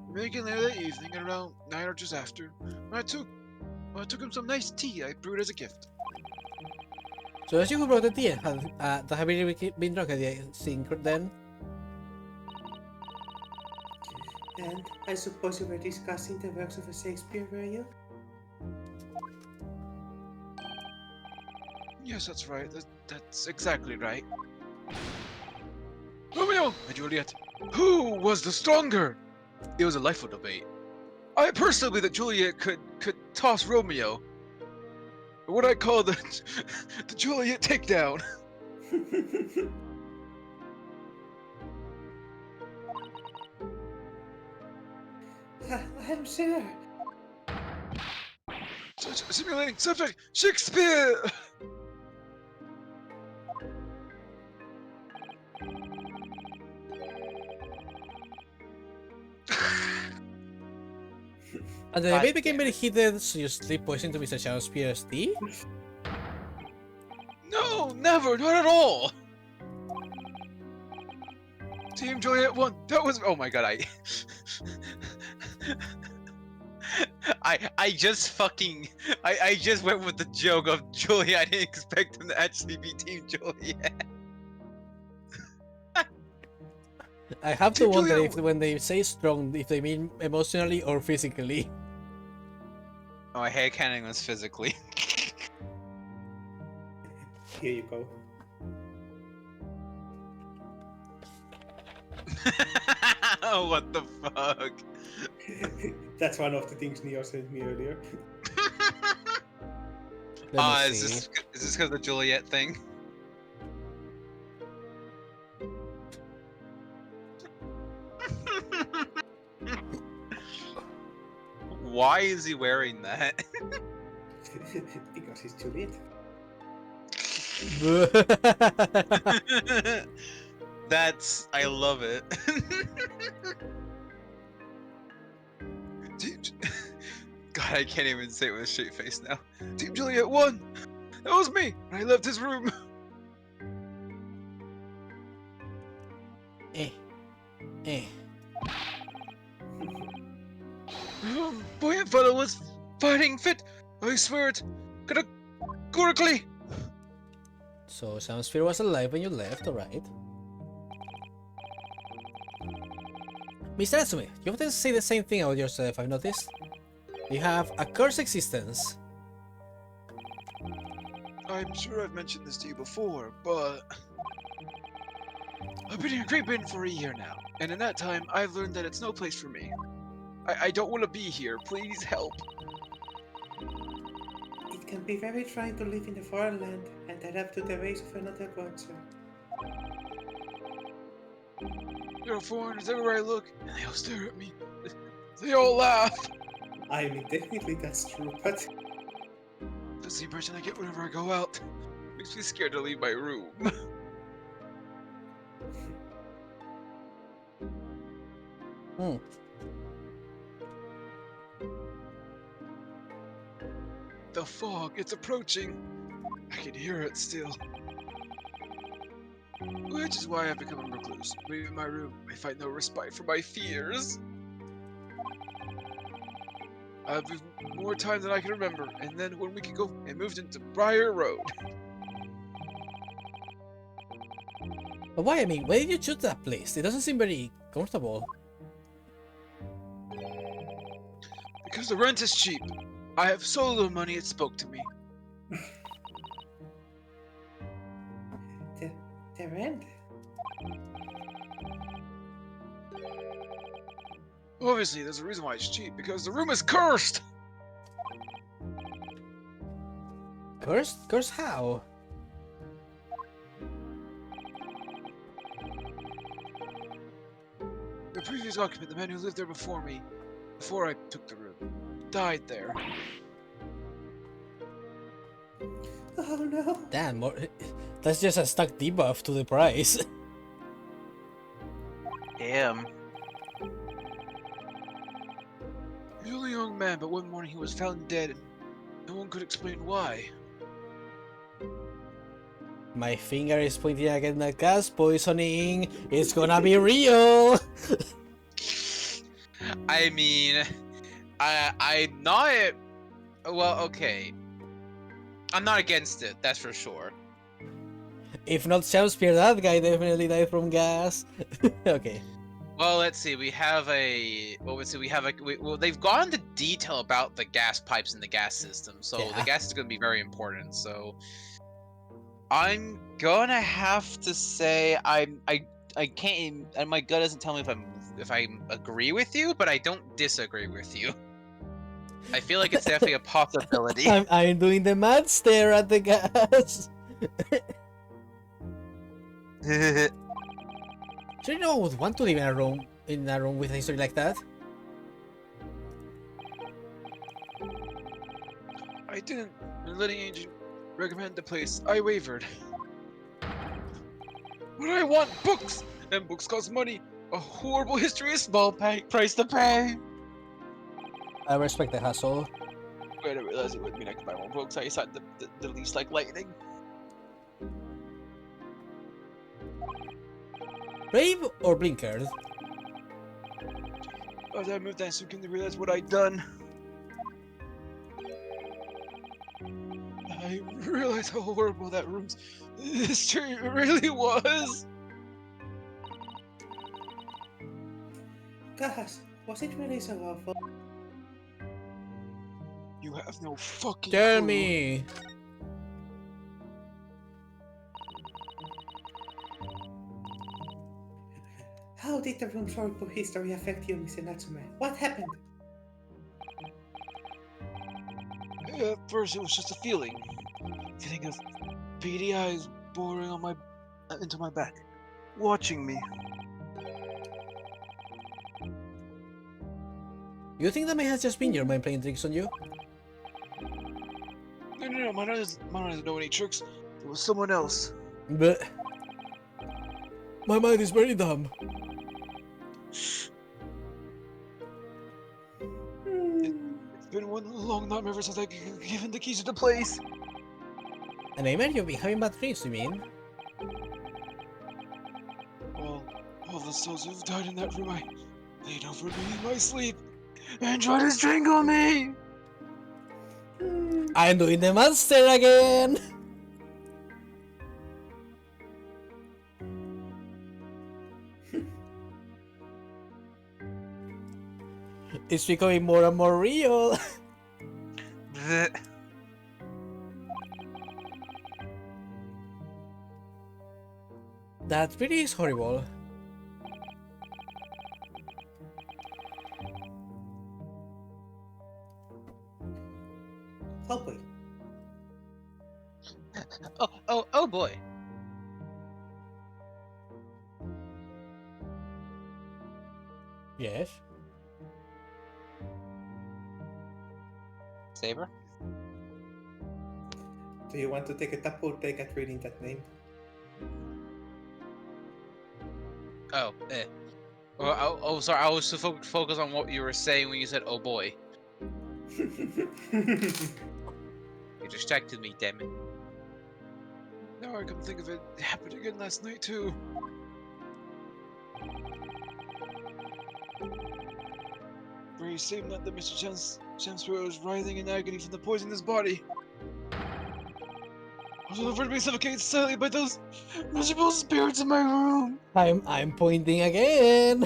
We met again later that evening at around 9 or just after. I took him some nice tea I brewed as a gift. So as you who brought the tea, have you been drunk at the sink then? And I suppose you were discussing the works of Shakespeare, were you? Yes, that's right. That's exactly right. Romeo and Juliet. Who was the stronger? It was a lifelong debate. I personally believe that Juliet could toss Romeo. What I call the the Juliet takedown. I'm sure. Simulating subject Shakespeare. And the God debate became damn very it. heated, so you slip poison to Mr. Shakespeare's tea? No, never, not at all. Team Juliet won. That was. Oh my god, I just fucking I just went with the joke of Juliet. I didn't expect him to actually be Team Juliet. I have to Team wonder Juliet if when they say strong, if they mean emotionally or physically. Oh, my headcanon was physically. Here you go. Oh, what the fuck? That's one of the things Neo sent me earlier. Let me Is see. this because of the Juliet thing? Why is he wearing that? Because he's Juliet. I love it. God, I can't even say it with a straight face now. Team Juliet won! That was me! I left his room! eh. Eh. Boy and fellow was fighting fit! I swear it! Categorically! So Shamsphere was alive when you left, alright. Mr. Natsume, you often say the same thing about yourself, I've noticed. You have a cursed existence. I'm sure I've mentioned this to you before, but I've been here Great Britain for a year now, and in that time, I've learned that it's no place for me. I don't want to be here. Please help. It can be very trying to live in a foreign land and adapt to the ways of another culture. There are foreigners everywhere I look, and they all stare at me. They all laugh. I mean, technically that's true, but That's the impression I get whenever I go out. Makes me scared to leave my room. Hmm. The fog, it's approaching. I can hear it still. Which is why I've become a recluse. Maybe in my room, I find no respite for my fears. I've lived more time than I can remember, and then 1 week ago, I moved into Briar Road. But why? I mean, why did you choose that place? It doesn't seem very comfortable. Because the rent is cheap. I have so little money it spoke to me. the rent. Obviously, there's a reason why it's cheap, because the room is cursed! Cursed? Cursed how? The previous occupant, the man who lived there before me, before I took the room, died there. Oh no. Damn, that's just a stuck debuff to the price. Damn. He was only a young man, but one morning he was found dead, and no one could explain why. My finger is pointing again at gas poisoning. It's gonna be real. I mean, I'm not. Well, okay. I'm not against it. That's for sure. If not Shakespeare, that guy definitely died from gas. Okay. Well, let's see. We have a. Well, let's see. We have a. Well, they've gone into detail about the gas pipes in the gas system, so Yeah. the gas is going to be very important. So, I'm gonna have to say I can't. And my gut doesn't tell me if I agree with you, but I don't disagree with you. I feel like it's definitely a possibility. I'm doing the mad stare at the gas. So you know I would want to live in a room with a history like that. I didn't. When letting Agent recommend the place, I wavered. But I want books! And books cost money. A horrible history is small price to pay. I respect the hustle. When I realized it would mean I could buy more books, I signed the lease like lightning. Brave or blinkered? As I moved, I soon came to realize what I'd done. I realized how horrible that room's history really was. Gosh, was it really so awful? You have no fucking Tell clue. me. How did the room's horrible history affect you, Mr. Natsume? What happened? At first, it was just a feeling of beady eyes boring on my into my back, watching me. You think that may have just been your mind playing tricks on you? No, mine doesn't know any tricks. It was someone else. But my mind is very dumb. It's been one long nightmare ever since I given the keys to the place. A nightmare? You've been having bad dreams, you mean? All the souls who've died in that room, I laid over me in my sleep and tried to strangle me. I'm doing the monster again! It's becoming more and more real. That really is horrible. Oh boy. Oh boy. Yes. Saber? Do you want to take a double take at reading that name? Oh, Well, sorry. I was so focused on what you were saying when you said, "Oh boy." You distracted me, damn it. Now I come think of it, it happened again last night too. Very same night that Mr. Chancellor was writhing in agony from the poison in his body. I was on the verge of being suffocated silently by those miserable spirits in my room. I'm pointing again.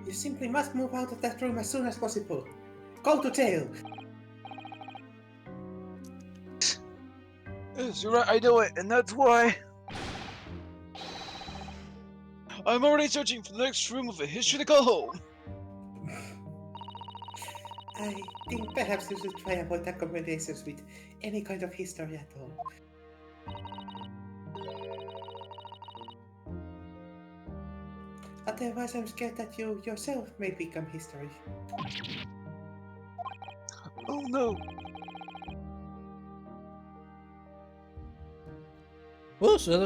You simply must move out of that room as soon as possible. Go to jail. Yes, you're right, I know it, and that's why. I'm already searching for the next room of a history to call home. I think perhaps you should try avoid accommodations with any kind of history at all. Otherwise, I'm scared that you yourself may become history. Oh no. Oh, so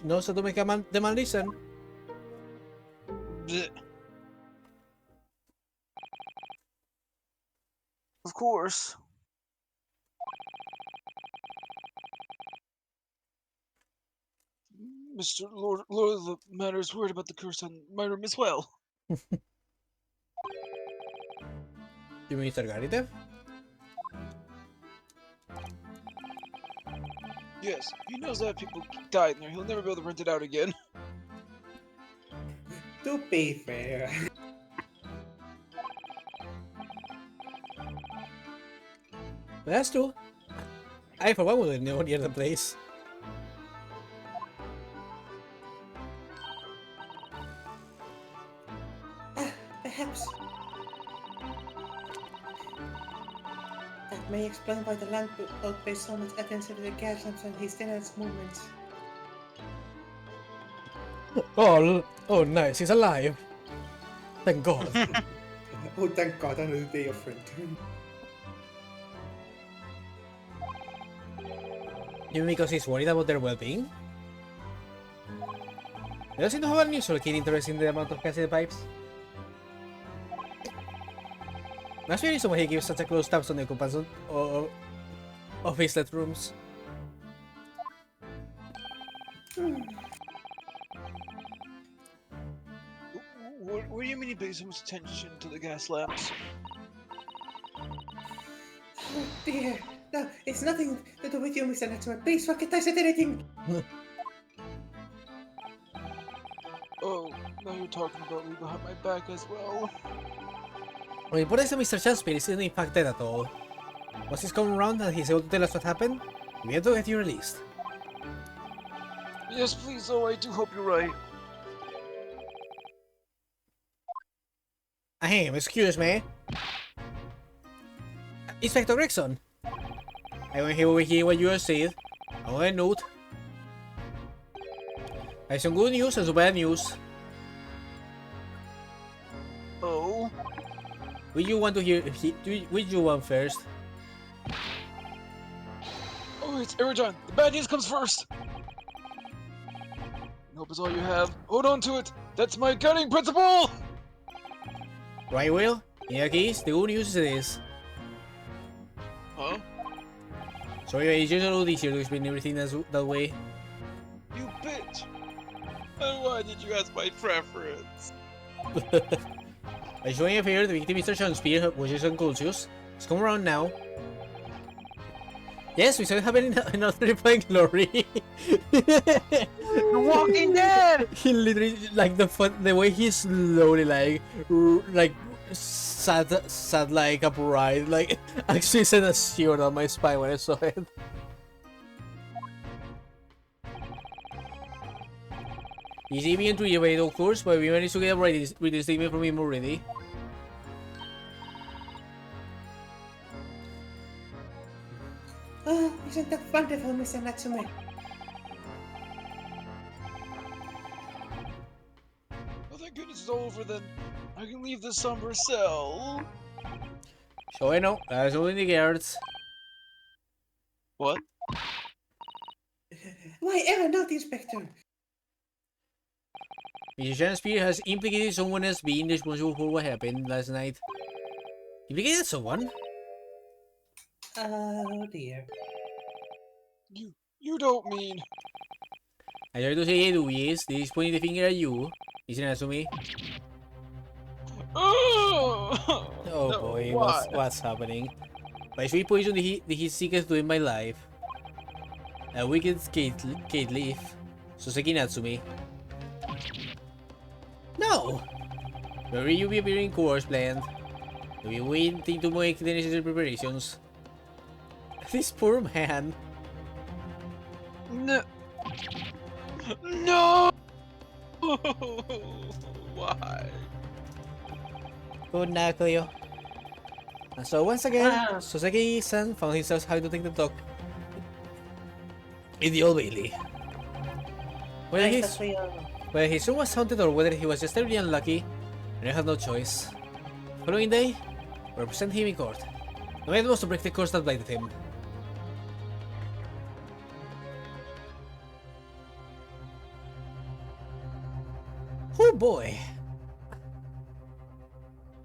no se tome que the man listen. Blech. Of course. Mr. Lord of the Manor is worried about the curse on my room as well. You mean Mr. Garitev? Yes, he knows that people died in there. He'll never be able to rent it out again. To be fair. That's true. I for one wouldn't know near the place. Perhaps. That may explain why the landlord pays so much attention to the garrisons and his tenants' movements. Oh, nice. He's alive. Thank God. Oh, thank God, another day of friend. You mean because he's worried about their well-being? They don't seem to have an unusual keen interest in the amount of gas in the pipes. Must be a reason why he gives such a close tabs on the occupants of his let rooms. What do you mean he pays so much attention to the gas lamps? Oh dear. No, it's nothing to do with you, Mr. Natsume. Please forget I said anything. Oh, now you're talking about me behind my back as well. What important is that Mr. Shakespeare isn't in fact dead at all. Once he's come around and he's able to tell us what happened, we have to get you released. Yes, please, oh, I do hope you're right. Ahem, excuse me. Inspector Gregson. I want to hear what you said. I want a note. I have some good news and some bad news. Oh. Which you want to hear? Which you want first? Oh, it's Erijon. The bad news comes first. Hope is all you have. Hold on to it. That's my guiding principle. Right, Will? In that case, the good news is this. Huh? Sorry, it's just a little easier to explain everything that way. You bitch. And why did you ask my preference? By showing a favor, the victim Mr. Shakespeare, which is unconscious, has come around now. Yes, we saw it happen in our Replying Glory. The Walking Dead. He literally, like the way he slowly like sat like upright, like actually sent a shiver down my spine when I saw it. He's aiming into the evade, of course, but we managed to get a written statement from him already. Oh, isn't that wonderful, Mr. Natsume? Oh, thank goodness it's over then. I can leave this somber cell. So I know, that's all in the guards. What? Why ever not, Inspector? Mr. Shakespeare has implicated someone as being responsible for what happened last night. Implicated someone? Oh dear. You don't mean. I tried to say dubious, this is pointing the finger at you. Isn't that to me? Oh, Oh no, boy, why? what's happening? By sweet poison did he seek us to end my life. A wicked Kate Leaf. Soseki Natsumi. No! Where will you be appearing in course planned? Do you waiting to make the necessary preparations? This poor man. No. No. Why? Good night, Cleo. And so once again, Ah. Soseki-san found himself having to take the talk in the Old Bailey. Whether his son was haunted or whether he was just terribly unlucky, I had no choice. Following day, we represent him in court. I made the most to break the curse that blinded him. Oh boy!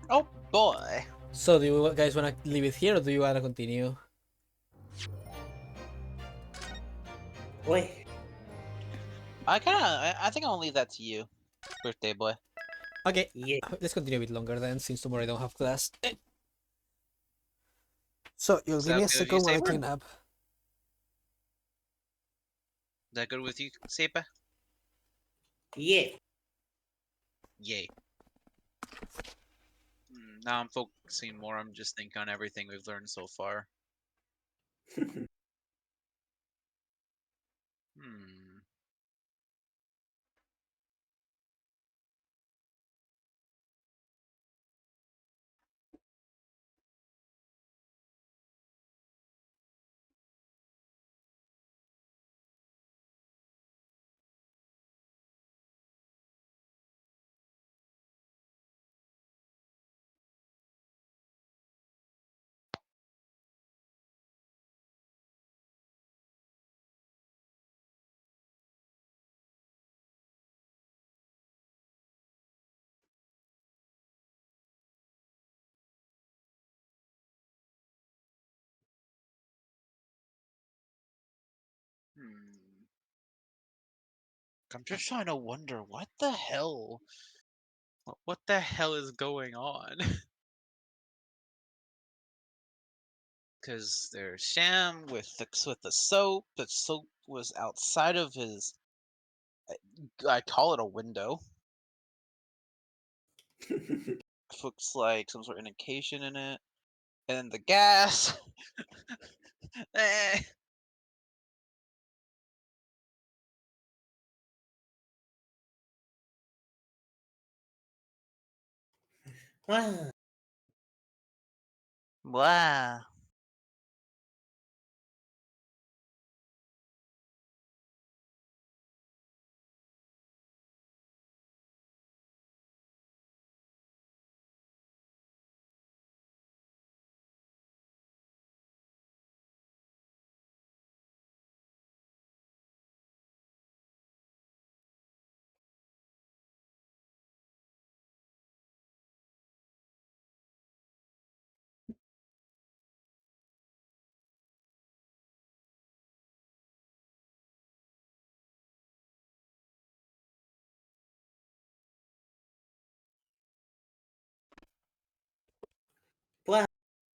Oh boy. So do you guys wanna leave it here or do you wanna continue? Boy. I think I'll leave that to you, birthday boy. Okay, Yeah. let's continue a bit longer then, since tomorrow I don't have class. So, you'll Is give that me a good with you, second while I Saber? clean up. Is that good with you, Sepa? Yeah. Yay. Now I'm focusing more. I'm just thinking on everything we've learned so far. Hmm. Hmm. I'm just trying to wonder what the hell. What the hell is going on? Because there's Sham with the soap. The soap was outside of his. I call it a window. Looks like some sort of indication in it. And then the gas. Eh. Wow. Wow.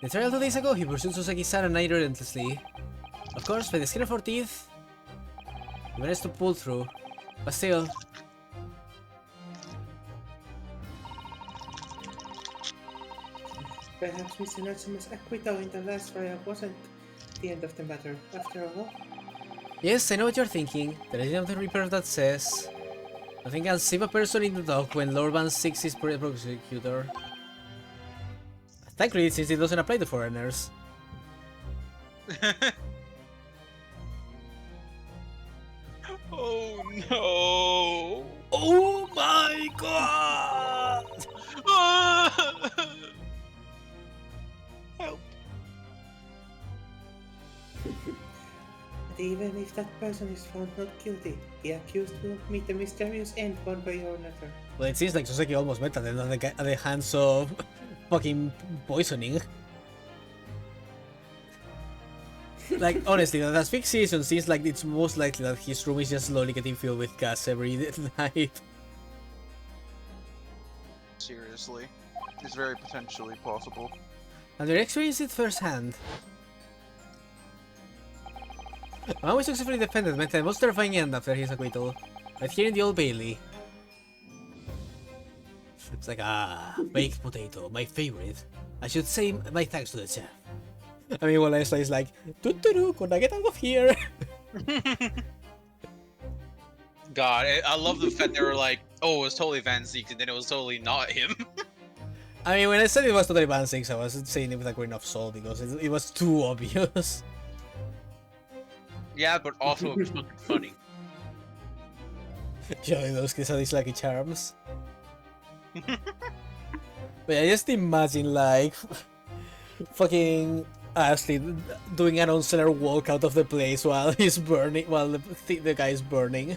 The trial 2 days ago, he pursued Susaki-san and I relentlessly. Of course, by the skin of our teeth, he managed to pull through, but still. Perhaps Mr. Natsuma's acquittal in the last trial wasn't the end of the matter, after all. Yes, I know what you're thinking. The legend of the Reaper that says nothing can save a person in the dock when Lord Van Six is prosecutor. Thankfully, since it doesn't apply to foreigners. Oh no! Oh my god! Help! But even if that person is found not guilty, the accused will meet a mysterious end one way or another. Well, it seems like Soseki almost met at the hands of fucking poisoning. Like, honestly, that asphyxiation seems like it's most likely that his room is just slowly getting filled with gas every night. Seriously, it's very potentially possible. And they experienced it firsthand. A man we successfully defended met a most terrifying end after his acquittal, right here in the Old Bailey. It's like, baked potato, my favorite. I should say my thanks to the chef. I mean, well, Leslie is like, doo-doo-doo, could I get out of here? God, I love the fact they were like, oh, it was totally Van Zeke, and then it was totally not him. I mean, when I said it was totally Van Six, I was saying it with a grain of salt because it was too obvious. Yeah, but also it was fucking funny. Showing those kids are these lucky charms. But yeah, just imagine like fucking Ashley doing an on-cellar walk out of the place while he's burning, while the guy is burning.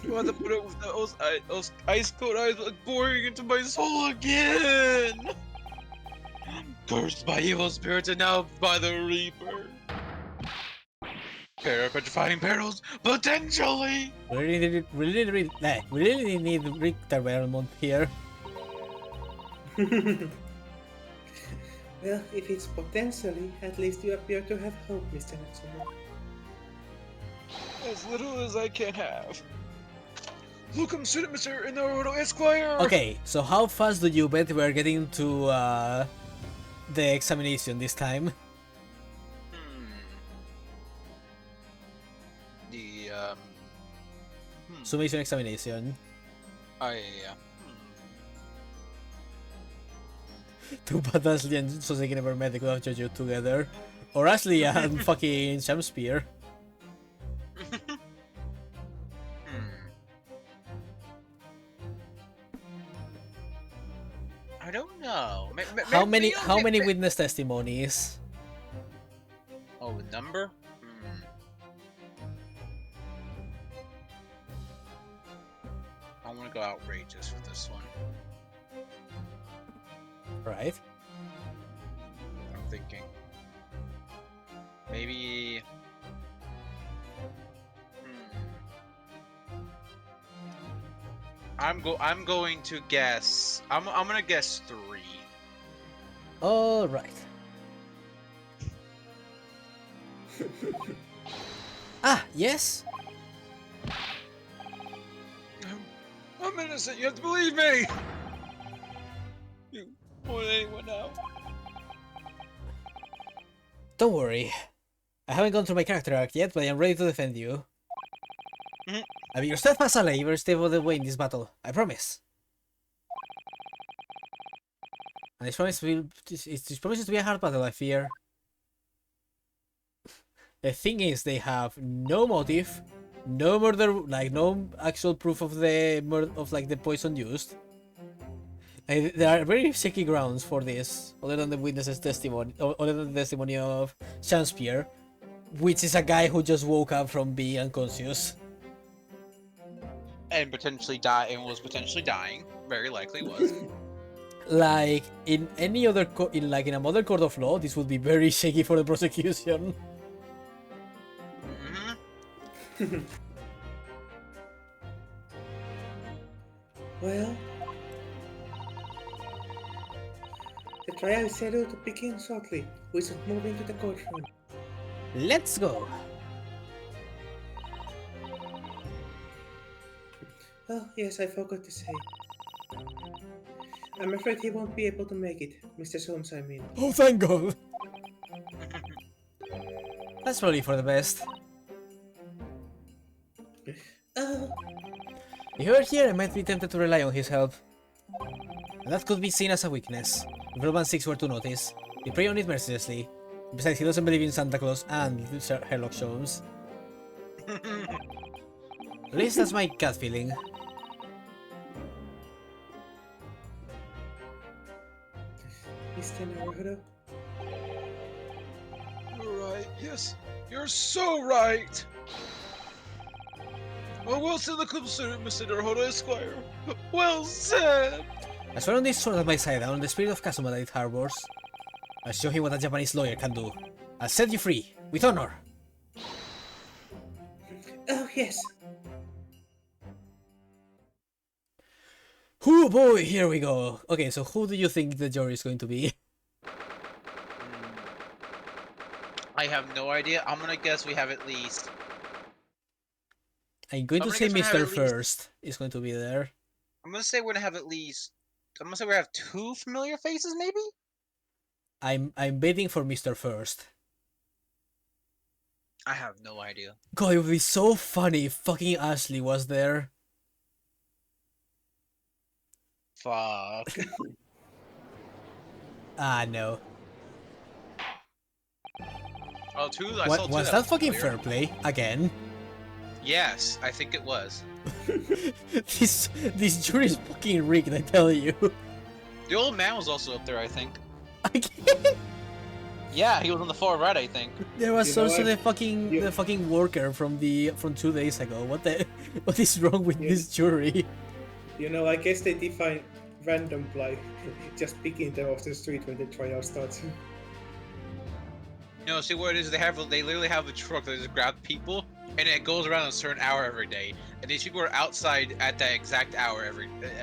You want to put it with those ice cold eyes boring into my soul again! Cursed by evil spirits and now by the Reaper. Petrifying perils, potentially! We really need Richter Belmont here. Well, if it's potentially, at least you appear to have hope, Mr. Natsuma. As little as I can have. Welcome, student Mr. Inaruto Esquire! Okay, so how fast do you bet we're getting to the examination this time? The, Summation examination. Too bad Ashley and Soseki never met, they could have judged you together. Or Ashley and fucking Shamspear. I don't know. How many witness testimonies? Oh, the number? I want to go outrageous for this one. Right. I'm thinking. Maybe. I'm going to guess. I'm gonna guess 3. All right. Yes. I'm innocent, you have to believe me! You more than anyone now. Don't worry. I haven't gone through my character arc yet, but I am ready to defend you. I'll be your steadfast ally every step of the way in this battle. I promise. And this promises to be a hard battle, I fear. The thing is, they have no motive, no murder, like no actual proof of the the poison used. There are very shaky grounds for this, other than the witness's testimony, other than the testimony of Shamspear, which is a guy who just woke up from being unconscious. And potentially was potentially dying. Very likely was. Like in any other in a modern court of law, this would be very shaky for the prosecution. Mhm. Well, the trial is scheduled to begin shortly. We should move into the courtroom. Let's go. Oh, yes, I forgot to say. I'm afraid he won't be able to make it, Mr. Soames, I mean. Oh, thank God. That's probably for the best. Oh, If you were here, I might be tempted to rely on his help. And that could be seen as a weakness. If Roman 6 were to notice, they prey on it mercilessly. Besides, he doesn't believe in Santa Claus and Sherlock Holmes. At least that's my gut feeling. Mr. Naruto. You're right. Yes, you're so right. Oh, well said, Mr. Naruto Esquire. Well said. I swear on this sword at my side and on the spirit of Kazuma that it harbors. I'll show him what a Japanese lawyer can do. I'll set you free, with honor. Oh, yes. Oh boy, here we go. Okay, so who do you think the jury is going to be? I have no idea. I'm gonna guess we have at least. I'm going I'm to gonna say guess we're gonna have Mr. at least- First is going to be there. I'm gonna say we're gonna have at least. I'm gonna say we have 2 familiar faces, maybe. I'm betting for Mr. First. I have no idea. God, it would be so funny if fucking Ashley was there. Fuck. Ah, no. Oh, 2. I saw 2. Was that fucking familiar. fair play? Again? Yes, I think it was. This jury is fucking rigged, I tell you. The old man was also up there, I think. Again? Yeah, he was on the far right, I think. There was You know, also I- the fucking worker from 2 days ago. What is wrong with Yeah. this jury? You know, I guess they define random by just picking them off the street when the trial starts. No, see what it is? They literally have a truck that just grabs people, and it goes around a certain hour every day. And these people are outside at that exact hour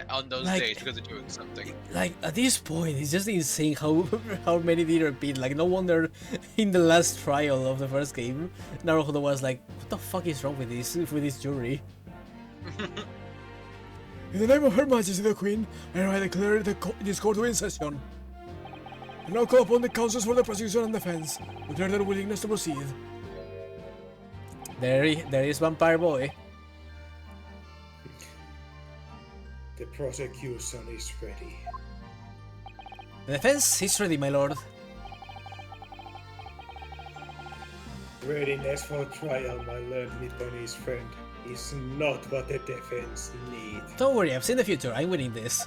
on those Like- days because they're doing something. Like, at this point, it's just insane how many did repeat. Like, no wonder in the last trial of the first game, Naruto was like, what the fuck is wrong with this jury? In the name of Her Majesty the Queen, I hereby declare this court in session. I now call upon the counsels for the prosecution and defense to declare their willingness to proceed. There is Vampire Boy. The prosecution is ready. The defense is ready, my lord. Readiness for trial, my learned Nipponese friend, is not what the defense need. Don't worry, I've seen the future. I'm winning this.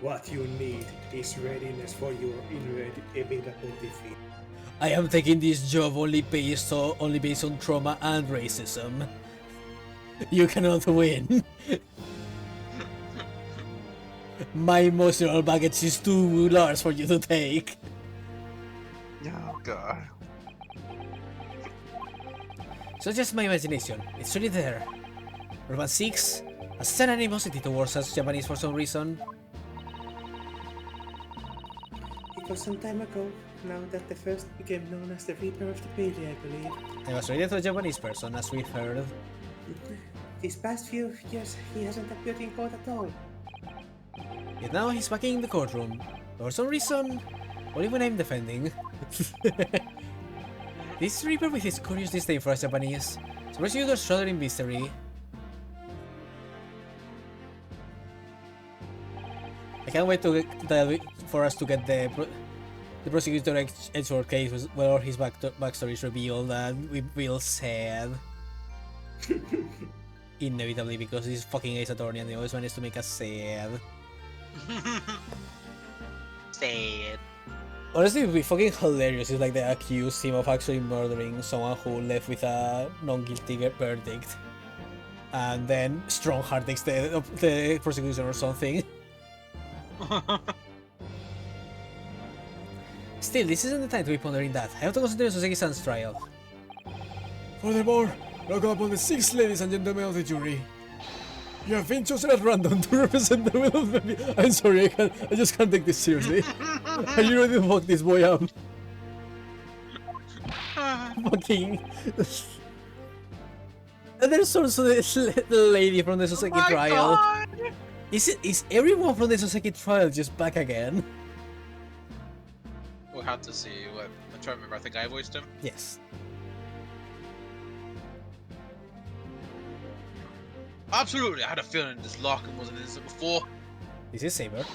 What you need is readiness for your inevitable defeat. I am taking this job only based on trauma and racism. You cannot win. My emotional baggage is too large for you to take. Oh god. So just my imagination. It's really there. Roman 6 has an animosity towards us Japanese for some reason. It was some time ago, now that the first became known as the Reaper of the Pili, I believe. I was rated to a Japanese person, as we've heard. These past few years, he hasn't appeared in court at all. Yet now he's back in the courtroom. For some reason, only when I'm defending. This Reaper with his curious disdain for us Japanese. So prosecutors shrouded in mystery. I can't wait for us to get the prosecutor Edgeworth case where his backstory is revealed and we feel sad. Inevitably, because he's fucking ace attorney and he always managed to make us sad. Sad. Honestly, it would be fucking hilarious if like they accused him of actually murdering someone who left with a non-guilty verdict, and then Strongheart takes the prosecution or something. Still, this isn't the time to be pondering that. I have to concentrate on Soseki-san's trial. Furthermore, welcome upon the 6 ladies and gentlemen of the jury. You have been chosen at random to represent the will of the... I'm sorry, I just can't take this seriously. Are you ready to fuck this boy up? Fucking... And there's also the lady from the Soseki trial. God! Is everyone from the Soseki trial just back again? We'll have to see. What? I'm trying to remember. I think I voiced him. Yes. Absolutely. I had a feeling this Lockham wasn't in this before. This is Saber.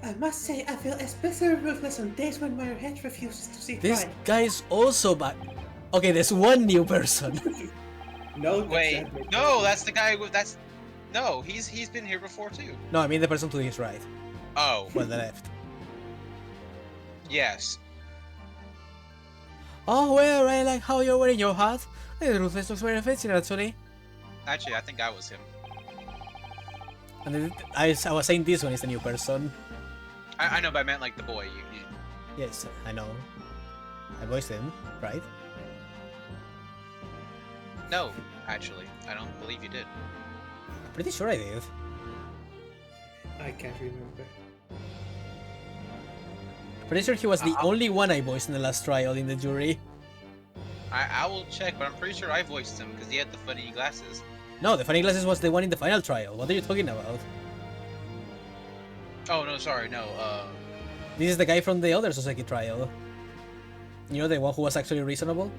I must say, I feel especially ruthless on days when my head refuses to see This pride. guy is also back. Okay, there's one new person. No, that's Wait. not No, that's the guy with that's. No, he's been here before too. No, I mean the person to his right. Oh. Well, the left. Yes. Oh, well, I like how you're wearing your hat. The ruthless looks very fancy, actually. Actually, I think I was him. And then I was saying this one is the new person. I know, but I meant like the boy. You... Yes, I know. I voiced him, right? No, actually, I don't believe you did. Pretty sure I did. I can't remember. Pretty sure he was the only one I voiced in the last trial in the jury. I will check, but I'm pretty sure I voiced him because he had the funny glasses. No, the funny glasses was the one in the final trial. What are you talking about? Oh no, sorry, no. This is the guy from the other Soseki trial. You know, the one who was actually reasonable?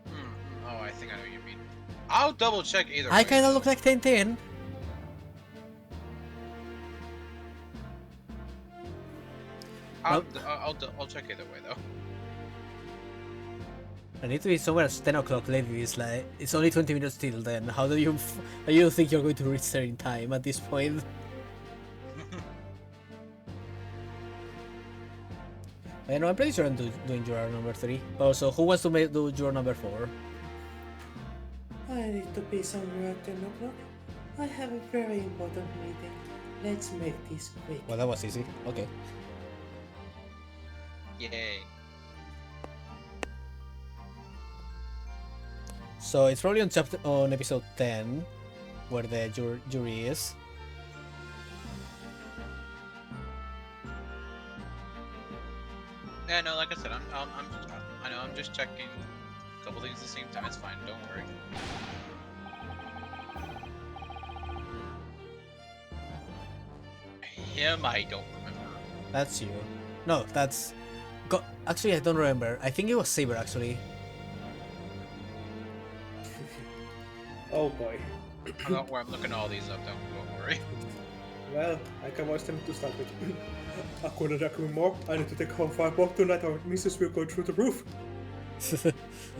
Oh, I think I know what you mean. I'll double check either. I way, kinda though. look like Tintin. I'll check either way though. I need to be somewhere at 10 o'clock lately. It's like, it's only 20 minutes till then. How do you think you're going to reach there in time at this point? I know, I'm pretty sure I'm doing juror number 3. Also, who wants to do juror number 4? I need to be somewhere at 10 o'clock. I have a very important meeting. Let's make this quick. Well, that was easy. Okay. Yay. So it's probably on episode 10 where the jury is. Yeah, no, like I said, I know I'm just checking a couple things at the same time. It's fine. Don't worry. Him, I don't remember. That's you. No, that's... Actually, I don't remember. I think it was Saber, actually. Oh boy. I'm looking all these up. Don't worry. Well, I can watch them to start with. I couldn't agree more. I need to take home 5 more tonight or Mrs. will go through the roof.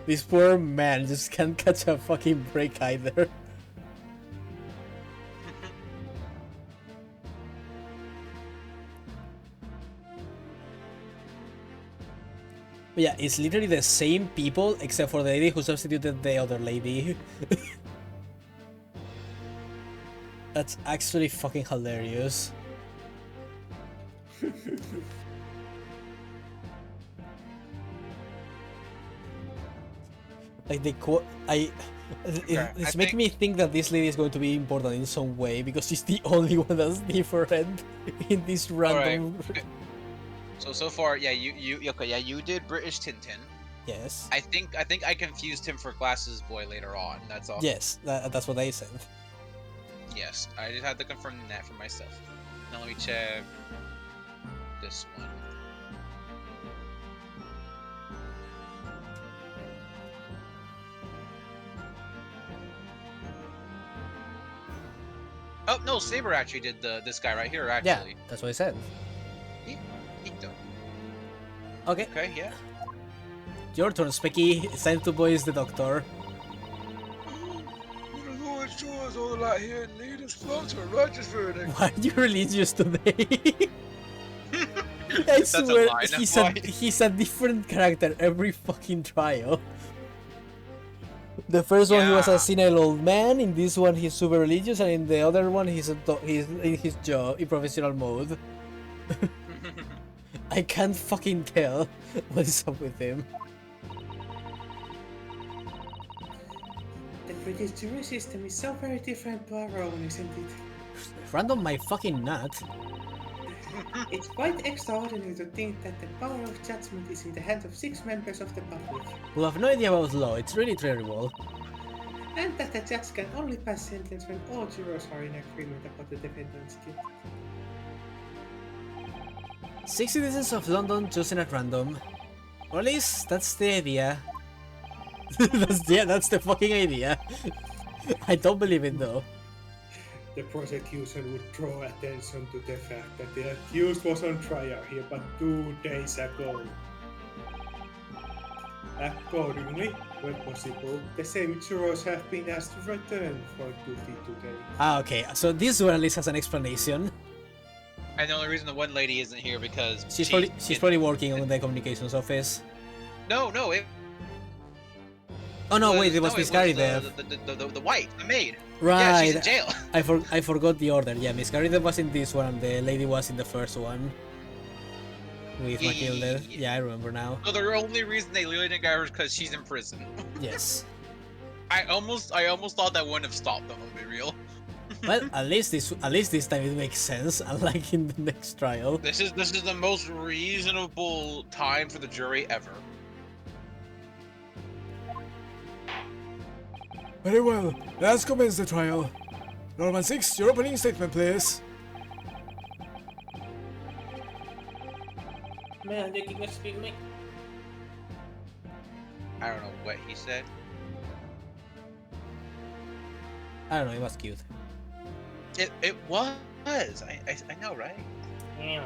This poor man just can't catch a fucking break either. But yeah, it's literally the same people except for the lady who substituted the other lady. That's actually fucking hilarious. Like it's making me think that this lady is going to be important in some way because she's the only one that's different in this random. Okay. So far, yeah, you did British Tintin. Yes. I think I confused him for Glasses Boy later on. That's all. Yes, that's what I said. Yes, I just had to confirm that for myself. Now let me check this one. Oh no, Saber actually did this guy right here. Actually, Yeah, that's what I said. Ito. Okay, Okay, yeah. your turn, Specky. It's time to voice the doctor. The Lord shows all pull the light here and lead us flow to a righteous verdict. Why are you religious today? I That's a swear, line. he's a different character every fucking trial. The first one he was a Yeah. senile old man. In this one he's super religious, and in the other one he's in his job in professional mode. I can't fucking tell what is up with him. The British jury system is so very different to our own, isn't it? Random my fucking nut. It's quite extraordinary to think that the power of judgment is in the hands of 6 members of the public, Who have no idea about law. It's really terrible. and that the judge can only pass sentence when all jurors are in agreement about the defendant's guilt. 6 citizens of London chosen at random. Or at least that's the idea. That's the fucking idea. I don't believe it though. The prosecution would draw attention to the fact that the accused was on trial here but 2 days ago. Accordingly, when possible, the same jurors have been asked to return for duty today. Ah, okay. So this one at least has an explanation. And the only reason the one lady isn't here because She's probably working on the communications office. No, it Oh no, wait, it was Miss Carrie there. The wife, the maid. Right. Yeah, she's in jail. I forgot the order. Yeah, Miss Carrie was in this one, and the lady was in the first one. With Matilda. Yeah, I remember now. So the only reason they really didn't get her is because she's in prison. Yes. I almost thought that wouldn't have stopped them. To be real. Well, at least this time it makes sense, unlike in the next trial. This is the most reasonable time for the jury ever. Very well, let's commence the trial. Norman 6, your opening statement, please. May I take it, speak me? I don't know what he said. I don't know, it was cute. It was. I know, right? Yeah.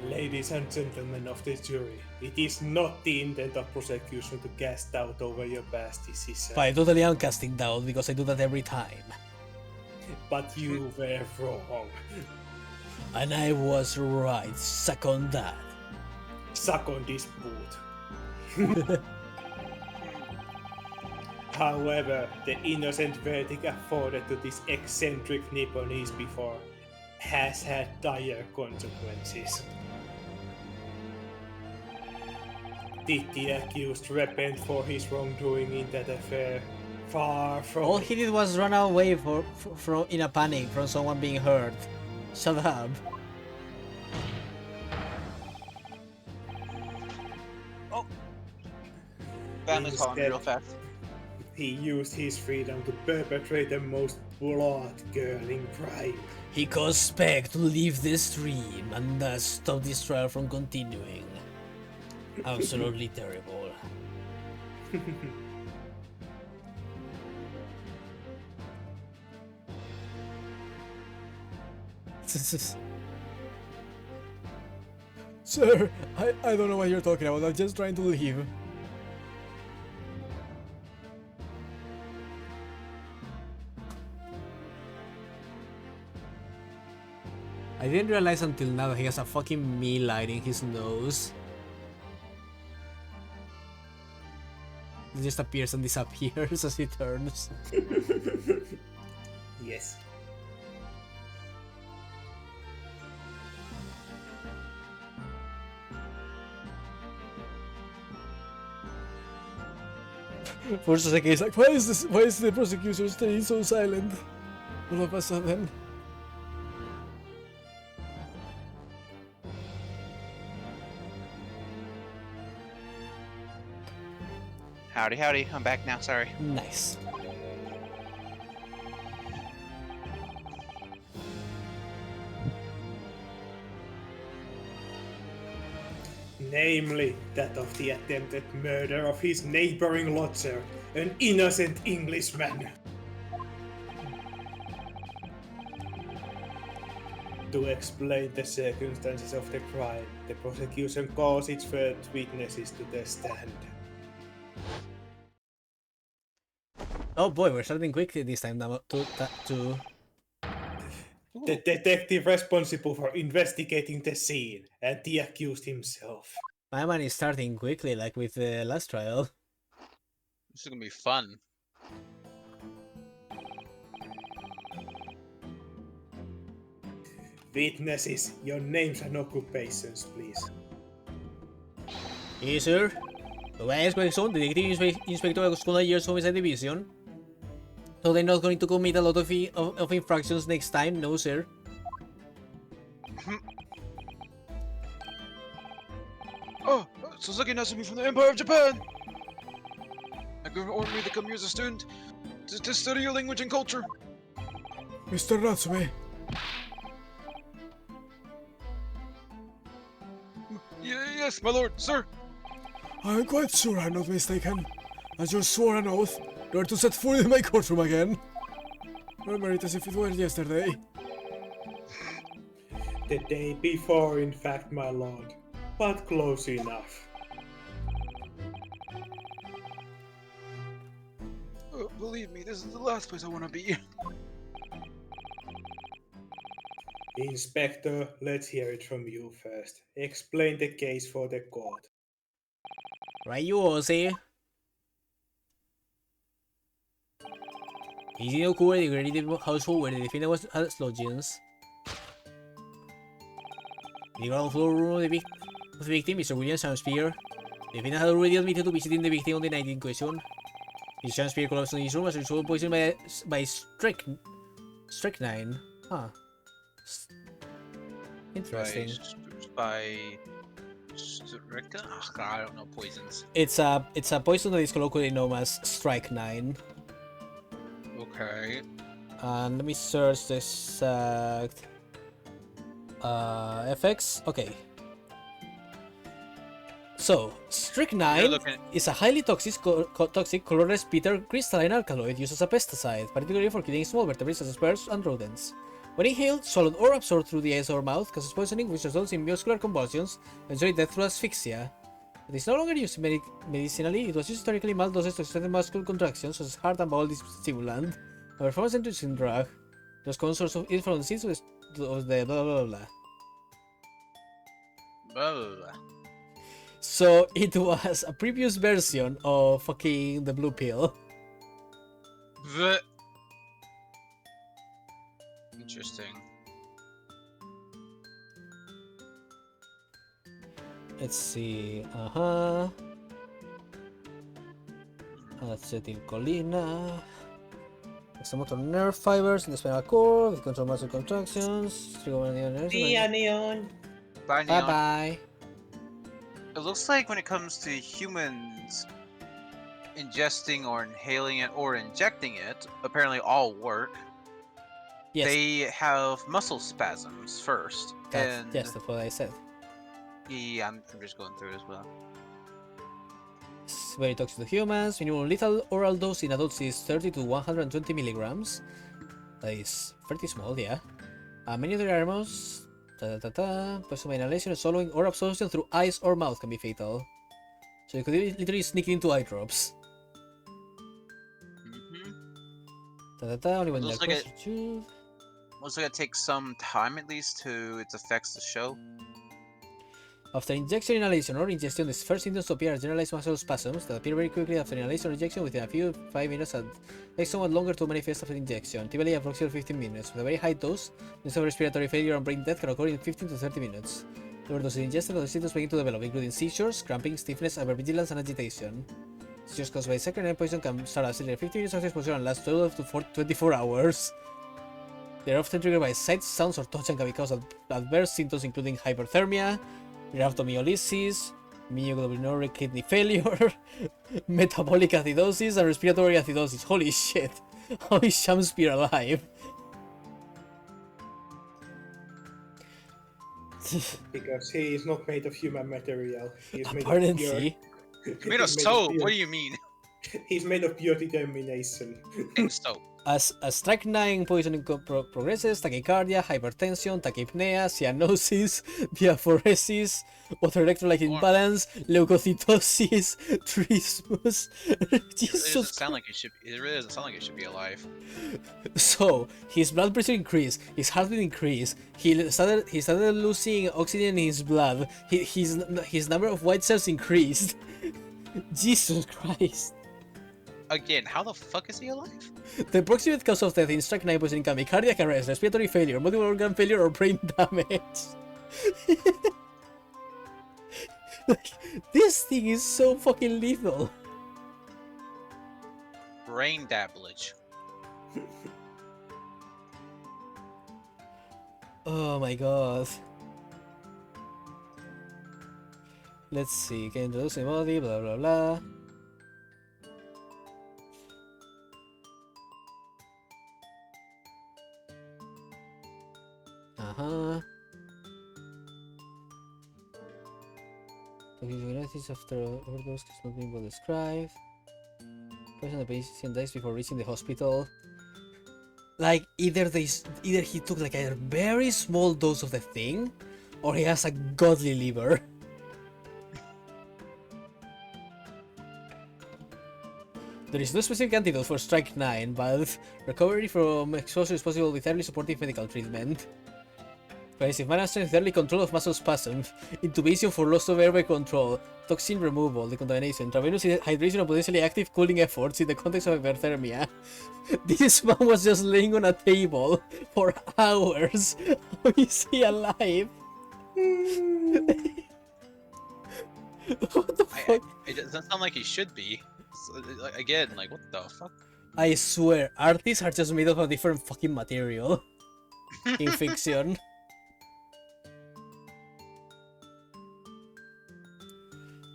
Ladies and gentlemen of the jury, it is not the intent of prosecution to cast doubt over your past decision. But I totally am casting doubt because I do that every time. But you were wrong. And I was right, suck on that. Suck on this boot. However, the innocent verdict afforded to this eccentric Nipponese before has had dire consequences. Did the accused repent for his wrongdoing in that affair? Far from All it. he did was run away from in a panic from someone being hurt. Shut up. Family's calling me Instead- real fast. He used his freedom to perpetrate the most blood-curdling crime. He caused Spec to leave the stream and thus stop this trial from continuing. Absolutely terrible. Sir, I don't know what you're talking about. I'm just trying to leave. I didn't realize until now that he has a fucking me light in his nose. It just appears and disappears as he turns. Yes. For a second, he's like, why is the prosecution staying so silent? All of a sudden. Howdy, howdy. I'm back now. Sorry. Nice. Namely, that of the attempted murder of his neighboring lodger, an innocent Englishman. To explain the circumstances of the crime, the prosecution calls its first witnesses to the stand. Oh boy, we're starting quickly this time now to The detective responsible for investigating the scene, and the accused himself. My man is starting quickly, like with the last trial. This is gonna be fun. Witnesses, your names and occupations, please. Yes, sir. Wes Gregson, Detective Inspector of Scotland Yard's Homicide Division. So they're not going to commit a lot of infractions next time, no, sir. Oh, Sasaki Nasumi from the Empire of Japan! My government ordered me to come here as a student to study your language and culture. Mr. Natsume. Yes, my lord, sir. I'm quite sure I'm not mistaken. As you swore an oath, you are to set foot in my courtroom again. Remember it as if it were yesterday. The day before, in fact, my lord. But close enough. Believe me, this is the last place I want to be. Inspector, let's hear it from you first. Explain the case for the court. Right, you Ozzy. Easy no cool the creative household where the defendant was has lodgings. The ground floor room of the victim, Mr. William Shakespeare. The defendant had already admitted to visiting the victim on the night in question. Mr. Shakespeare collapsed in his room as a result of poisoning by strychnine. Huh. Interesting. By I don't know poisons. It's a poison that is colloquially known as strychnine. Okay. And let me search the exact effects. Okay. So, strychnine is a highly toxic colorless bitter crystalline alkaloid used as a pesticide, particularly for killing small vertebrates such as birds and rodents. When inhaled, swallowed, or absorbed through the eyes or mouth, causes poisoning which results in muscular convulsions and eventually death through asphyxia. It is no longer used medicinally. It was used historically in mild doses to strengthen muscle contractions such as heart and bowel stimulant, a performance-enhancing drug. It was common source of it from the seeds of the blah blah blah. Blah. So it was a previous version of fucking the blue pill. Interesting. Let's see. Acetilcolina. Extramotor nerve fibers in the spinal cord with control muscle contractions. Neon. Bye, Bye Neon. bye. It looks like when it comes to humans ingesting or inhaling it or injecting it, apparently all work. Yes. They have muscle spasms first. Yes, that's what I said. Yeah, I'm just going through it as well. It's very toxic to humans. Minimum lethal oral dose in adults is 30 to 120 milligrams. That is pretty small, yeah. Many other animals. Poison by inhalation, swallowing, or absorption through eyes or mouth can be fatal. So you could literally sneak into eye drops. Only when Looks they're like closer to. Looks like it takes some time at least to its effects to show. After injection, inhalation, or ingestion, the first symptoms appear as generalized muscle spasms that appear very quickly after inhalation or injection within a few 5 minutes and take somewhat longer to manifest after injection, typically approximately 15 minutes. With a very high dose, symptoms of respiratory failure and brain death can occur in 15 to 30 minutes. Lower doses ingested, other symptoms begin to develop, including seizures, cramping, stiffness, hypervigilance, and agitation. Seizures caused by strychnine poison can start as early as 15 minutes after exposure and last 12 to 24 hours. They are often triggered by sights, sounds, or touch and can be caused adverse symptoms including hyperthermia, rhabdomyolysis, myoglobinuria kidney failure, metabolic acidosis, and respiratory acidosis. Holy shit! How is Shakespeare alive? Because he is not made of human material. He is made of Apparently. Made of soap. What do you mean? He's made of pure determination. And soap. As strike 9 poisoning progresses, tachycardia, hypertension, tachypnea, cyanosis, diaphoresis, water electrolyte imbalance, leukocytosis, trismus. Jesus Christ. It really doesn't sound like it should be alive. So his blood pressure increased, his heart rate increased. He started losing oxygen in his blood. His number of white cells increased. Jesus Christ. Again, how the fuck is he alive? The approximate cause of death in strike 9 poisoning can be cardiac arrest, respiratory failure, multiple organ failure, or brain damage. Like, this thing is so fucking lethal. Brain damage. Oh my god. Let's see, can introduce the body, blah blah blah. Uh-huh. Toxicity after overdose is not being well described. Person the patient dies before reaching the hospital. Like either he took like a very small dose of the thing, or he has a godly liver. There is no specific antidote for strike 9, but recovery from exposure is possible with early supportive medical treatment. Progressive management with early control of muscle spasms, intubation for loss of airway control, toxin removal, decontamination, intravenous hydration and potentially active cooling efforts in the context of hyperthermia. This man was just laying on a table for hours. How is he alive? What the fuck? It doesn't sound like he should be. So, again, like, what the fuck? I swear, artists are just made of a different fucking material in fiction.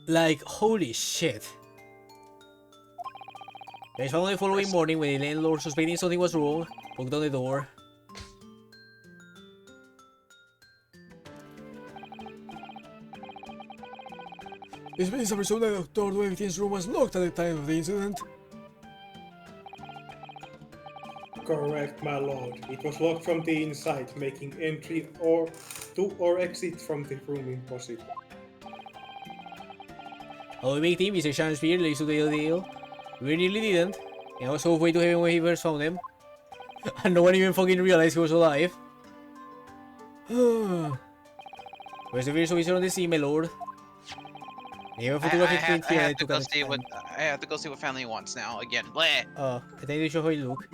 Like, holy shit. Guys found the following morning when the landlord suspecting something was wrong, broke down the door. This means the result that Dr. Wellington's room was locked at the time of the incident. Correct, my lord. It was locked from the inside, making entry or to or exit from the room impossible. Our victim, Mr. Shakespeare, lays to the deal. We nearly didn't, and I was halfway to heaven when he first found him. And no one even fucking realized he was alive. Where's the first officer on the scene, my lord? I have a photographic print here and I took a scan. I have to go see what family wants now. Again, bleh. Oh, I think they show how he look.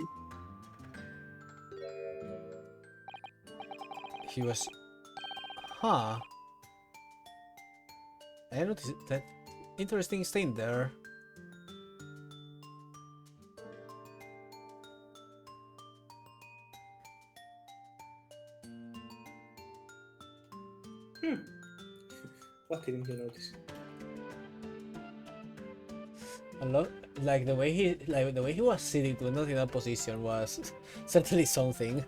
He was... Huh. I noticed that interesting stain there. What didn't you notice? A lot, like the way he was sitting to not in that position was certainly something.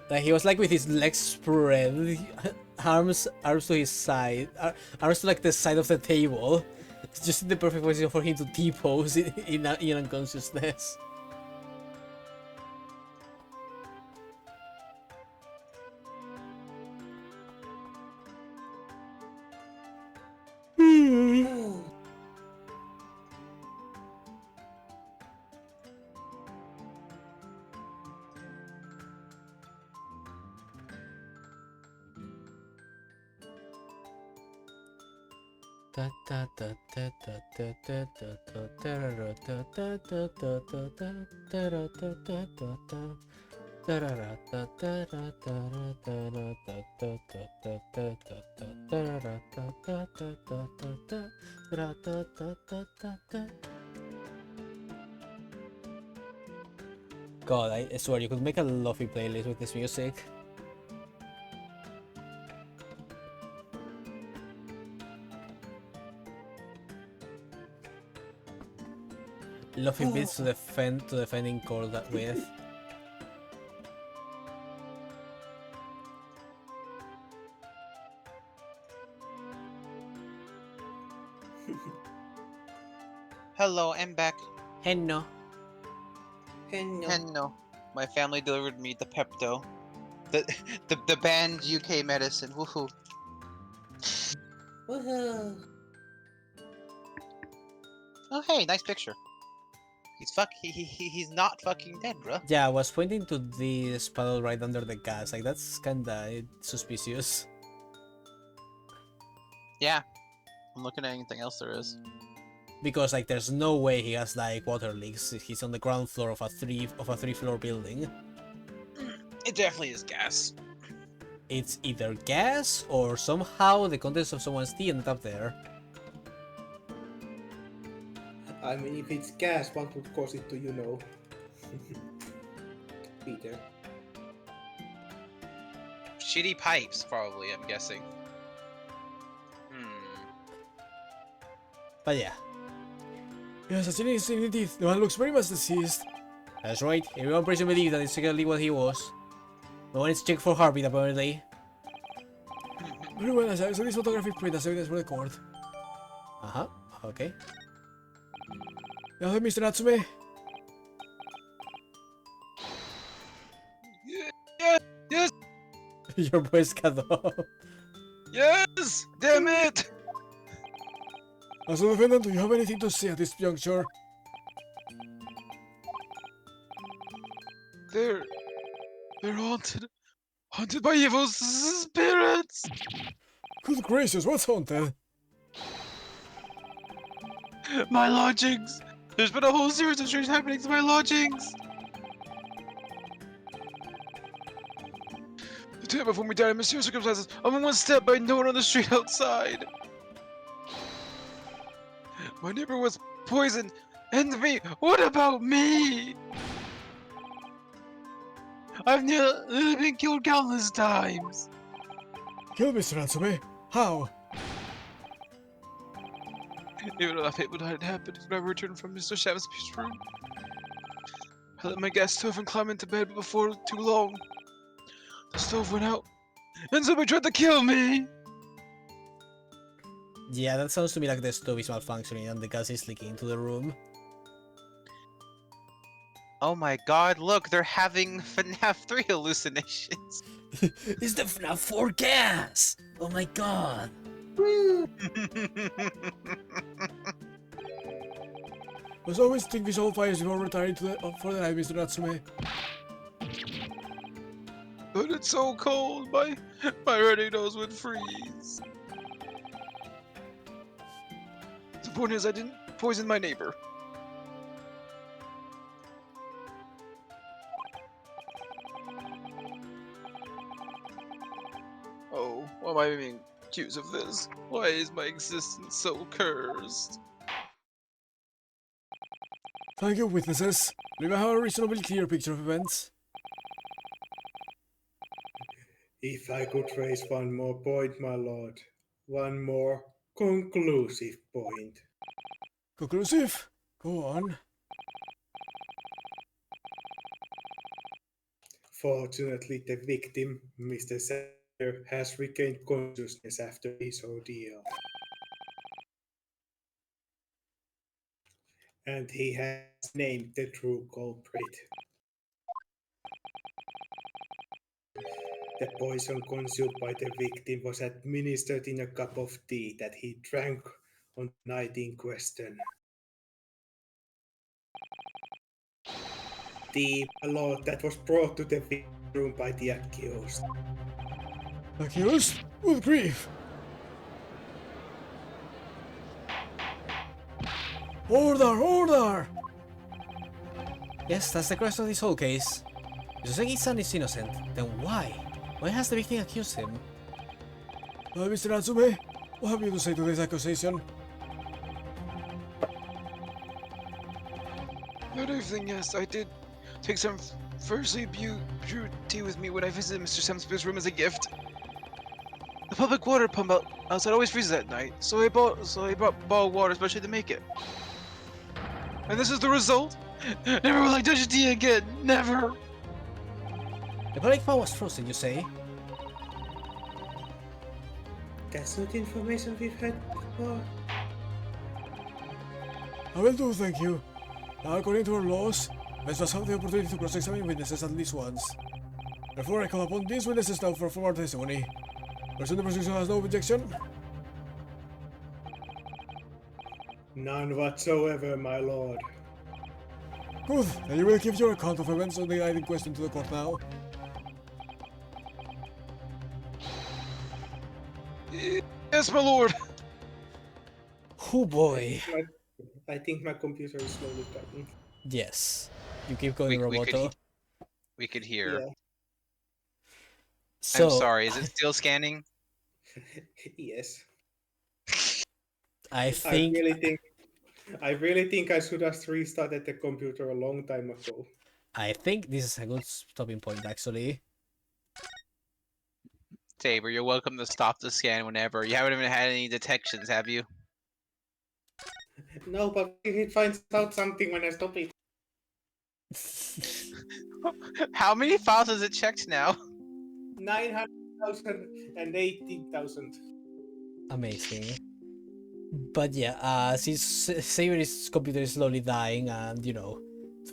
Like he was like with his legs spread, arms to his side, arms to like the side of the table. It's just the perfect position for him to T-pose in unconsciousness. God, I swear you could make a lovely playlist with this music. Lovely bits to defending core that with. Hello, I'm back. Henno. Henno. And no, my family delivered me the Pepto, the the banned UK medicine. Woohoo! Woohoo. Oh hey, nice picture. He's not fucking dead, bruh. Yeah, I was pointing to this puddle right under the gas. Like, that's kinda suspicious. Yeah, I'm looking at anything else there is. Because, like, there's no way he has, like, water leaks. He's on the ground floor of a three-floor building. It definitely is gas. It's either gas or somehow the contents of someone's tea ended up there. I mean, if it's gas, what would cause it to, you know? Peter. Shitty pipes, probably, I'm guessing. Hmm. But yeah. Yes, as in teeth. The man looks very much deceased. That's right. Everyone present believes that it's secretly what he was. No one is checked for heartbeat, apparently. Very well, as I saw this photographic print as evidence for the court. Uh-huh. Okay. Now, Mr. Natsume. Yes! Your voice cut off. Yes! Damn it! As a defendant, do you have anything to say at this juncture? They're haunted. Haunted by evil spirits! Good gracious, what's haunted? My lodgings! There's been a whole series of strange happenings to my lodgings! The day before we died in mysterious circumstances, I'm in one step by no one on the street outside. My neighbor was poisoned, and me. What about me? I've nearly been killed countless times. Kill Mr. Natsume? How? Even though that fate would not happen when I returned from Mr. Shamsby's room. I let my gas stove and climb into bed, but before too long, the stove went out, and somebody tried to kill me. Yeah, that sounds to me like the stove is malfunctioning and the gas is leaking into the room. Oh my god, look, they're having FNAF 3 hallucinations. It's the FNAF 4 gas! Oh my god! Was always extinguish all fires before retiring for the night, Mr. Natsume. But it's so cold, my runny nose would freeze. The point is, I didn't poison my neighbor. Oh, why am I being accused of this? Why is my existence so cursed? Thank you, witnesses. We may have a reasonably clear picture of events. If I could raise one more point, my lord. One more conclusive point. Conclusive? Go on. Fortunately, the victim, Mr. Sander, has regained consciousness after his ordeal. And he has named the true culprit. The poison consumed by the victim was administered in a cup of tea that he drank on the night in question. Tea, my lord, that was brought to the victim's room by the accused. Accused? Good grief! Order! Order! Yes, that's the crux of this whole case. Yosegi-san is innocent. Then why? Why has the victim accused him? Mr. Natsume, what have you to say to this accusation? Good evening, yes, I did take some freshly brewed tea with me when I visited Mr. Samsby's room as a gift. The public water pump outside always freezes at night, so I brought bottled water especially to make it. And this is the result. Never will I touch a tea again. Never. The public pump was frozen, you say? That's not information we've had before. I will do, thank you. Now, according to our laws, Let's just have the opportunity to cross-examine witnesses at least once. Therefore, I call upon these witnesses now for formal testimony. Person the prosecution has no objection. None whatsoever, my lord. Good. Then you will give your account of events on the night in question to the court now. Yes, my lord. Oh boy. I think my computer is slowly typing. Yes. You keep going, We Roboto. we could hear. Yeah. So, I'm sorry. Is it still scanning? Yes. I I think really think I should have restarted the computer a long time ago. this is a good stopping point, actually. Tabor, you're welcome to stop the scan whenever. You haven't even had any detections, have you? No, but it finds out something when I stop it. How many files has it checked now? 900,000 and 18,000. Amazing. But yeah, since Savory's computer is slowly dying, and we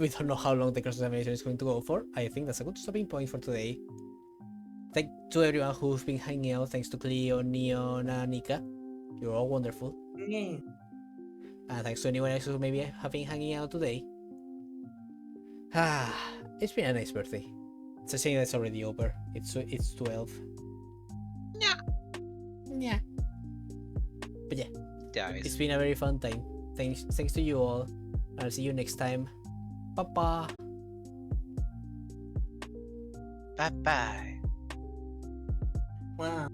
don't know how long the cross-examination is going to go for, I think that's a good stopping point for today. Thank to everyone who's been hanging out. Thanks to Cleo, Neon, and Nika. You're all wonderful. Yeah. And thanks to anyone else who maybe have been hanging out today. It's been a nice birthday. It's a shame that's already over. It's 12. Yeah. But yeah, it's Dies. been a very fun time. Thanks to you all. I'll see you next time. Bye-bye. Bye bye. Wow.